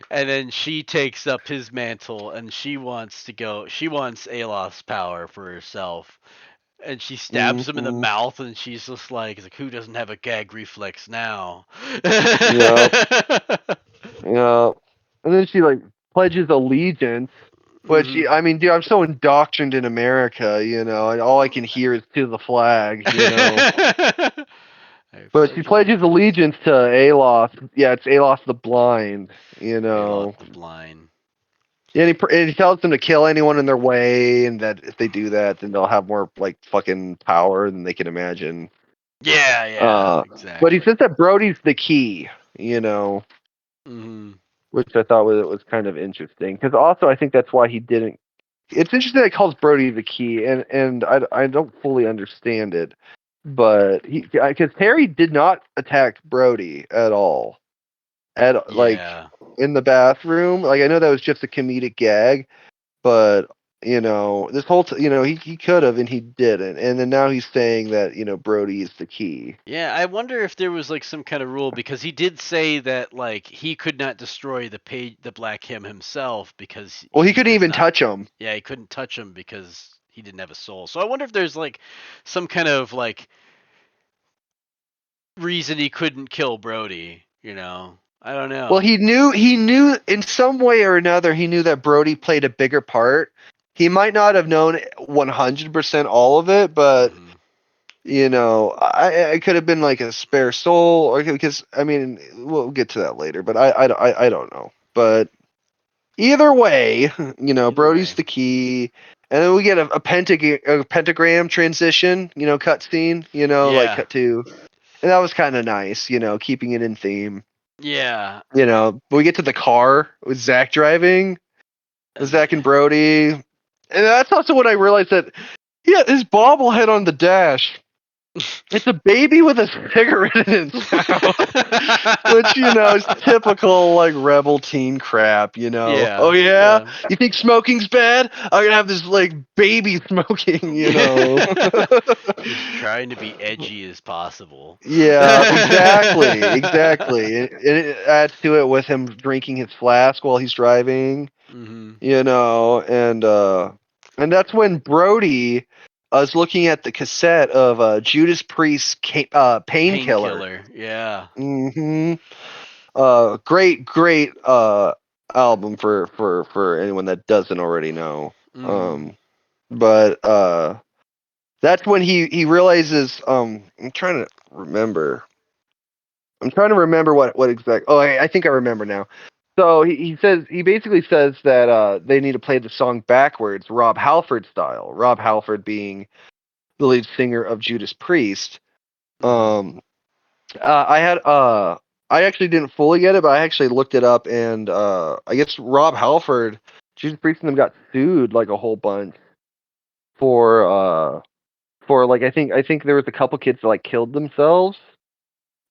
And then she takes up his mantle, and she wants to go. She wants Aloth's power for herself, and she stabs him in the hmm mouth, and she's just like, who doesn't have a gag reflex now? yeah, yeah. And then she like pledges allegiance. But Hmm. I mean, dude, I'm so indoctrined in America, and all I can hear is to the flag. I But she pledge pledges allegiance to Aloth. Yeah, it's Aloth the Blind. Aloth the Blind. Yeah, and he tells them to kill anyone in their way, and that if they do that, then they'll have more like fucking power than they can imagine. Yeah, yeah, But he exactly. says that Brody's the key, you know, Hmm. which I thought was kind of interesting. Because also, I think that's why he didn't. It's interesting that he calls Brody the key, and I don't fully understand it, but he because Harry did not attack Brody at all, at like Yeah. in the bathroom. Like I know that was just a comedic gag, but this whole he could have and he didn't, and then now he's saying that Brody is the key. Yeah, I wonder if there was like some kind of rule because he did say that like he could not destroy the Black Him himself because Well, he he couldn't does even not. touch him. Yeah, he couldn't touch him because he didn't have a soul. So I wonder if there's like some kind of like reason he couldn't kill Brody. I don't Well, know. he knew in some way or another, he knew that Brody played a bigger part. He might not have known 100% all of it, but Hmm. I could have been like a spare soul, or because I mean, we'll get to that later, but I don't know. But either way, Either Brody's way. the key, and then we get a pentagram transition, cutscene, like Yeah. cut to, and that was kind of nice, keeping it in theme. Yeah. But we get to the car with Zach driving, with And Zach and Brody, and that's also when I realized that his bobblehead on the dash. It's a baby with a cigarette in its mouth, which is typical like rebel teen crap. Oh yeah. yeah, Yeah. you think smoking's bad? I'm gonna have this like baby smoking. Just trying to be edgy as possible. Yeah, exactly. It adds to it with him drinking his flask while he's driving. Hmm. And that's when Brody is looking at the cassette of Judas Priest's Painkiller. Painkiller. Yeah. Hmm great album for anyone that doesn't already know. Hmm. But that's when he realizes. I'm trying to remember what exact. Oh, I think I remember now. So he basically says that they need to play the song backwards, Rob Halford style. Rob Halford being the lead singer of Judas Priest. Hmm. Um, I actually didn't fully get it, but I actually looked it up, and I guess Rob Halford, Judas Priest and them got sued like a whole bunch for like I think there was a couple kids that like killed themselves,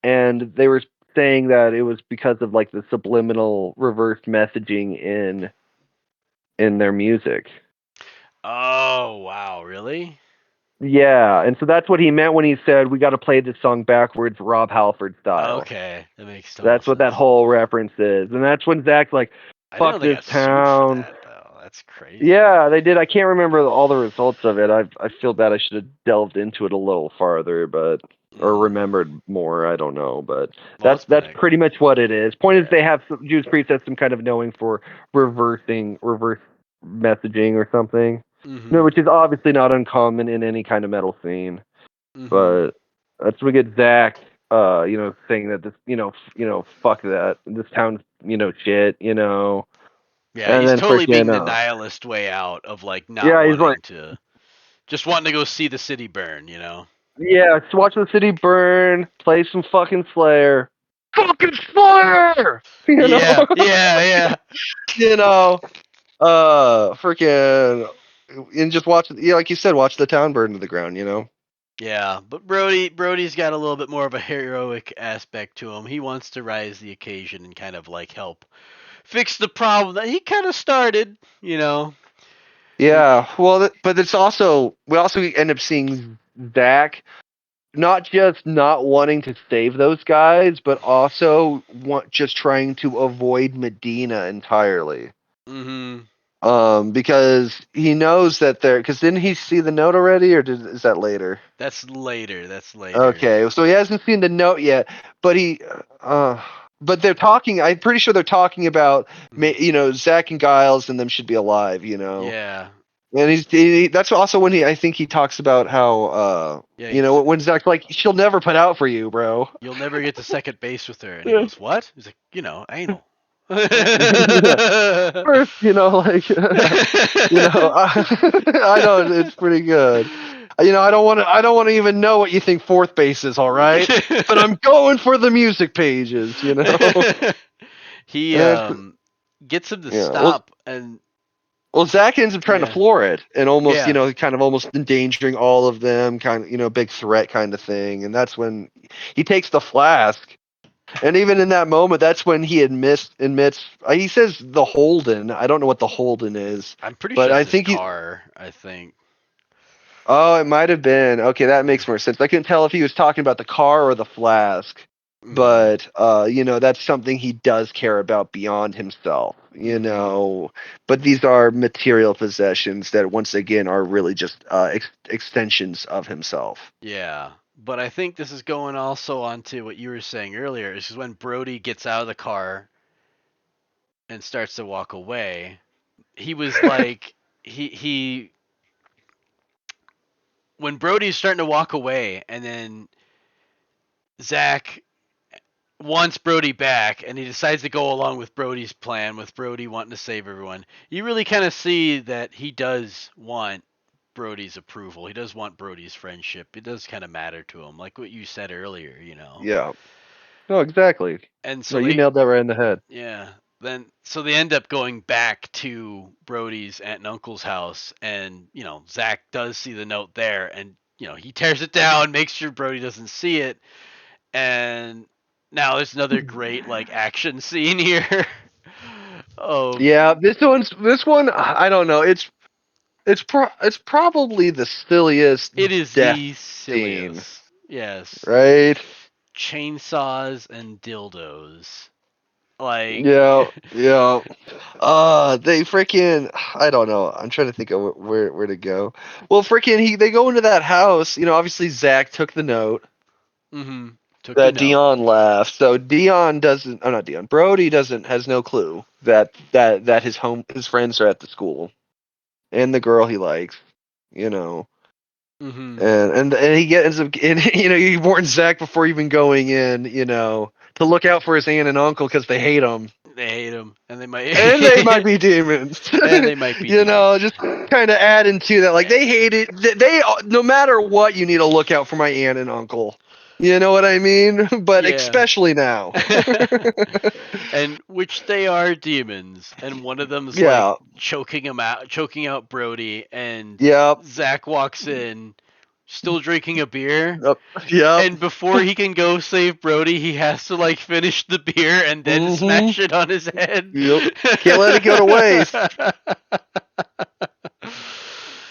and they were saying that it was because of like the subliminal reverse messaging in their music. Oh wow! Really? Yeah, and so that's what he meant when he said we got to play this song backwards, Rob Halford style. Okay, that makes total That's what that sense. whole reference is, and that's when Zach's like, I didn't know "Fuck they this got sued for town." that though. That's crazy. Yeah, they did. I can't remember all the results of it. I feel bad. I should have delved into it a little farther, but or Hmm. remembered more. I don't know, but Well, that's it's been that's a pretty much what it is. Point is, yeah. they have Judas Priest has some kind of knowing for reverse messaging or something. No, Hmm. which is obviously not uncommon in any kind of metal scene. Hmm. But that's we get Zach, saying that this, fuck that, this town's, shit, Yeah, and he's then totally freaking, being the nihilist way out of like not yeah, he's like. wanting to, just wanting to go see the city burn. Yeah, just watch the city burn, play some fucking Slayer. Fucking Slayer! You know? Yeah, yeah, yeah. you know, freaking, and just watch, yeah, like you said, watch the town burn to the ground. Yeah, but Brody's got a little bit more of a heroic aspect to him. He wants to rise the occasion and kind of like help fix the problem that he kind of started. He Yeah, well, but we also end up seeing Zach not just not wanting to save those guys, but also just trying to avoid Medina entirely. Mhm. Because he knows that because didn't he see the note already, or is that later? That's later. That's later. Okay, so he hasn't seen the note yet, but uh, but they're talking. I'm pretty sure they're talking about, Mhm. Zach and Giles and them should be alive. Yeah. And that's also when I think he talks about how, Yeah, he's when Zach's like, she'll never put out for you, bro. you'll never get to second base with her and he goes, "What?" He's like, "Anal." First, I know it's pretty good. I don't want to even know what you think fourth base is, all right? But I'm going for the music pages, He And gets him to yeah, well, stop, and Zach ends up trying to yeah, floor it and almost, yeah. kind of almost endangering all of them, kind of, big threat kind of thing. And that's when he takes the flask. And even in that moment, that's when he admits he says the Holden. I don't know what the Holden is, I'm pretty but sure it's I his think he. car. I think. Oh, it might have been. Okay, that makes more sense. I couldn't tell if he was talking about the car or the flask, Mm-hmm. but that's something he does care about beyond himself. Mm-hmm. But these are material possessions that once again are really just extensions of himself. Yeah, but I think this is going also on to what you were saying earlier. Is when Brody gets out of the car and starts to walk away. He was like, he when Brody's starting to walk away, and then Zach wants Brody back, and he decides to go along with Brody's plan, with Brody wanting to save everyone. You really kind of see that he does want Brody's approval. He does want Brody's friendship. It does kind of matter to him, like what you said earlier. Yeah. No, exactly. And No, so you they, nailed that right in the head. yeah, then so they end up going back to Brody's aunt and uncle's house, and Zach does see the note there, and he tears it down, makes sure Brody doesn't see it, and now there's another great like action scene here of Yeah, this one. I don't know. It's probably the silliest it is death the scene, silliest. Yes. right? Chainsaws and dildos. Like Yeah, yeah. They freaking. I don't know. I'm trying to think of where to go. Well, freaking they go into that house. Obviously Zach took the note mhm. Took the that note. Dion left. So Dion doesn't. Oh, not Dion. Brody doesn't has no clue that his friends are at the school and the girl he likes. You know. Mhm. And he ends up and he warns Zach before even going in, to look out for his aunt and uncle because they hate him, They hate him and they might and they might be demons. and they might be demons. Just kind of add into that, like they hate it. They no matter what, you need to look out for my aunt and uncle. You know what I mean? But Yeah. especially now. And which they are demons, and one of them's like Yeah. choking out Brody, and Yep. Zach walks in, still drinking a beer, Yep. Yep. and before he can go save Brody, he has to like finish the beer and then Mm-hmm. smash it on his head. Yep. Can't let it go to waste.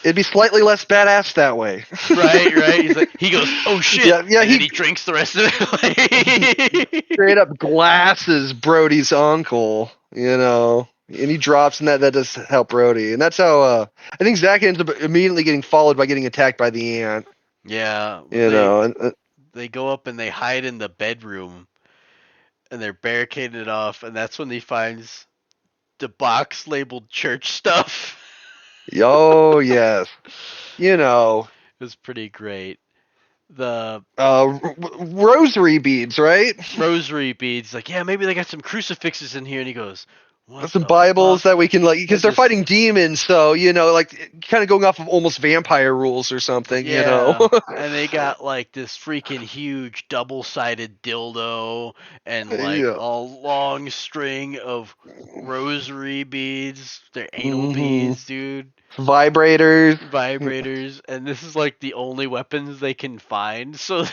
It'd be slightly less badass that way. Right. He goes, "Oh shit," Yeah, yeah. and then He he drinks the rest of it. straight up glasses Brody's uncle, and he drops, and that does help Brody, and that's how I think Zach ends up immediately getting followed by getting attacked by the ant. Yeah, You know, and they go up and they hide in the bedroom, and they're barricading it off, and that's when he finds the box labeled church stuff. oh yes, you know, It was pretty great. The rosary beads, right? rosary beads, like, yeah, maybe they got some crucifixes in here, and he goes, "What Some the Bibles fuck?" that we can because And they're just fighting demons, so like kind of going off of almost vampire rules or something. yeah, and they got like this freaking huge double-sided dildo and like Yeah. a long string of rosary beads. They're anal Hmm. beads, dude. Vibrators. Vibrators, and this is like the only weapons they can find, so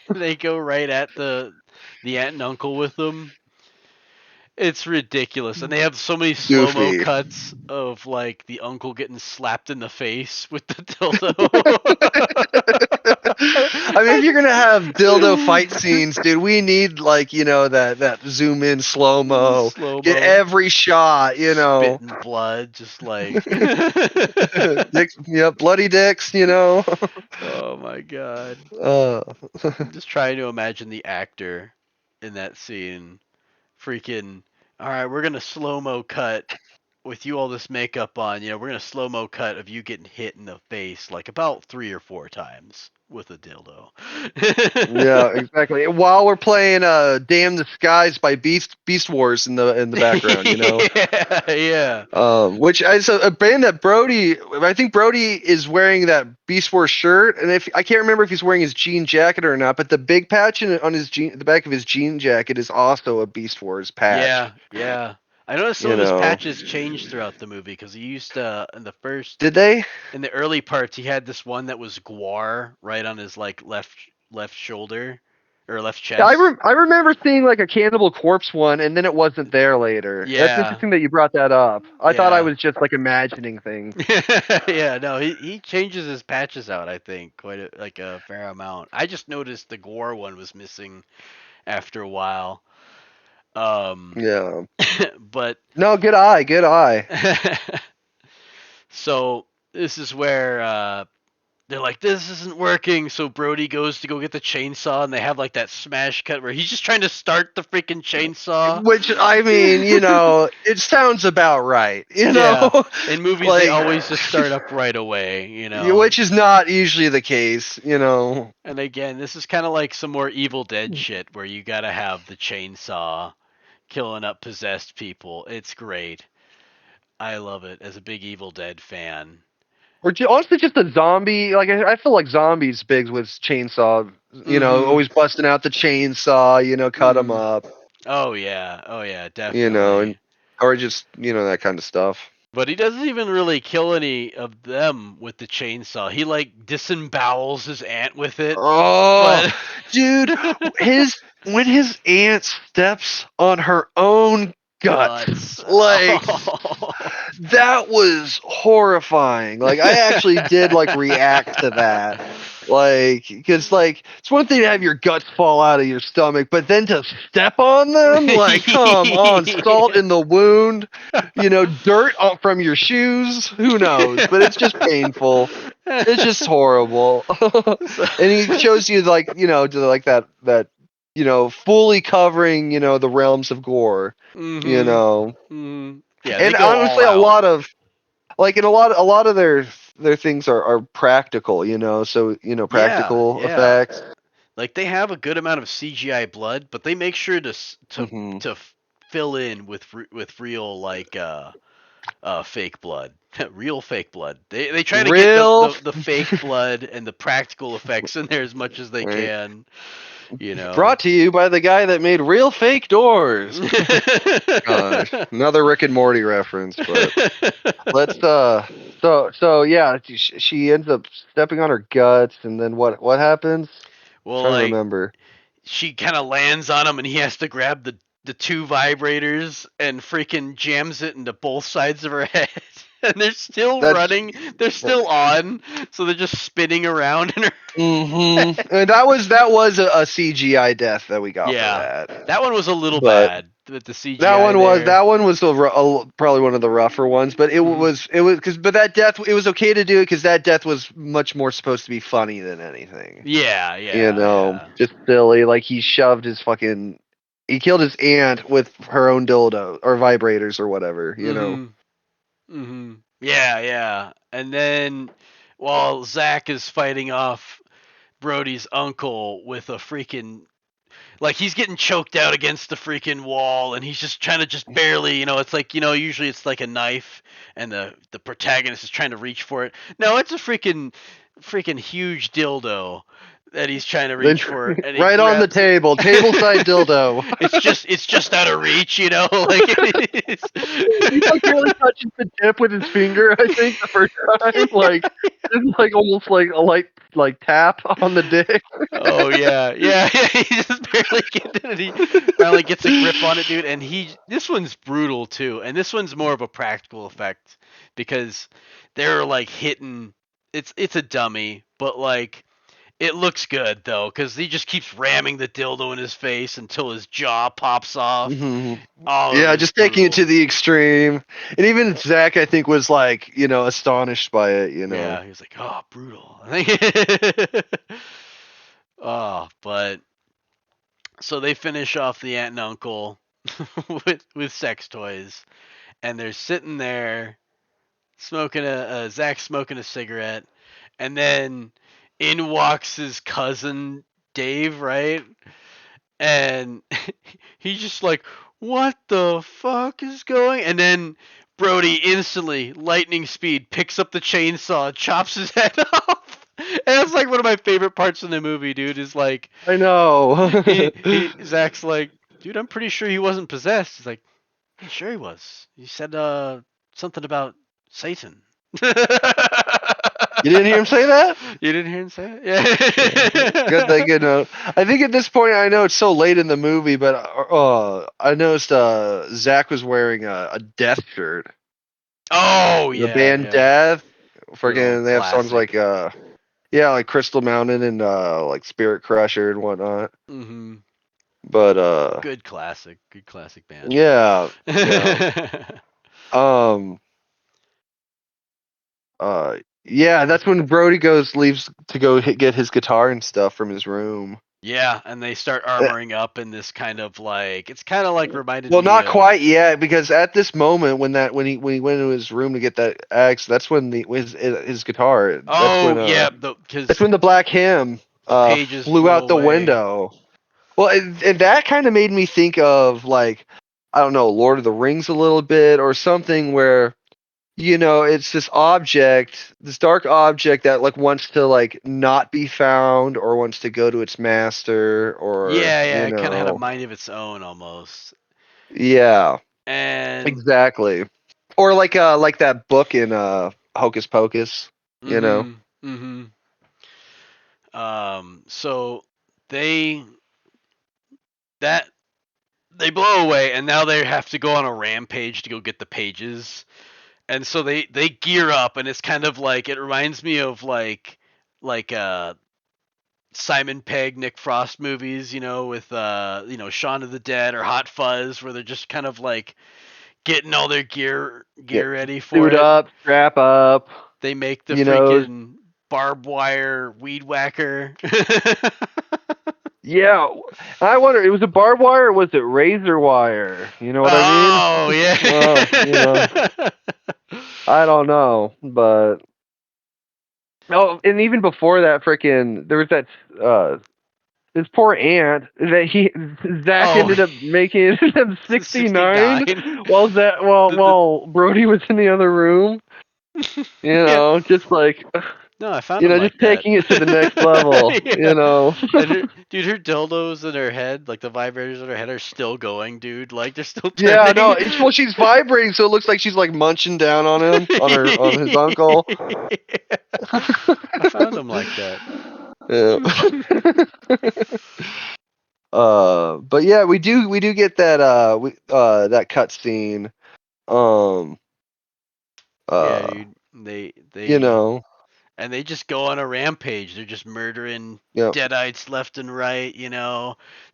they go right at the aunt and uncle with them. It's ridiculous, and they have so many slow mo Goofy. cuts of like the uncle getting slapped in the face with the I mean, if you're gonna have dildo fight dildo. scenes, dude, we need like that zoom in slow mo, Slow get mo, every shot. spitting blood, just like. Dicks, yeah, bloody dicks. Oh my god! Uh, I'm just trying to imagine the actor in that scene, freaking. All right, we're gonna slow mo cut. with you all this makeup on, we're gonna slow mo cut of you getting hit in the face like about 3 or 4 times with a dildo. Yeah, exactly. While we're playing "Damn the Skies" by Beast Wars in the background, Yeah, yeah. Which is a band that I think Brody is wearing that Beast Wars shirt, and if I can't remember if he's wearing his jean jacket or not, but the big patch on the back of his jean jacket is also a Beast Wars patch. Yeah, yeah. I noticed some You of his know, patches changed throughout the movie because he used did they? in the early parts he had this one that was guar right on his like left shoulder or left Yeah, chest. I remember seeing like a Cannibal Corpse one, and then it wasn't there later. That's Yeah, interesting that you brought that up. I thought I yeah. was just like imagining things. Yeah, no, he changes his patches out. I think like a fair amount. I just noticed the gore one was missing after a while. Um, Yeah. but No, good eye, good eye. so this is where they're like, this isn't working. So Brody goes to go get the chainsaw, and they have like that smash cut where he's just trying to start the freaking chainsaw. Which I mean, it sounds about right. Yeah, in movies they Like, always just start up right away. which is not usually the case. And again, this is kind of like some more Evil Dead shit where you gotta have the chainsaw killing up possessed people. It's great. I love it as a big Evil Dead fan. Or honestly, just a zombie. Like I feel like zombies big with chainsaw. Mm-hmm. Always busting out the chainsaw. Cut them Mm. up. Oh yeah. Oh yeah. And Definitely. or just that kind of stuff. But he doesn't even really kill any of them with the chainsaw. He like disembowels his aunt with it. Oh, But dude, his when his aunt steps on her own gut, guts. like Oh. that was horrifying. Like I actually did like react to that. Like, because like it's one thing to have your guts fall out of your stomach, but then to step on them, like, come on, salt in the wound, dirt from your shoes. Who knows? But it's just painful. It's just horrible. So- And he shows you like, to like that fully covering, the realms of gore. You Mhm. know. Mhm. Yeah, they And go all honestly, a out. lot of like in a lot of their things are practical, so Yeah, practical yeah. effects. Like they have a good amount of CGI blood, but they make sure Hmm. to fill in with real like fake blood. Real fake blood. They try to get Real, the fake blood and the practical effects in there as much as they right? can, you know. Brought to you by the guy that made real fake doors. Gosh, another Rick and Morty reference, but let's so yeah, she ends up stepping on her guts, and then what happens? Well, trying to like remember. she kind of lands on him and he has to grab the two vibrators and freaking jams it into both sides of her head. And they're still That's running. They're still on. So they're just spinning around in her head. And that was a CGI death that we got for Yeah. that. That one was a little But bad with the that CGI one was there. that one was probably one of the rougher ones. But Mhm. it was because but that death it was okay to do it because that death was much more supposed to be funny than anything. Yeah, yeah, yeah. Just silly. Like he killed his aunt with her own dildo or vibrators or whatever. Mhm. Mhm. Yeah, yeah. And then while Zach is fighting off Brody's uncle with a freaking like he's getting choked out against the freaking wall and he's just trying to just barely, it's like, usually it's like a knife and the protagonist is trying to reach for it. No, it's a freaking huge dildo that he's trying to Then reach for and he right on the grabs it. table, tableside dildo. It's just out of reach, like He like barely touches the tip with his finger. I think the first time, like it's like almost like a light like tap on the dick. Oh yeah, yeah, yeah. He just barely gets it. And he finally gets a grip on it, dude. And this one's brutal too. And this one's more of a practical effect because they're like hitting. It's a dummy, but like it looks good though because he just keeps ramming the dildo in his face until his jaw pops off. Hmm. Oh, it Yeah, was just taking it to brutal. the extreme. And even Zach, I think, was like, astonished by it. Yeah, he was like, oh, brutal. Oh, but so they finish off the aunt and uncle with sex toys, and they're sitting there smoking Zach smoking a cigarette, and then in walks his cousin Dave, right? And he's just like, "What the fuck is going?" And then Brody instantly, lightning speed, picks up the chainsaw, chops his head off. And that's like one of my favorite parts in the movie, dude. Is like I know. he Zach's like, "Dude, I'm pretty sure he wasn't possessed." He's like, "Yeah, sure he was. He said something about Satan." You didn't hear him say that? You didn't hear him say it? Yeah. Yeah. Good thing you know. I think at this point, I know it's so late in the movie, but I noticed Zach was wearing a Death shirt. Oh The yeah, band yeah. Death. Good old Freaking, they have songs like classic. yeah, like Crystal Mountain and like Spirit Crusher and whatnot. Mhm. But Good classic. Good classic band. yeah, yeah. Um, yeah, that's when Brody leaves to go get his guitar and stuff from his room. Yeah, and they start Uh, armoring up in this kind of like it's kind of like reminded Well, me not of. quite yet, because at this moment when he went into his room to get that axe, that's when his guitar. Oh yeah, That's because when the black hymn the pages flew flew out the away. window. Well, and that kind of made me think of, like, I don't know, Lord of the Rings a little bit, or something where, it's this object, this dark object that, like, wants to, like, not be found, or wants to go to its master, or, Yeah, yeah, it kind of had a mind of its own almost. yeah, And exactly. Or like that book in Hocus Pocus, you know. mhm, mhm. So they that they blow away, and now they have to go on a rampage to go get the pages. And so they gear up, and it's kind of like it reminds me of like Simon Pegg, Nick Frost movies, with Shaun of the Dead or Hot Fuzz, where they're just kind of like getting all their Yeah, gear ready for suit it. up, strap up, They make the you know. freaking barbed wire weed whacker. Yeah, I wonder, it was a barbed wire or was it razor wire? You know what I mean? Oh Well, yeah. I don't know, but oh, and even before that, freaking, there was that his poor aunt that Zach Oh, ended up making it to 69 69. The while Brody was in the other room. yeah. Just like, No, I found him just like that. taking it to the next level. Yeah. And dude, her dildos in her head, like the vibrators in her head, are still going, dude. Like they're still Yeah, no, turning. well, she's vibrating, so it looks like she's like munching down on him, on his uncle. I found him like that. Yeah. But yeah, we do get that that cut scene. Um, Yeah, uh, dude. They you they know, and they just go on a rampage. They're just murdering yeah, deadites left and right.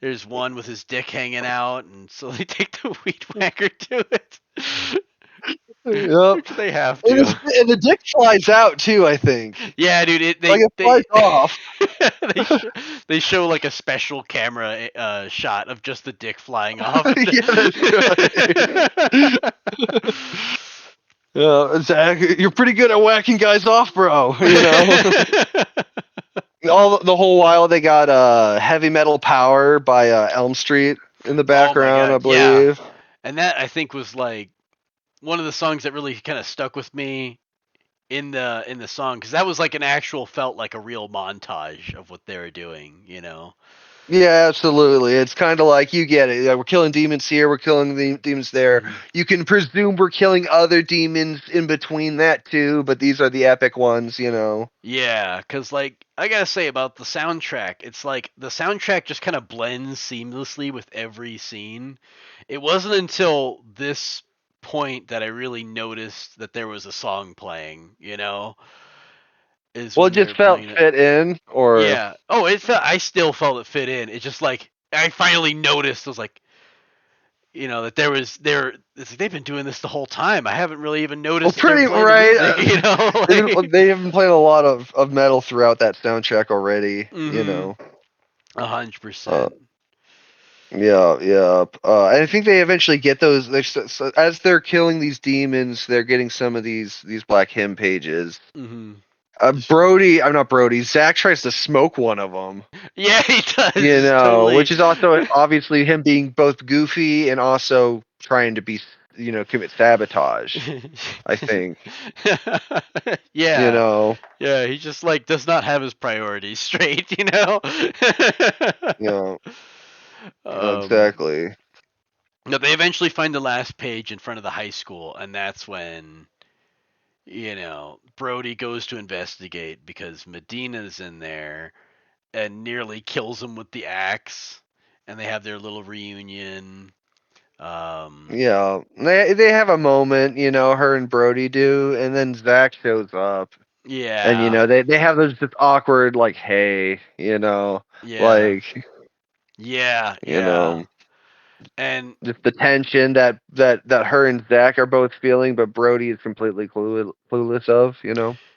There's one with his dick hanging out, and so they take the weed whacker to it. yep. They have And, to. and the dick flies out too, I think. Yeah, dude. Like, it flies off. They sh- they show like a special camera shot of just the dick flying off. Yeah, that's right. Yeah, Zach, you're pretty good at whacking guys off, bro. All the whole while they got Heavy Metal Power by Elm Street in the Oh my background, I god, yeah. believe. And that I think was like one of the songs that really kind of stuck with me in the song because that was like an actual felt like a real montage of what they were doing. Yeah, absolutely. It's kind of like, you get it. We're killing demons here, we're killing the demons there. Hmm. You can presume we're killing other demons in between that too, but these are the epic ones. Yeah, because like I gotta say about the soundtrack, it's like the soundtrack just kind of blends seamlessly with every scene. It wasn't until this point that I really noticed that there was a song playing, is Well, when it they just were felt playing it. fit in, or Yeah. Oh, it felt. I still felt it fit in. It's just like I finally noticed. I was like, that It's like they've been doing this the whole time. I haven't really even well, noticed that they were pretty playing the right. music. Like. They have been playing a lot of metal throughout that soundtrack already. Mm-hmm. 100%. Yeah. And I think they eventually get those. As they're killing these demons, they're getting some of these black hymn pages. Mm-hmm. I'm not Brody. Zach tries to smoke one of them. Yeah, he does totally. Which is also obviously him being both goofy and also trying to be, commit sabotage. I think, you Yeah, know, yeah. He just like does not have his priorities straight, you know. you know, um, exactly. no, they eventually find the last page in front of the high school, and that's when Brody goes to investigate because Medina's in there and nearly kills him with the axe, and they have their little reunion. Um, Yeah, they have a moment, her and Brody do, and then Zach shows up, and yeah, they have those just awkward like, hey, yeah, like, yeah, you yeah, know, and just the tension that her and Zach are both feeling, but Brody is completely clueless of.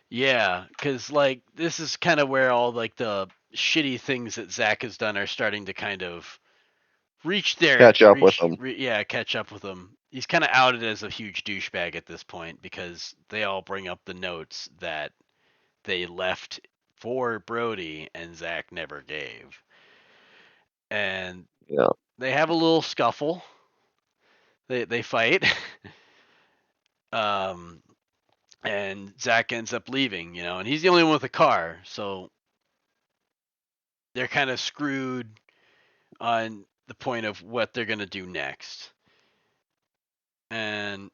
yeah, because like this is kind of where all like the shitty things that Zach has done are starting to kind of Catch up with them. yeah, catch up with him. He's kind of outed as a huge douchebag at this point because they all bring up the notes that they left for Brody and Zach never gave. And Yeah, they have a little scuffle. They fight. um and Zach ends up leaving, and he's the only one with a car, so they're kind of screwed on the point of what they're going to do next. And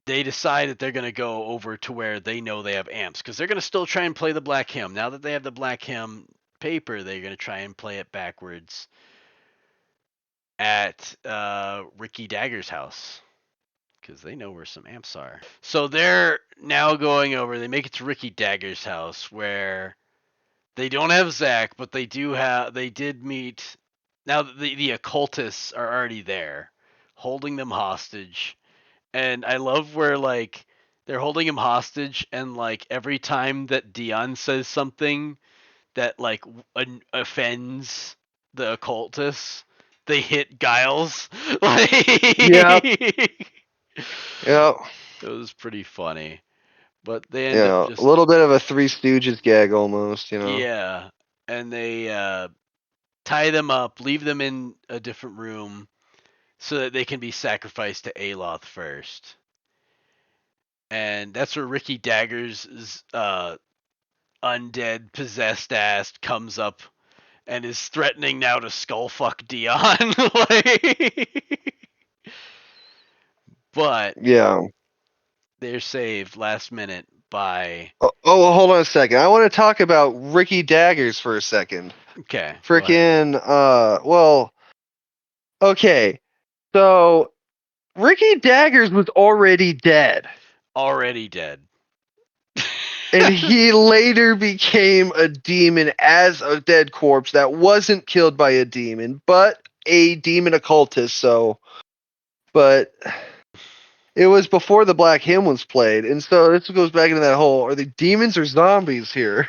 they decide that they're going to go over to where they know they have amps because they're going to still try and play the Black Hymn. Now that they have the Black Hymn paper, they're going to try and play it backwards at Ricky Dagger's house because they know where some amps are. So they're now going over. They make it to Ricky Dagger's house where they don't have Zach, but they do have. They did meet. Now the occultists are already there, holding them hostage, and I love where like they're holding him hostage, and like every time that Dion says something that like offends the occultists, they hit Giles. Like yeah, it yeah, was pretty funny, but they end up yeah. A just little bit of a Three Stooges gag almost. yeah, and they tie them up, leave them in a different room so that they can be sacrificed to Aloth first. And that's where Ricky Dagger's undead possessed ass comes up and is threatening now to skull fuck Dion. Like, but Yeah. they're saved last minute by. Well, hold on a second. I want to talk about Ricky Daggers for a second. Okay, go ahead. Freaking, well, okay. So Ricky Daggers was already dead, Already dead. and he later became a demon as a dead corpse that wasn't killed by a demon, but a demon occultist. But it was before the Black Hymn was played, and so this goes back into that whole: are they demons or zombies here?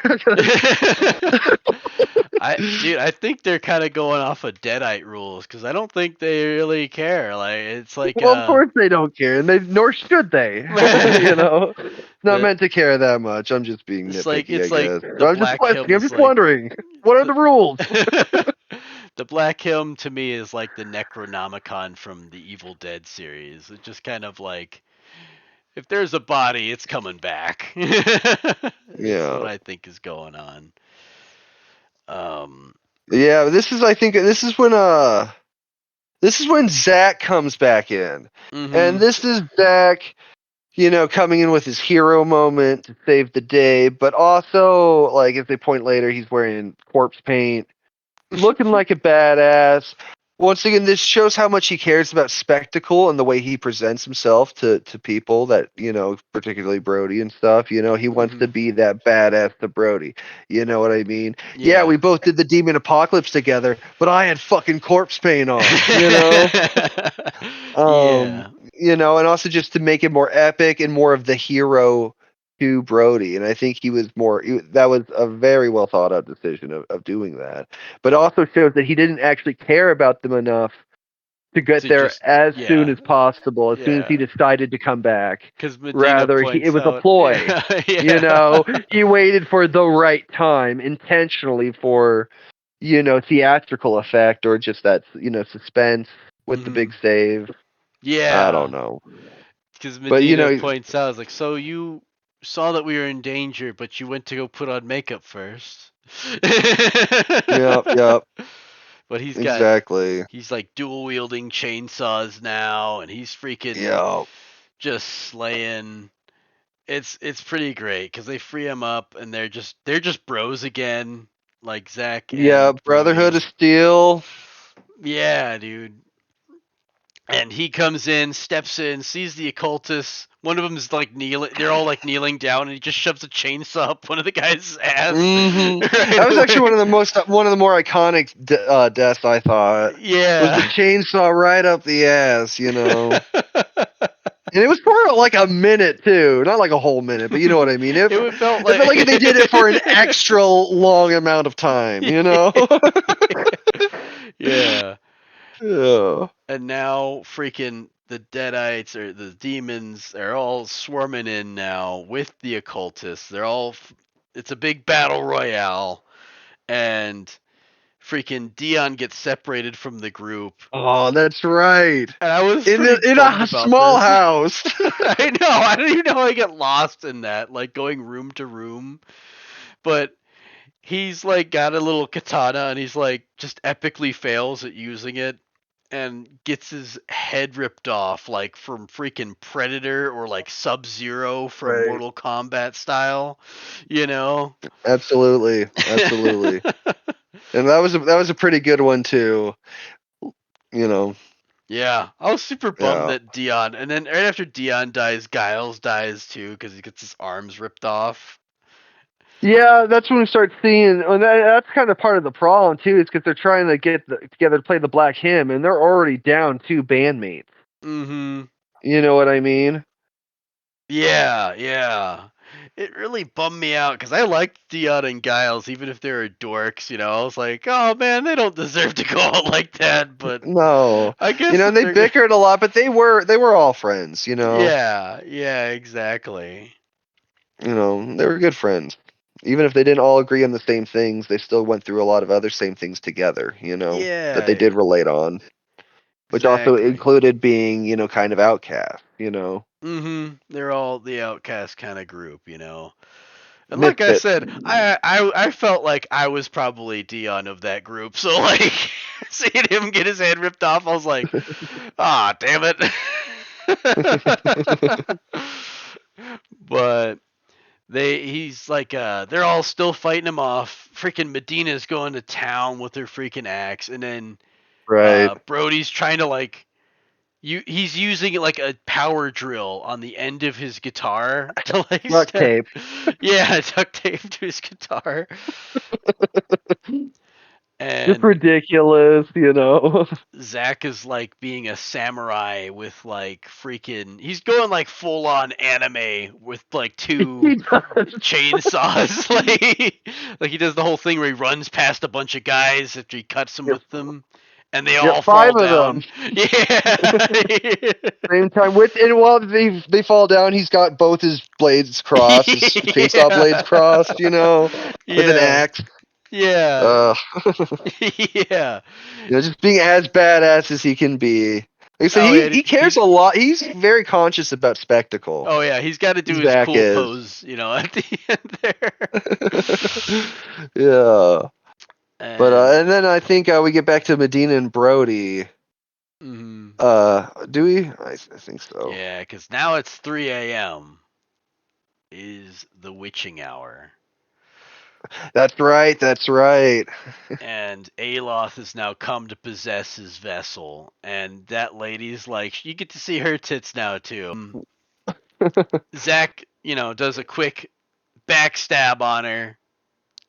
I think they're kind of going off of Deadite rules because I don't think they really care. Like, it's like Well, of course they don't care, and nor should they. It's not the meant to care that much. I'm just being it's like nitpicky, I it's like guess. the But I'm just Black Hymn questioning. I'm is just like wondering, what are the the rules? the Black Hymn to me is like the Necronomicon from the Evil Dead series. It's just kind of like if there's a body, it's coming back. It's what Yeah, I think is going on. Um. yeah. I think this is when Zach comes back in, and Mhm. this is Zach, coming in with his hero moment to save the day, but also, like, as they point later, he's wearing corpse paint, looking like a badass. Once again, this shows how much he cares about spectacle and the way he presents himself to people that, particularly Brody and stuff. He wants to Mhm. be that badass to Brody. You know what I mean? Yeah, Yeah. we both did the Demon Apocalypse together, but I had fucking corpse paint on. Yeah. And also just to make it more epic and more of the hero. to Brody, and I think he was more. That was a very well thought out decision of doing that, but also shows that he didn't actually care about them enough to get To there just as soon yeah, as possible, as soon as he yeah. decided to come back. Because Medina Rather, it points was a out, ploy. yeah, yeah. He waited for the right time intentionally for, theatrical effect or just that, suspense with the big Mhm. save. I don't Yeah, know. because But, Medina points out, it's like, so you saw that we were in danger, but you went to go put on makeup first. yep, yep, But exactly. he's like dual wielding chainsaws now, and he's freaking Yep. just slaying. It's pretty great because they free him up, and they're just bros again, like Zach Yeah, and Brotherhood Brody. of Steel. Yeah, dude. And he comes in, steps in, sees the occultists. One of them's like kneeling. They're all like kneeling down, and he just shoves a chainsaw up one of the guy's ass That right was actually away. one of the more iconic deaths I thought. Was the Yeah. chainsaw right up the ass, And it was for like a minute too, not like a whole minute, but you know what I mean. It felt It felt like. like they did it for an extra long amount of time, Yeah. Yeah. And now freaking the Deadites or the demons are all swarming in now with the occultists. It's a big battle royale, and freaking Dion gets separated from the group. Oh, that's right. And I was In pretty bummed a about small this. house. I know. I don't even know how I get lost in that, like going room to room. But he's like got a little katana and he's like just epically fails at using it and gets his head ripped off like from freaking Predator or like Sub-Zero from Right. Mortal Kombat style, you know? Absolutely, absolutely. And that was a pretty good one too. You know. Yeah, I was super bummed Yeah. that Dion, and then right after Dion dies, Giles dies too because he gets his arms ripped off. Yeah, that's when we start seeing, and that's kind of part of the problem too, is because they're trying to get together to play the Black Hymn, and they're already down two bandmates. Mm-hmm. You know what I mean? Yeah, yeah. It really bummed me out because I liked Dion and Giles, even if they were dorks. I was like, oh man, they don't deserve to go out like that. But No, I guess if they they're, bickered a lot, but they were all friends. yeah, yeah, exactly. They were good friends. Even if they didn't all agree on the same things, they still went through a lot of other same things together. That they Yeah, did relate on, which also exactly. included being, kind of outcast. Mm-hmm. They're all the outcast kind of group. And like I Misfits. said, I felt like I was probably Dion of that group. So like seeing him get his head ripped off, I was like, ah, damn it. But he's like they're all still fighting him off. Freaking Medina's going to town with her freaking axe, and then Right. Brody's trying to like he's using like a power drill on the end of his guitar to like Duct tape. yeah, duct tape to his guitar. Just And ridiculous. Zach is like being a samurai with like freaking he's going like full on anime with like two He does. chainsaws like he does the whole thing where he runs past a bunch of guys after he cuts them Yep. with them and they Yep. all fall Five of them. down. Yeah. Same time with, and while they fall down, he's got both his blades crossed, his chainsaw blades Yeah. crossed, with an Yeah. axe. Yeah. Uh, Yeah. just being as badass as he can be. Like I said, Oh yeah, he cares a lot. He's very conscious about spectacle. oh yeah, he's got to do his Zach cool is. pose, at the end there. Yeah. But And and then I think we get back to Medina and Brody. mm, Do we? I think so. yeah, because now it's 3 a.m. is the witching hour, That's right. That's right. and Aloth has now come to possess his vessel, and that lady's like, you get to see her tits now too. Zach, does a quick backstab on her,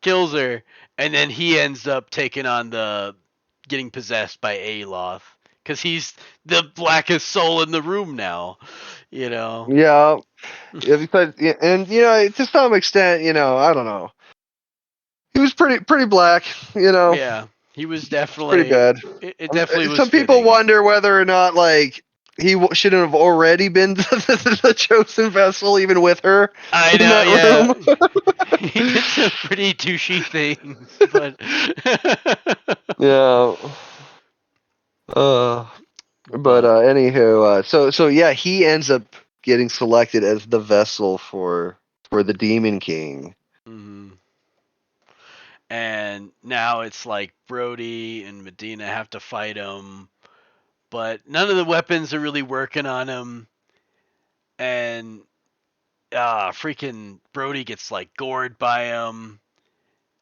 kills her, and then he ends up taking on getting possessed by Aloth because he's the blackest soul in the room now. You know. Yeah, yeah, because and to some extent, I don't know. He was pretty black, Yeah, he was it's pretty definitely. bad. It definitely was Some people fitting. wonder whether or not like he shouldn't have already been the chosen vessel, even with her I in know. that Yeah, room. he did some pretty douchey things, but. Yeah. Uh, but but. anywho, so yeah, he ends up getting selected as the vessel for the Demon King. Mhm. And now it's like Brody and Medina have to fight him, but none of the weapons are really working on him. And freaking Brody gets like gored by him.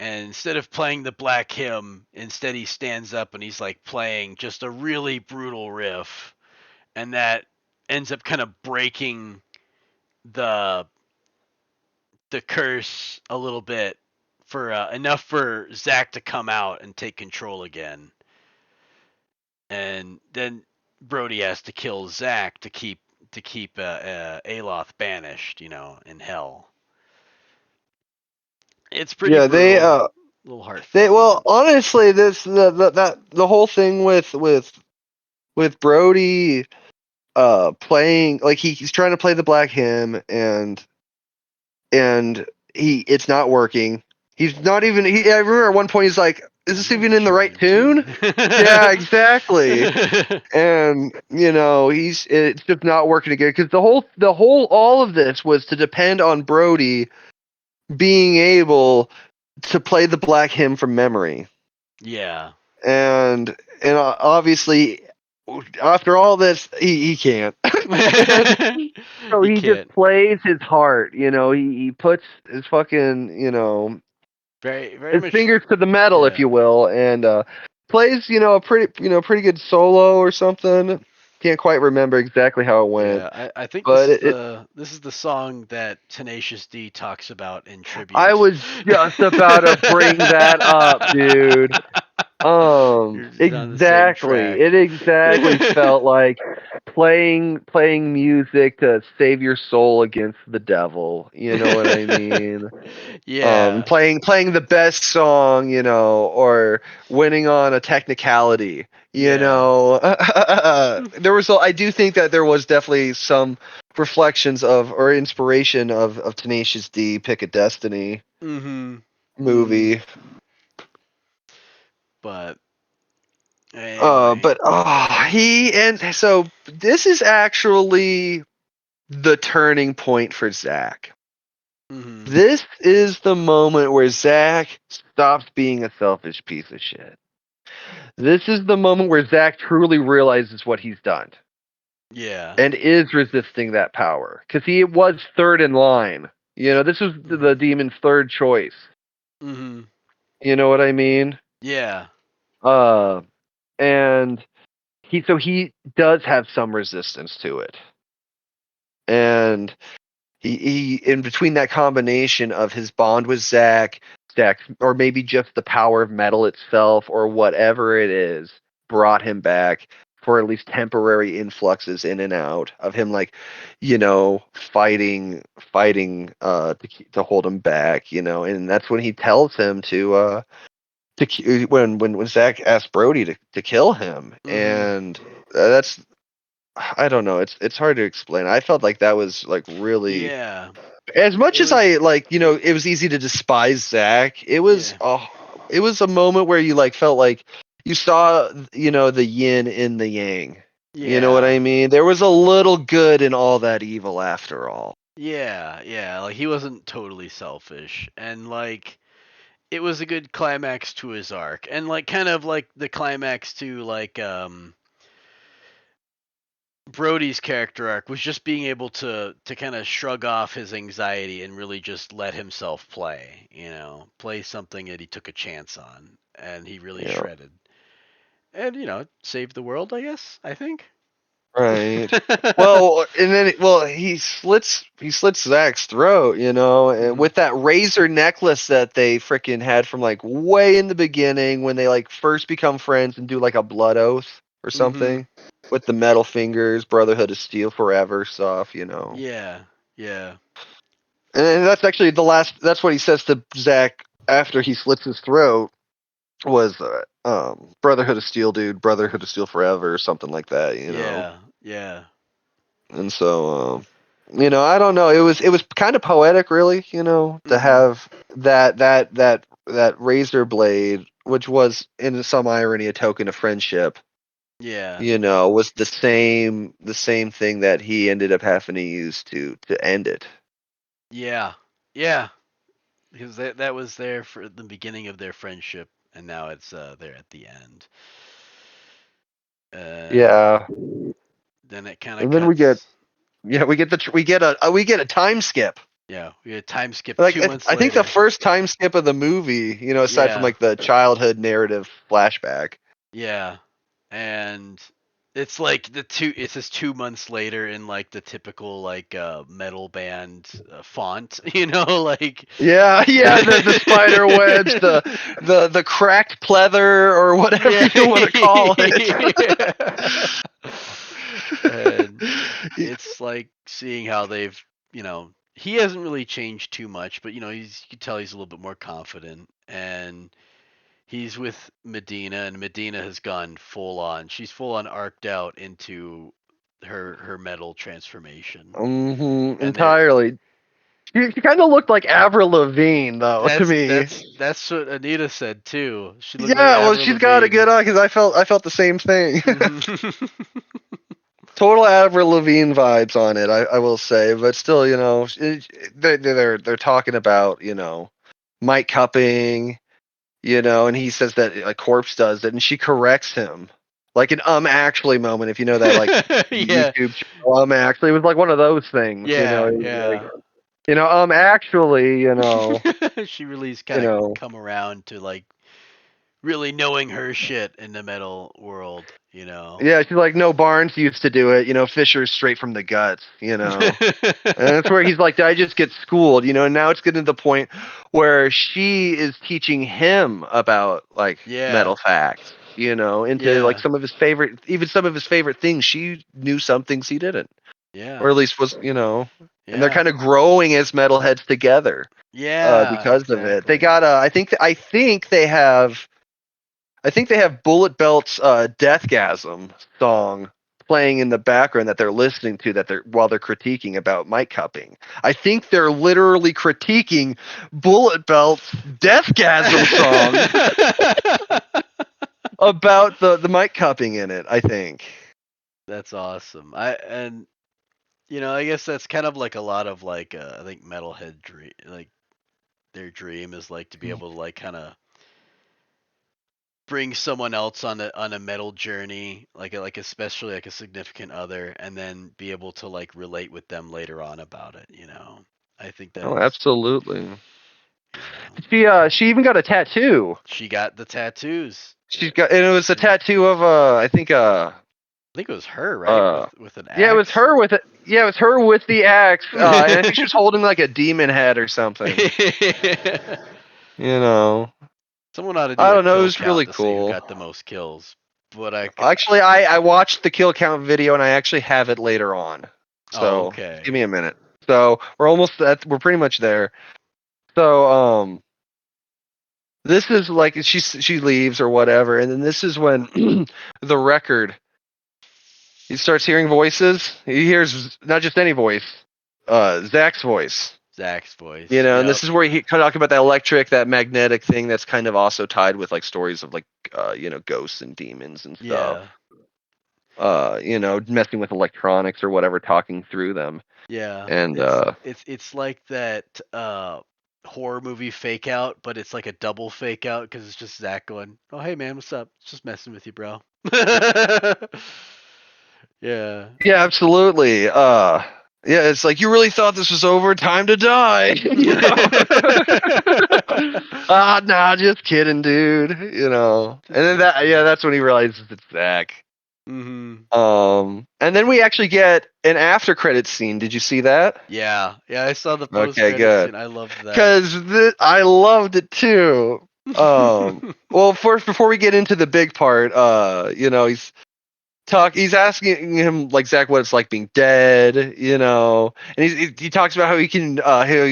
And instead of playing the black hymn, instead he stands up and he's like playing just a really brutal riff, and that ends up kind of breaking the the curse a little bit for enough for Zack to come out and take control again. And then Brody has to kill Zack to keep Aloth banished, in hell. It's pretty Yeah, brutal, a little they heartfelt well, moment. honestly, this the whole thing with Brody playing like he's trying to play the black hymn and it's not working. He's not even I remember at one point he's like, is I'm this not even even in the sure right I'm tune? tuned. Yeah, exactly. And it's just not working again because the whole all of this was to depend on Brody being able to play the black hymn from memory. Yeah. And obviously after all this he can't. And so He he just can't. plays his heart, he puts his fucking, Very, very his much. fingers to the metal, if Yeah. you will, and plays, a pretty good solo or something. Can't quite remember exactly how it went, Yeah. I think but this is the song that Tenacious D talks about in I tribute. was just about to bring that up, dude. You're on the same Exactly. track. It exactly felt like playing music to save your soul against the devil. You know what I mean? Yeah. Playing the best song, or winning on a technicality. Yeah. I do think that there was definitely some reflections of or inspiration of Tenacious D, Pick a Destiny Mhm. Mhm. movie. But anyway. But he and so this is actually the turning point for Zach. Mhm. This is the moment where Zach stops being a selfish piece of shit. This is the moment where Zach truly realizes what he's done Yeah. and is resisting that power because he was third in line. This was the Mhm. demon's third choice. Mhm. You know what I mean? Yeah. Uh, and he does have some resistance to it, and he in between that combination of his bond with Zach, or maybe just the power of metal itself, or whatever it is, brought him back for at least temporary influxes in and out of him, like, fighting to hold him back, and that's when he tells him when Zach asked Brody to kill him, Mhm. and that's I don't know. It's hard to explain. I felt like that was like really Yeah. as much It as I was. like, it was easy to despise Zach. Yeah. It was a moment where you like felt like you saw, the yin in the yang. You know what I Yeah. mean? There was a little good in all that evil after all. Yeah. Yeah. Like he wasn't totally selfish, and like it was a good climax to his arc, and like kind of like the climax to like Brody's character arc was just being able to kind of shrug off his anxiety and really just let himself play, play something that he took a chance on and he really Yeah. shredded. And saved the world, I guess, I think. Right. Well, and then he slits Zach's throat, and Mhm. with that razor necklace that they freaking had from like way in the beginning when they like first become friends and do like a blood oath or Mhm. something. with the metal fingers, Brotherhood of Steel forever stuff, you know. Yeah, yeah, And that's actually the last. That's what he says to Zack after he slits his throat. Was Brotherhood of Steel, dude. Brotherhood of Steel forever, or something like that, you know. yeah, yeah, And so, I don't know. It was kind of poetic, really, to hmm have that razor blade, which was in some irony a token of friendship. yeah, Was the same thing that he ended up having to use to end it. yeah, yeah. Because that was there for the beginning of their friendship, and now it's there at the end. And Yeah, then it kind of and then we get cuts. yeah we get the we get a time skip. Yeah, we had time skip Like 2 months I think the later. first time skip of the movie, aside from Yeah, like the childhood narrative flashback. yeah, and it's like the two. It says 2 months later in like the typical like metal band font, like. Yeah, yeah, the spider webs, the cracked pleather or whatever Yeah. you want to call Yeah. it. And it's like seeing how they've, he hasn't really changed too much, but you can tell he's a little bit more confident, and he's with Medina, and Medina has gone full on. She's full on arced out into her metal transformation, and they're Entirely. She kind of looked like Avril Lavigne, though, to that's me. that's that's what Anita said too. She looked like Yeah, well, Avril she's got a Lavigne. good eye because I felt the same thing. Hmm. Total Avril Lavigne vibes on it, I will say, but still, they're talking about Mike cupping, and he says that a corpse does it, and she corrects him like an actually moment. If you know that like Yeah, YouTube channel, actually, it was like one of those things, yeah, It was like yeah. actually, She really's you kind of know. come around to like really knowing her shit in the metal world. Yeah, she's like, no, Barnes used to do it, Fisher's straight from the guts. And that's where he's like, did I just get schooled? And now it's getting to the point where she is teaching him about like Yeah, metal facts, into like yeah, some of his favorite things. She knew some things he didn't, or yeah, at least and they're yeah, kind of growing as metalheads together, yeah, because of it. They exactly. got I think they have Bullet Belt's Deathgasm song playing in the background that they're listening to while they're critiquing about mic cupping. I think they're literally critiquing Bullet Belt's Deathgasm song about the mic cupping in it, I think. That's awesome. I guess that's kind of like a lot of like I think metalhead dream, like their dream is like to be able to like kind of bring someone else on a metal journey, like especially like a significant other, and then be able to like relate with them later on about it. I think Oh, that's absolutely. you know She even got a tattoo. she got the tattoos. And it was a Yeah. tattoo of I think I think it was her, right? uh With an yeah, it was axe. her with it. Yeah, it was her with the axe, and I think she was holding like a demon head or something. You know, Someone ought to I do a don't know. It kill was really count to see who cool. got the most kills. But I could. Actually, I watched the kill count video, and I actually have it later on. Oh, So just okay. give me a minute. So we're pretty much there. So this is like she leaves or whatever, and then this is when the record he starts hearing voices. He hears not just any voice, Zach's voice. Zach's voice. And Yep. this is where he talk about that electric, that magnetic thing that's kind of also tied with like stories of like ghosts and demons and stuff. Yeah. Messing with electronics or whatever, talking through them. Yeah. And It's like that horror movie Fake Out, but it's like a double Fake Out because it's just Zach going, "Oh hey man, what's up? Just messing with you, bro." Yeah. yeah, absolutely. Yeah, it's like you really thought this was over, time to die. Nah, just kidding, dude. And Just then messing. that's when he realizes it's Zach. Mhm. And then we actually get an after credit scene. Did you see that? Yeah. Yeah, I saw the post Okay, credits good. scene. I loved that. Because I loved it too. Well, first before we get into the big part, He's asking him like Zach what it's like being dead, you know, and he talks about how he can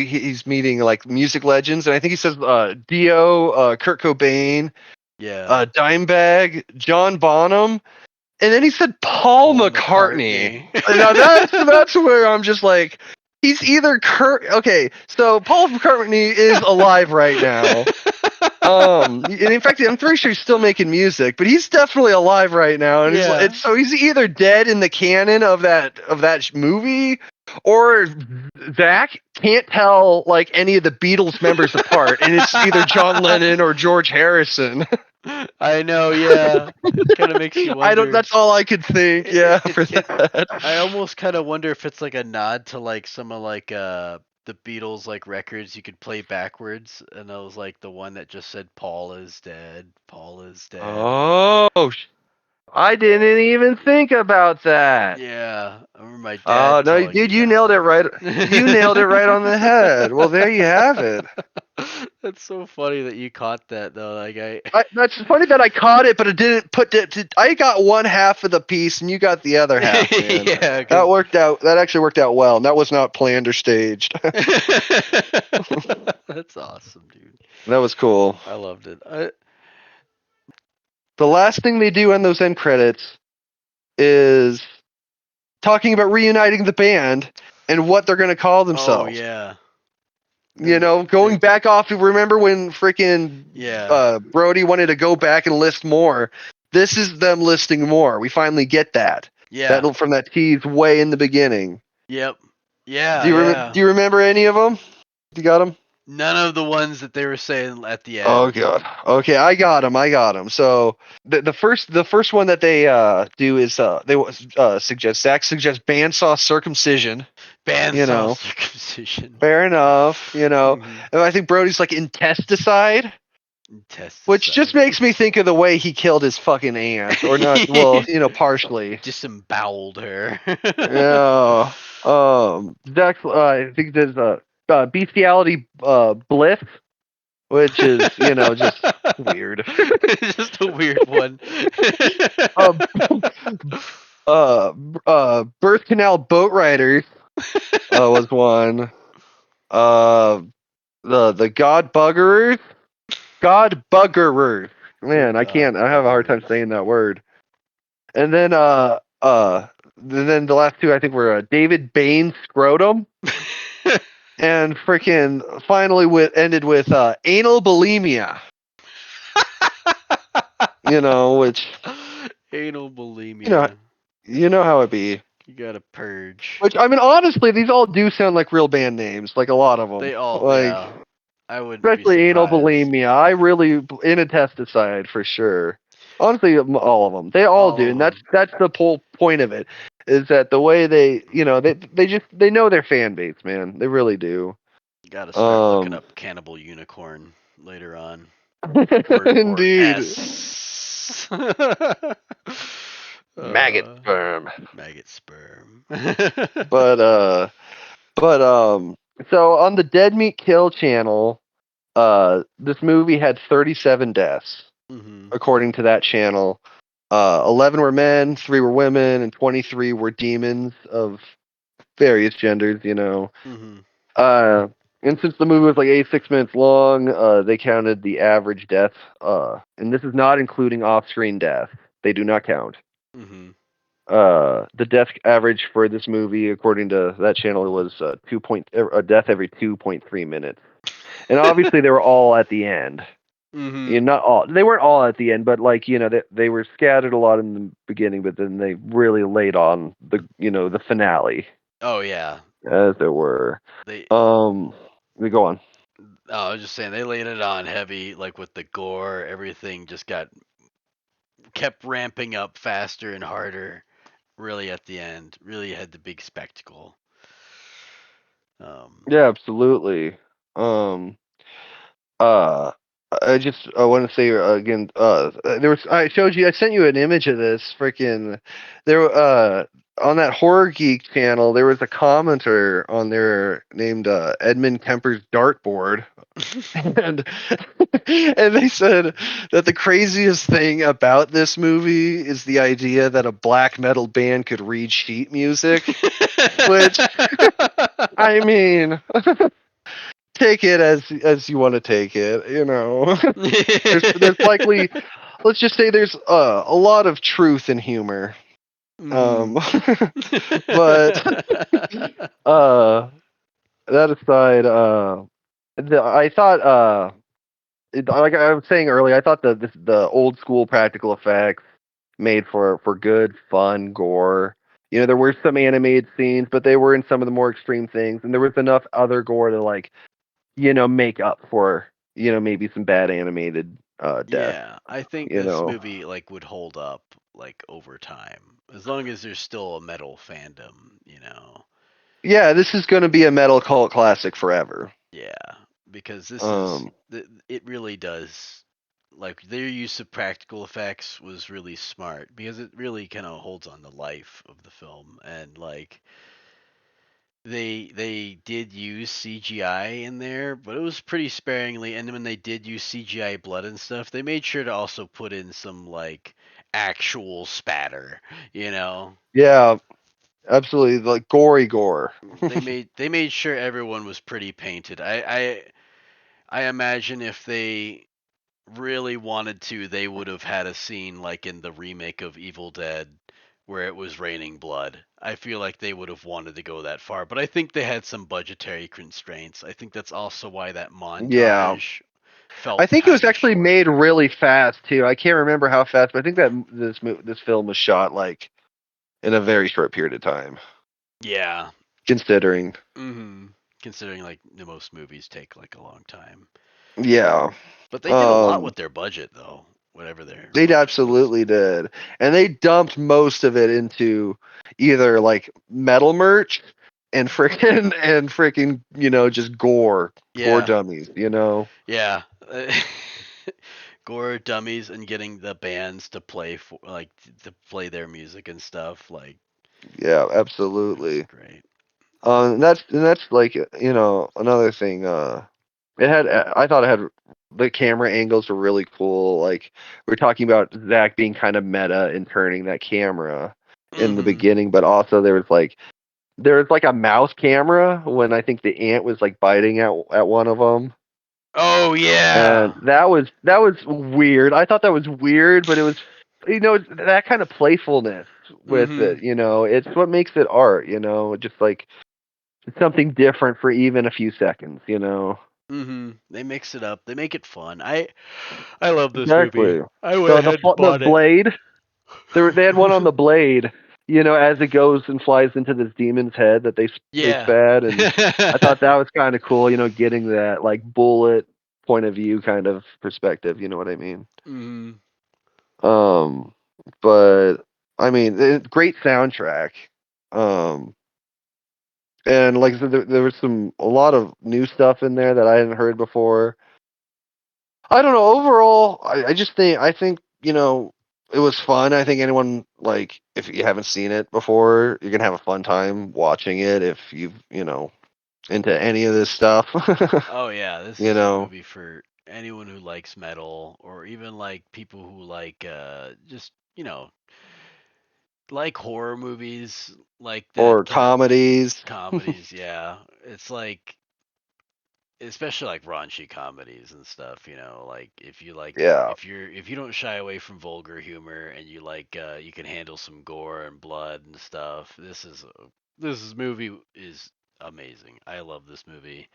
he's meeting like music legends, and I think he says Dio, Kurt Cobain, Yeah. Dimebag, John Bonham, and then he said Paul Paul McCartney. McCartney. And now that's where I'm just like, he's either Kurt. Okay, so Paul McCartney is alive right now. And in fact, I'm pretty sure he's still making music, but he's definitely alive right now. And Yeah. so he's either dead in the canon of that movie, or Zach can't tell like any of the Beatles members apart, and it's either John Lennon or George Harrison. I know, yeah. It kind of makes you I don't. wonder. That's all I could think. Yeah, for that. I almost kind of wonder if it's like a nod to like some of like the Beatles like records you could play backwards, and it was like the one that just said Paul is dead, Paul is dead. Oh, I didn't even think about that. Yeah, I remember my Oh dad no, telling dude, me you that nailed it one. right. You nailed it right on the head. Well, there you have it. That's so funny that you caught that though. Like That's funny that I caught it, but it didn't put it. I got one half of the piece, and you got the other half, man. yeah, That because worked out. That actually worked out well, and that was not planned or staged. that's awesome, dude. That was cool. I loved it. The last thing they do on those end credits is talking about reuniting the band and what they're going to call Oh themselves. yeah. You know, going back off. Remember when freaking Yeah. Brody wanted to go back and list more? This is them listing more. We finally get that. Yeah. That from that tease way in the beginning. Yep. Yeah, yeah. Do you remember any of them? You got them? None of the ones that they were saying at the Oh end. god. Okay, I got them. I got them. So the first one that they do is Zach suggests bandsaw circumcision. You Bandsaw know, circumcision. fair enough. You know, Mhm. and I think Brody's like intesticide. Which just Intesticide. makes me think of the way he killed his fucking aunt, or not? Well, you know, partially. Disemboweled her. Yeah. Zach, I think there's bestiality bliss, which is just weird. Just a weird one. uh, birth canal boat riders was one. Uh, the god buggerers. The Man, I god can't. I have a hard time buggers. saying that word. And then the last two I think were David Bain scrotum, and freaking finally ended with anal bulimia. Which Anal you know bulimia. you know how it be. You gotta purge. Which I mean, honestly, these all do sound like real band names, like a lot of them. They all, Like yeah. I wouldn't be especially anal surprised. bulimia. I really incesticide for sure. Honestly, all of them. They all All do, of and them. that's the whole point of it. Is that the way they know their fan base, man. They really do. Gotta start looking Um, up Cannibal Unicorn later on. Or indeed, S. maggot uh, sperm. maggot sperm. But so on the Dead Meat Kill channel, this movie had 37 deaths hmm according to that channel. 11 were men, 3 were women, and 23 were demons of various genders. hmm Uh, and since the movie was like 86 minutes long, they counted the average death. And this is not including off-screen death. They do not count. hmm The death average for this movie, according to that channel, was a death every 2.3 minutes. And obviously, they were all at the end. hmm Not all. They weren't all at the end, but like they were scattered a lot in the beginning, but then they really laid on the finale, Oh yeah. as it were. They We go on. I was just saying they laid it on heavy, like with the gore, everything just kept ramping up faster and harder. Really at the end, really had the big spectacle. Um, Yeah, absolutely. Um. Uh. I want to say again. There was I showed you. I sent you an image of this freaking. There on that Horror Geek channel. There was a commenter on there named Edmund Kemper's Dartboard, and and they said that the craziest thing about this movie is the idea that a black metal band could read sheet music. Which I mean, take it as you want to take it. You know, there's likely, let's just say there's a lot of truth in humor. Um, Mm. but uh, that aside, I thought like I was saying earlier, I thought the old school practical effects made for good fun gore. You know, there were some animated scenes, but they were in some of the more extreme things, and there was enough other gore to like make up for maybe some bad animated death. Yeah, I think You this know, movie like would hold up like over time as long as there's still a metal fandom. yeah, this is going to be a metal cult classic forever. Yeah, because Um, it really does like their use of practical effects was really smart because it really kind of holds on the life of the film and like they did use CGI in there, but it was pretty sparingly. And when they did use CGI blood and stuff, they made sure to also put in some like actual spatter. You know, yeah, absolutely, like gory gore. they made sure everyone was pretty painted. I imagine if they really wanted to, they would have had a scene like in the remake of Evil Dead where it was raining blood. I feel like they would have wanted to go that far, but I think they had some budgetary constraints. I think that's also why that Yeah, montage I felt think it was kind of actually short. made really fast too. I can't remember how fast, but I think that this film was shot like in a very short period of time, Yeah. considering. Mhm. Considering like the most movies take like a long time. Yeah. But they did a lot Um, with their budget though, whatever their they budget was. absolutely did. And they dumped most of it into either like metal merch and freaking, just gore Yeah. dummies. Yeah. Gore dummies and getting the bands to play for like to play their music and stuff like Yeah, it's absolutely. great. And that's like, another thing. I thought it had the camera angles were really cool. Like we are talking about Zach being kind of meta and turning that camera in the Mhm. beginning, but also there was like a mouse camera when I think the ant was like biting at one of them, Oh and yeah. that was weird. I thought that was weird, but it was it's that kind of playfulness with Mhm. it. It's what makes it art. Just like it's something different for even a few seconds. Mhm. They mix it up. They make it fun. I love this movie. Exactly. I went The the ahead and fl- the bought it. blade. They had one on the blade. As it goes and flies into this demon's head that they Yeah. spat, and I thought that was kind of cool. Getting that like bullet point of view kind of perspective. You know what I mean? Mhm. Um, but I mean, great soundtrack. Um, and like I said, there was a lot of new stuff in there that I hadn't heard before. I don't know. Overall, I think it was fun. I think anyone like if you haven't seen it before, you're gonna have a fun time watching it if you into any of this stuff. Oh yeah, this you is a know, movie for anyone who likes metal or even like people who like just, like horror movies like or that comedies. comedies, yeah. It's like especially like raunchy comedies and stuff, like Yeah, if you don't shy away from vulgar humor and you like you can handle some gore and blood and stuff, this movie is amazing. I love this movie.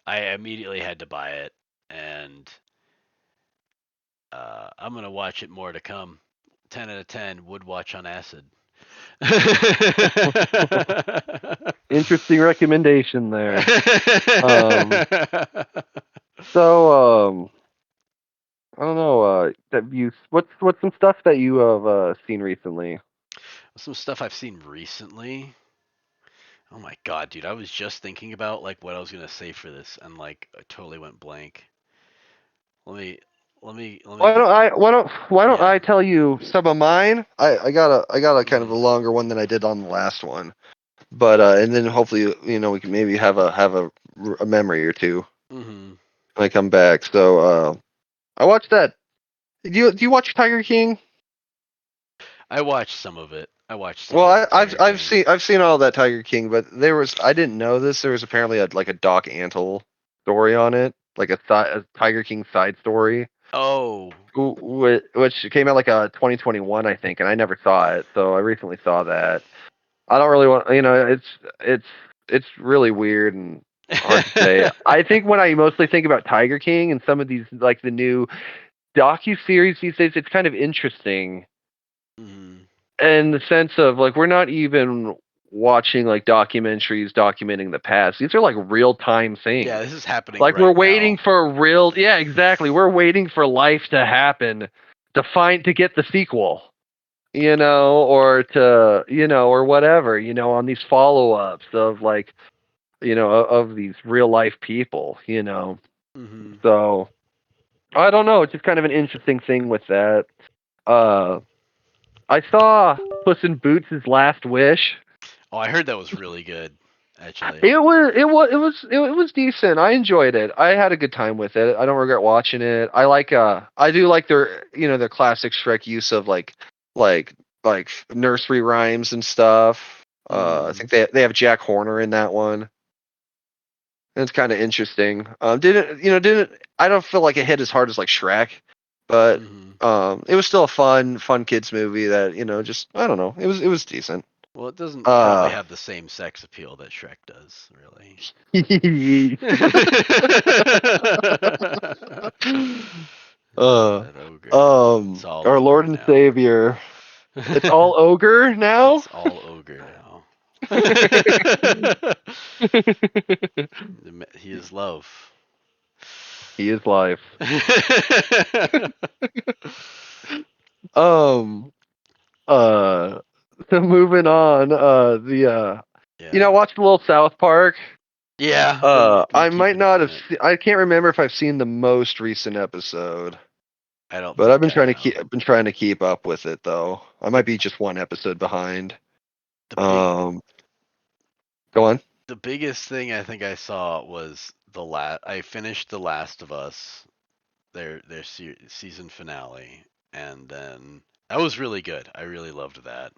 I immediately had to buy it and I'm going to watch it more to come. 10 out of 10 would watch on acid. interesting recommendation there. Um, so I don't know. What's some stuff that you have seen recently? Some stuff I've seen recently. Oh my god, dude! I was just thinking about like what I was gonna say for this, and like I totally went blank. Let me let me Why don't get I why don't yeah. I tell you some of mine? I got a kind of a Mhm. longer one than I did on the last one. But and then hopefully we can maybe have a memory or two Mhm. when I come back. So I watched that. Do you watch Tiger King? I watched some of it. I watched some Well, of Tiger King. I've seen all that Tiger King, but there was I didn't know this. There was apparently like a Doc Antle story on it, like a Tiger King side story, Oh. which came out like 2021, I think, and I never saw it. So I recently saw that. I don't really want, it's it's really weird and hard to say. I think when I mostly think about Tiger King and some of these like the new docu series these days, it's kind of interesting Mhm. in the sense of like we're not even watching like documentaries documenting the past. These are like real time Yeah, things. this is happening Like we're right waiting now. for real, yeah, exactly. We're waiting for life to happen to get the sequel, or to, or whatever, on these follow ups of like, of these real life people. Mhm. So I don't know. It's just kind of an interesting thing with that. Uh, I saw Puss in Boots' Last Wish. Oh, I heard that was really good, actually. It was decent. I enjoyed it. I had a good time with it. I don't regret watching it. I do like their their classic Shrek use of like nursery rhymes and stuff. I Mhm. think they have Jack Horner in that one. And it's kind of interesting. Didn't I don't feel like it hit as hard as like Shrek, but Mhm. it was still a fun kids movie that just I don't know. It was decent. Well, it doesn't probably Uh, have the same sex appeal that Shrek does, really. uh, That ogre. It's all our Lord ogre and now. Savior. It's all ogre now. It's all ogre now. He is love. He is life. Um. Uh. So moving on. I Yeah. watched a little South Park. Yeah, been I might keeping not up on have. it. I can't remember if I've seen the most recent episode, I don't but think I have. I've been trying to keep up with it though. I The might be just one episode behind. the big Um. Go on. the biggest thing I think I saw was I finished The Last of Us, their season finale, and then that was really good. I really loved that.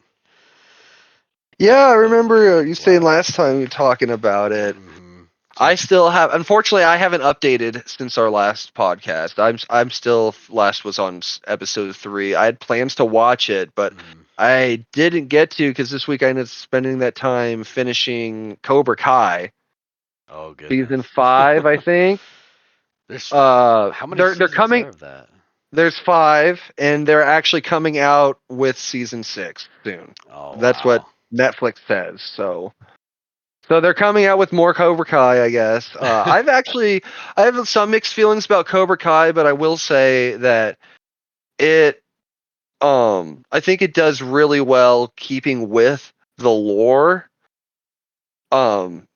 Yeah, I That was a remember you saying blast. last time you were talking about it. Hmm. I Just still have. Unfortunately, I haven't updated since our last podcast. I'm still last was on episode 3. I had plans to watch it, but mm, I didn't get to because this week I ended up spending that time finishing Cobra Kai oh goodness. season 5. I think. How many They're seasons coming. are of that? There's 5, and they're actually coming out with season 6 soon. Oh That's what wow. Netflix says. So they're coming out with more Cobra Kai, I guess. I have some mixed feelings about Cobra Kai, but I will say that it I think it does really well keeping with the lore. Um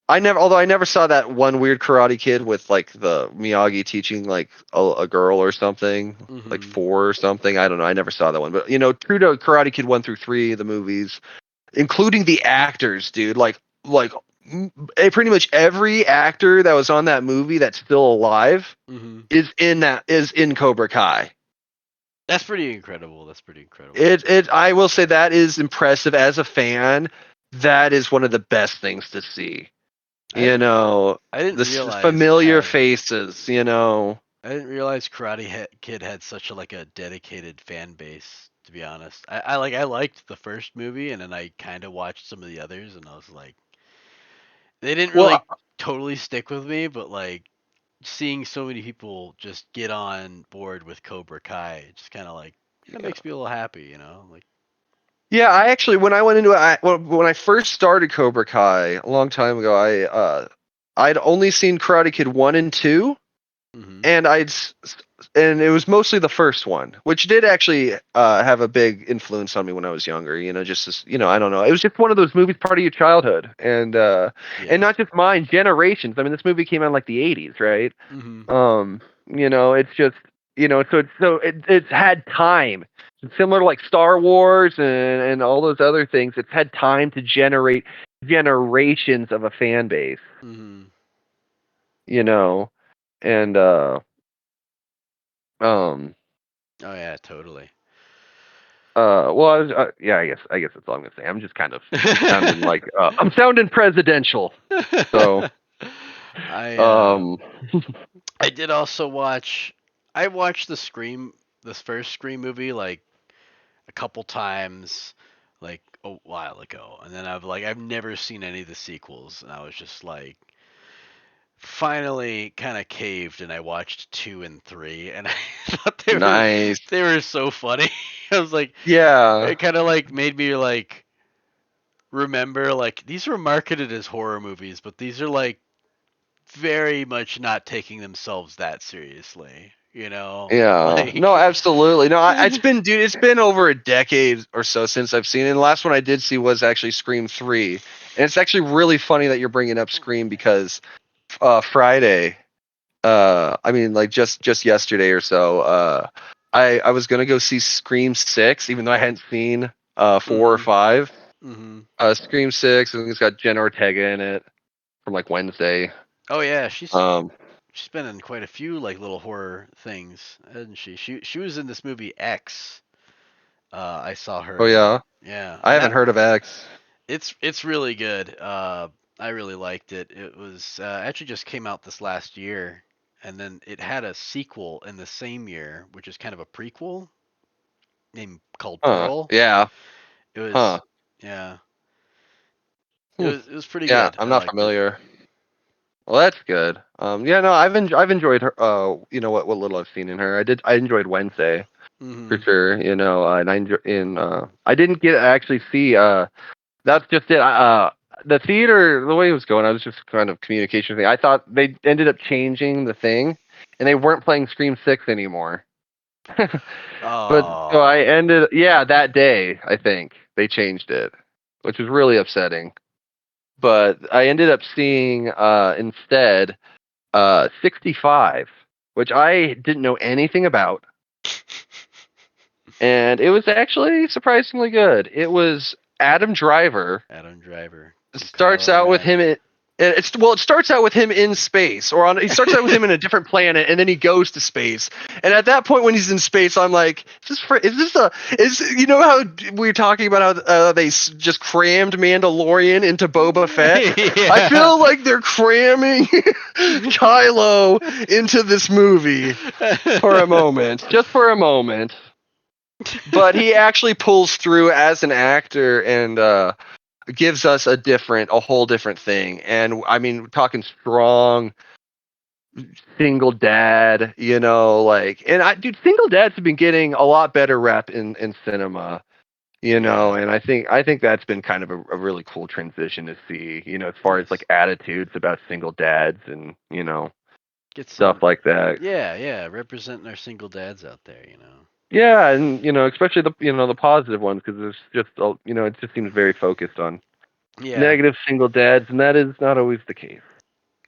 although I never saw that one weird Karate Kid with like the Miyagi teaching like a girl or something, like Hmm. 4 or something. I don't know. I never saw that one. But true to Karate Kid 1 through 3, the movies, including the actors, dude. Pretty much every actor that was on that movie that's still alive Hmm. is in Cobra Kai. That's pretty incredible. That's pretty incredible. It I will say that is impressive as a fan. That is one of the best things to see. I didn't I didn't The realize it familiar had faces. I didn't realize Kid had such a dedicated fan base. To be honest, I liked the first movie, and then I kind of watched some of the others, and I was like, they didn't Well, really totally stick with me, but like seeing so many people just get on board with Cobra Kai, it just kind of makes me a little happy, Like, yeah, I actually when I went into it, when I first started Cobra Kai a long time ago, I'd only seen Karate Kid 1 and 2, hmm and and it was mostly the first one, which did actually have a big influence on me when I was younger. Just as, I don't know, it was just one of those movies, part of your childhood, and yeah, not just mine, generations. I mean, this movie came out in like the '80s, right? hmm Um, It's just it's had time. It's similar to like Star Wars and all those other things. It's had time to generate generations of a fan base. Mhm. You know, and um Oh yeah, totally. well, yeah, I guess that's all I'm gonna say. I'm just kind of sounding like I'm sounding presidential. So I um I did also watch. I watched this first Scream movie like a couple times, like a while ago, and then I've never seen any of the sequels, and I was just like, finally kind of caved, and I watched 2 and 3, and I thought nice. they were so funny. I was like, Yeah. it kind of like made me like remember like these were marketed as horror movies, but these are like very much not taking themselves that seriously, you know? Yeah. No, Like absolutely. No, it's been over a decade or so since I've seen it. And the last one I did see was actually Scream 3. And it's actually really funny that you're bringing up Scream because Friday, I mean like just yesterday or so, I was going to go see Scream 6 even though I hadn't seen 4 or mhm. 5. Mhm. Scream 6, I think it's got Jenna Ortega in it from like Wednesday. Oh yeah, Um she's been in quite a few like little horror things, hasn't she? She was in this movie X. I saw oh her in. yeah. Yeah, I and haven't that heard of X. it's really good. I really liked it. It was actually just came out this last year, and then it had a sequel in the same year, which is kind of a prequel named called Huh. Pearl. Yeah. It was Huh. yeah, Hmm. it was pretty Yeah, good. I'm I not liked it. familiar. Well, that's good. Yeah, no, I've enjoyed her. What little I've seen in her. I enjoyed Wednesday for Mhm. sure. And I didn't get to actually see. That's just it. The theater, the way it was going, I was just kind of communication thing. I thought they ended up changing the thing, and they weren't playing Scream 6 anymore. But so I Oh. ended, yeah, that day I think they changed it, which was really upsetting. But I ended up seeing instead 65, which I didn't know anything about, and it was actually surprisingly good. It was Adam Driver. Adam Driver It and starts Kylo out with him Ren. in, it starts out with him in space, or on he starts out with him in a different planet, and then he goes to space. And at that point, when he's in space, I'm like, is this a is you know how we are talking about how just crammed Mandalorian into Boba Fett? I Yeah. feel like they're cramming Kylo into this movie for a moment, just for a moment. But he actually pulls through as an actor and gives us a whole different thing. And I mean, we're talking strong single dad, like, dude, single dads have been getting a lot better rep in cinema. Yeah. And I think that's been kind of a really cool transition to see, as far as like Nice. attitudes about single dads and, Get stuff some. like that. Yeah, yeah. Representing our single dads out there, you know. Yeah, and especially the positive ones because there's just it just seems very focused on Yeah. negative single dads, and that is not always the case.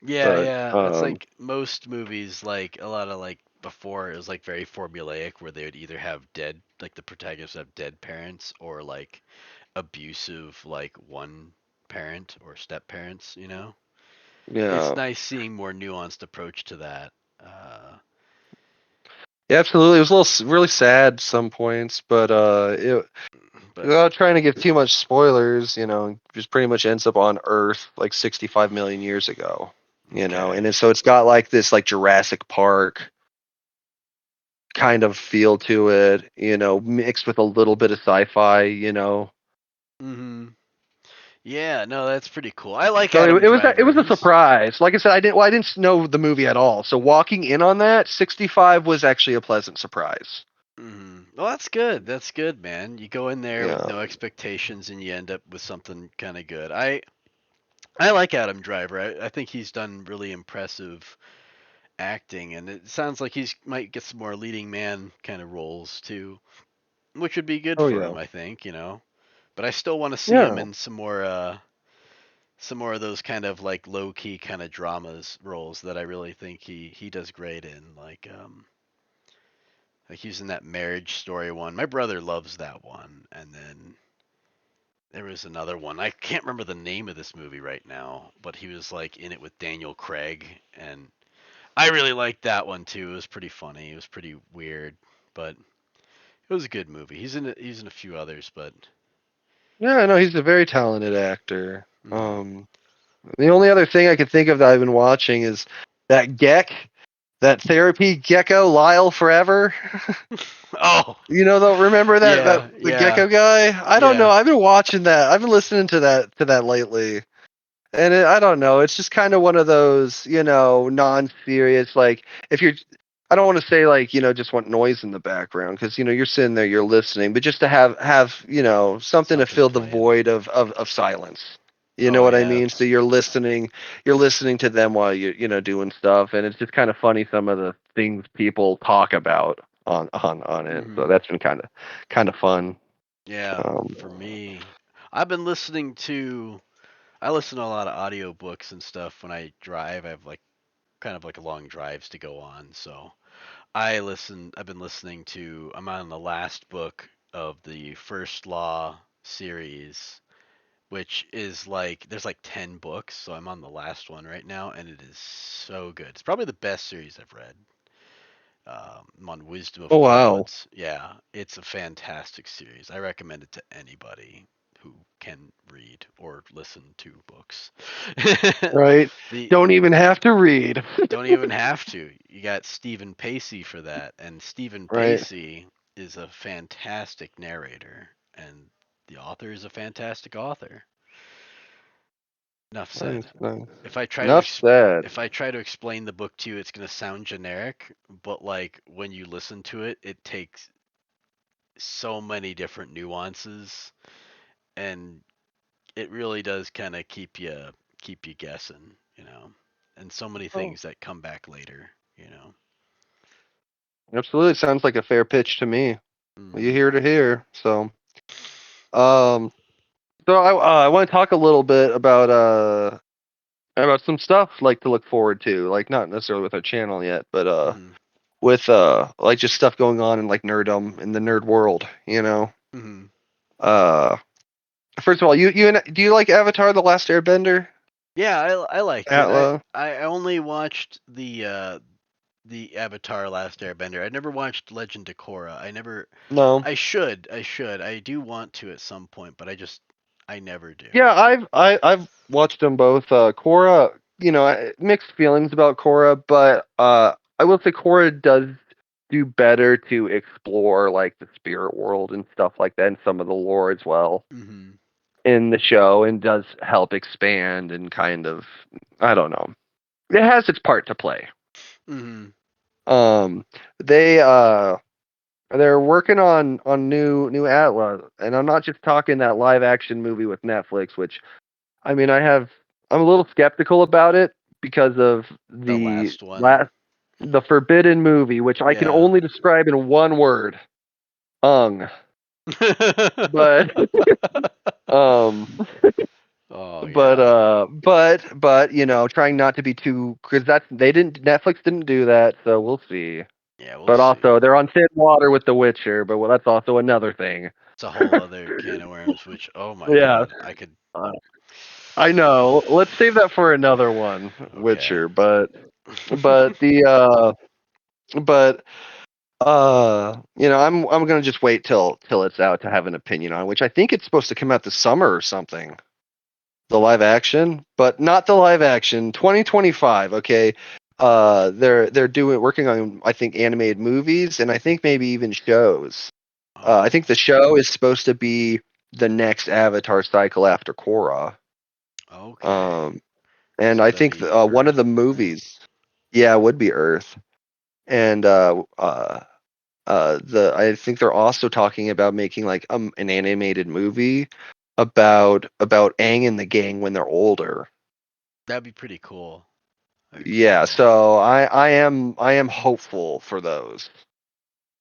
Yeah, But yeah. That's like most movies, like a lot of like before it was like very formulaic where they would either have dead like the protagonists have dead parents or like abusive like one parent or step parents, you know? It's yeah, nice seeing more nuanced approach to that. yeah, absolutely. It was a really sad some points, but But without trying to give too much spoilers, just pretty much ends up on Earth like 65 million years ago. okay. So it's got like this like Jurassic Park kind of feel to it, mixed with a little bit of sci-fi. Mhm. Yeah, no, that's pretty cool. I like So Adam it Driver. was a He's surprise. Like I said, I didn't know the movie at all. So walking in on that 65 was actually a pleasant surprise. Well, that's good. That's good, man. You go in there with Yeah. no expectations and you end up with something kind of good. I like Adam Driver. I think he's done really impressive acting, and it sounds like he's might get some more leading man kind of roles too, which would be good Oh for yeah. him, I think, you know. But I still want to see him Yeah. in some more of those kind of like low key kind of dramas roles that I really think he does great in. Like he's in that Marriage Story one. My brother loves that one, and then there was another one. I can't remember the name of this movie right now, but he was like in it with Daniel Craig, and I really liked that one too. It was pretty funny. It was pretty weird, but it was a good movie. He's in a few others, but Yeah, I know he's a very talented actor. mm. The only other thing I could think of that I've been watching is that that therapy gecko, Lyle Forever. Oh Though, remember that yeah, the yeah, gecko guy? I don't know. yeah. I've been watching that. I've been listening to that lately. And I don't know. It's just kind of one of those, non-serious. Like if you're, I don't want to say like just want noise in the background because you're sitting there, you're listening, but just to have something to Something fill the playing. void of silence. You know Oh what I yeah. mean? So you're listening to them while you're doing stuff, and it's just kind of funny some of the things people talk about on it. So Hmm. that's been kind of fun. Yeah, Um, for me, I've been listening to. I listen to a lot of audiobooks and stuff when I drive. I have like kind of like long drives to go on, so I've been listening to. I'm on the last book of the First Law series, which is like there's like 10 books, so I'm on the last one right now, and it is so good. It's probably the best series I've read. I'm on Wisdom oh of wow, Poets. Yeah, it's a fantastic series. I recommend it to anybody who can read or listen to books. right? the Don't even have to read, don't even have to. You got Stephen Pacey for that, and Stephen right? Pacey is a fantastic narrator, and the author is a fantastic author. Enough said. Nice, nice. If I try to Enough said. if I try to explain the book to you, it's gonna sound generic, but like when you listen to it, it takes so many different nuances, and it really does kind of keep you guessing, and so many Oh, things that come back later. absolutely. Sounds like a fair pitch to me. Well, you Hmm. hear to hear. Um, I want to talk a little bit about some stuff like to look forward to, like not necessarily with our channel yet, but Hmm. with like just stuff going on in like nerddom in the nerd world. Hmm. Uh, First of all, do you like Avatar: The Last Airbender? Yeah, I liked it. I Atla? I only watched the Avatar Last Airbender. I never watched Legend of Korra. No. I should. I do want to at some point, but I never do. Yeah, I've watched them both. Korra, mixed feelings about Korra, but I will say Korra does do better to explore like the spirit world and stuff like that, and some of the lore as well Hmm. in the show, and does help expand and kind of, I don't know. It has its part to play. Hmm. Um, they they're working on new Atlas, and I'm not just talking that live action movie with Netflix, which I mean, I'm a little skeptical about it because of The the last one. last the Forbidden movie, which I can Yeah. only describe in one word, ung. But um, Oh yeah. trying not to be too because that's they didn't Netflix didn't do that, so we'll see. Yeah, we'll But see. also, they're on thin water with The Witcher, but well, that's also another thing. It's a whole other can of worms, which oh my Yeah, god, I could. uh, I know. Let's save that for another one, Okay. Witcher. But the but I'm gonna just wait till it's out to have an opinion on, which I think it's supposed to come out this summer or something. The live action, but not the live action. 2025. Okay. They're doing working on I think animated movies and I think maybe even shows. I think Oh, the show is supposed to be the next Avatar cycle after Korra. okay. Um, and So I that'd think be one of Earth, the right? movies, yeah, would be Earth. And the I think they're also talking about making like an animated movie about Aang and the gang when they're older. That'd be pretty cool. That'd be pretty Yeah, cool. so I am hopeful for those.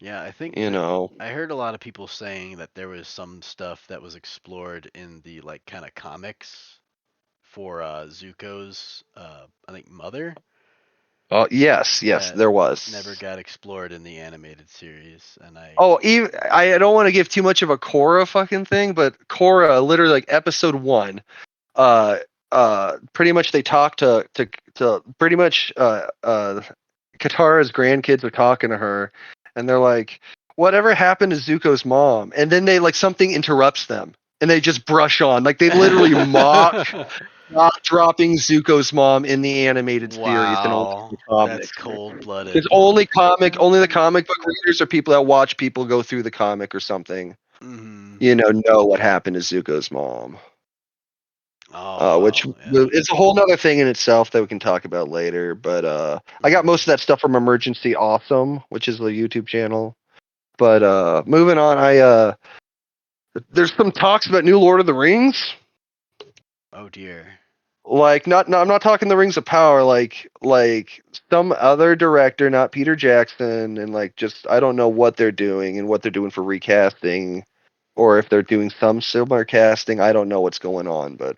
Yeah, I think You that know. I heard a lot of people saying that there was some stuff that was explored in the like kind of comics for Zuko's, I think, mother Oh, yes, that there never was. got explored in the animated series, and Oh, even I don't want to give too much of a Korra fucking thing, but Korra, literally like episode 1, uh, pretty much they talk to pretty much Katara's grandkids are talking to her, and they're like, "Whatever happened to Zuko's mom?" And then they like something interrupts them, and they just brush on, like they literally mock not dropping Zuko's mom in the animated series and only in wow, the that's comics. cold blooded. Because only the comic book readers or people that watch people go through the comic or something, Hmm. know what happened to Zuko's mom. Oh Which wow, yeah. is a whole nother thing in itself that we can talk about later. But I got Hmm. most of that stuff from Emergency Awesome, which is the YouTube channel. But moving on, there's some talks about new Lord of the Rings. Oh dear. Like I'm not talking the Rings of Power, like some other director, not Peter Jackson, and like just I don't know what they're doing and what they're doing for recasting, or if they're doing some similar casting. I don't know what's going on, but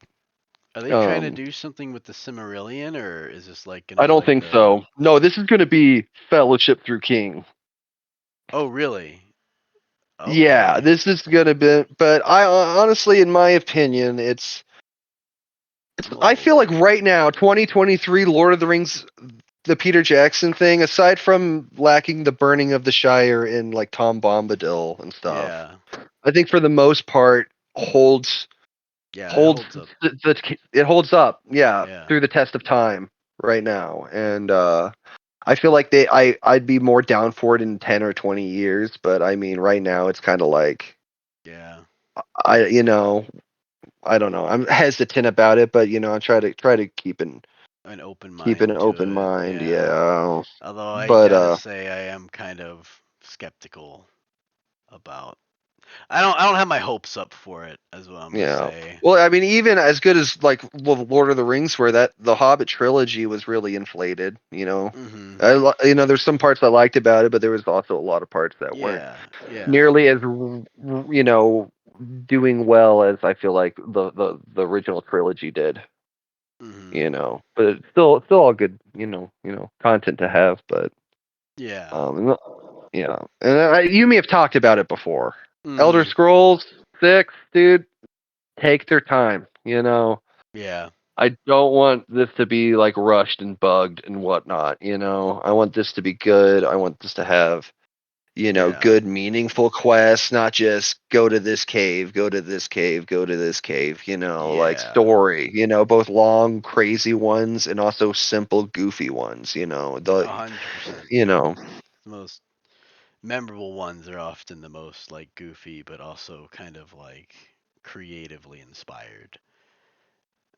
Are they trying to um, do something with the Cimmerillion, or is this like gonna I be don't like think the? so. No, this is going to be Fellowship Through King. Oh really? Yeah, Okay. this is going to be, but I honestly, in my opinion, I feel Well, like right now, 2023, Lord of the Rings, the Peter Jackson thing, aside from lacking the burning of the Shire in like Tom Bombadil and stuff, yeah, I think for the most part yeah, it holds holds up. it holds up, yeah, Yeah. through the test of time right now. And I feel like I'd be more down for it in 10 or 20 years, but I mean right now it's kind of like Yeah. I you know, I don't know. I'm hesitant about it, but I try to An open keep an mind to open it. mind, Yeah. yeah. Although I But gotta say I am kind of skeptical about. I don't have my hopes up for it, is what I'm gonna yeah. say. Well, I mean, even as good as like Lord of the Rings were, that the Hobbit trilogy was really inflated. Hmm. There's some parts I liked about it, but there was also a lot of parts that weren't Yeah. Yeah. nearly as doing well as I feel like the original trilogy did. Hmm. But it's still all good. Content to have, but Yeah. um, yeah. And you may have talked about it before. Elder Hmm. Scrolls 6, dude, take their time. Yeah. I don't want this to be like rushed and bugged and whatnot. I want this to be good. I want this to have Yeah. good, meaningful quests, not just go to this cave, go to this cave, go to this cave, like Yeah. story, both long, crazy ones and also simple, goofy ones, 100%. you know, The most memorable ones are often the most like goofy, but also kind of like creatively inspired.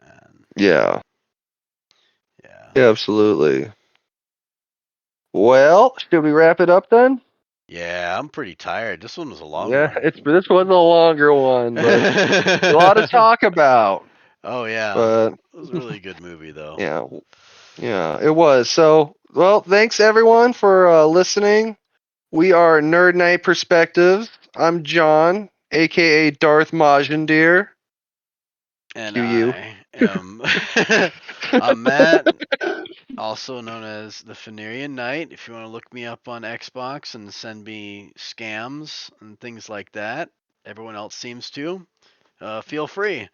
And yeah, yeah. yeah, absolutely. Well, should we wrap it up then? Yeah, I'm pretty tired. This one was a long Yeah, one. this was a longer one, but a lot to talk about. Oh yeah. But It was a really good movie though. yeah, yeah, it was. So, well, thanks everyone for listening. We are Nerd Night Perspectives. I'm John, aka Darth Majandir. And Cue you. I am I'm Matt, also known as the Fenarian Knight. If you want to look me up on Xbox and send me scams and things like that, everyone else seems to. Feel free.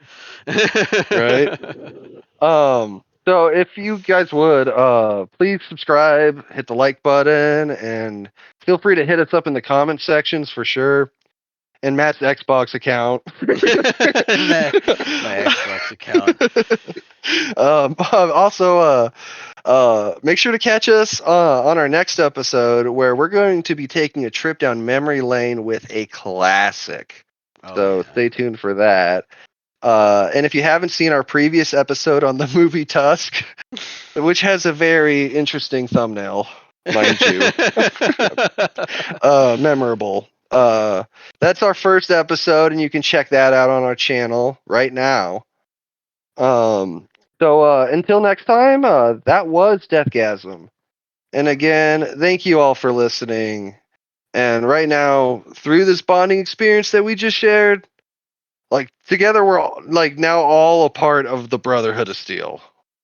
Right. So if you guys would, please subscribe, hit the like button, and feel free to hit us up in the comment sections for sure. And Matt's Xbox account. My Xbox account. Also, make sure to catch us on our next episode where we're going to be taking a trip down memory lane with a classic. Oh So yeah. stay tuned for that. And if you haven't seen our previous episode on the movie Tusk, which has a very interesting thumbnail, mind you, memorable. That's our first episode, and you can check that out on our channel right now. Um, so until next time, that was Deathgasm. And again, thank you all for listening. And right now, through this bonding experience that we just shared, Like together we're all, like now all a part of the Brotherhood of Steel.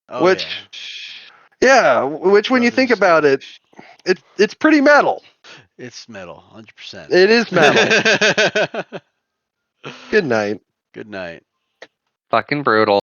Oh Which yeah. which when you Brother think Steel. about it, it's pretty metal. It's metal, 100%. It is metal. Good night. Good night. Fucking brutal.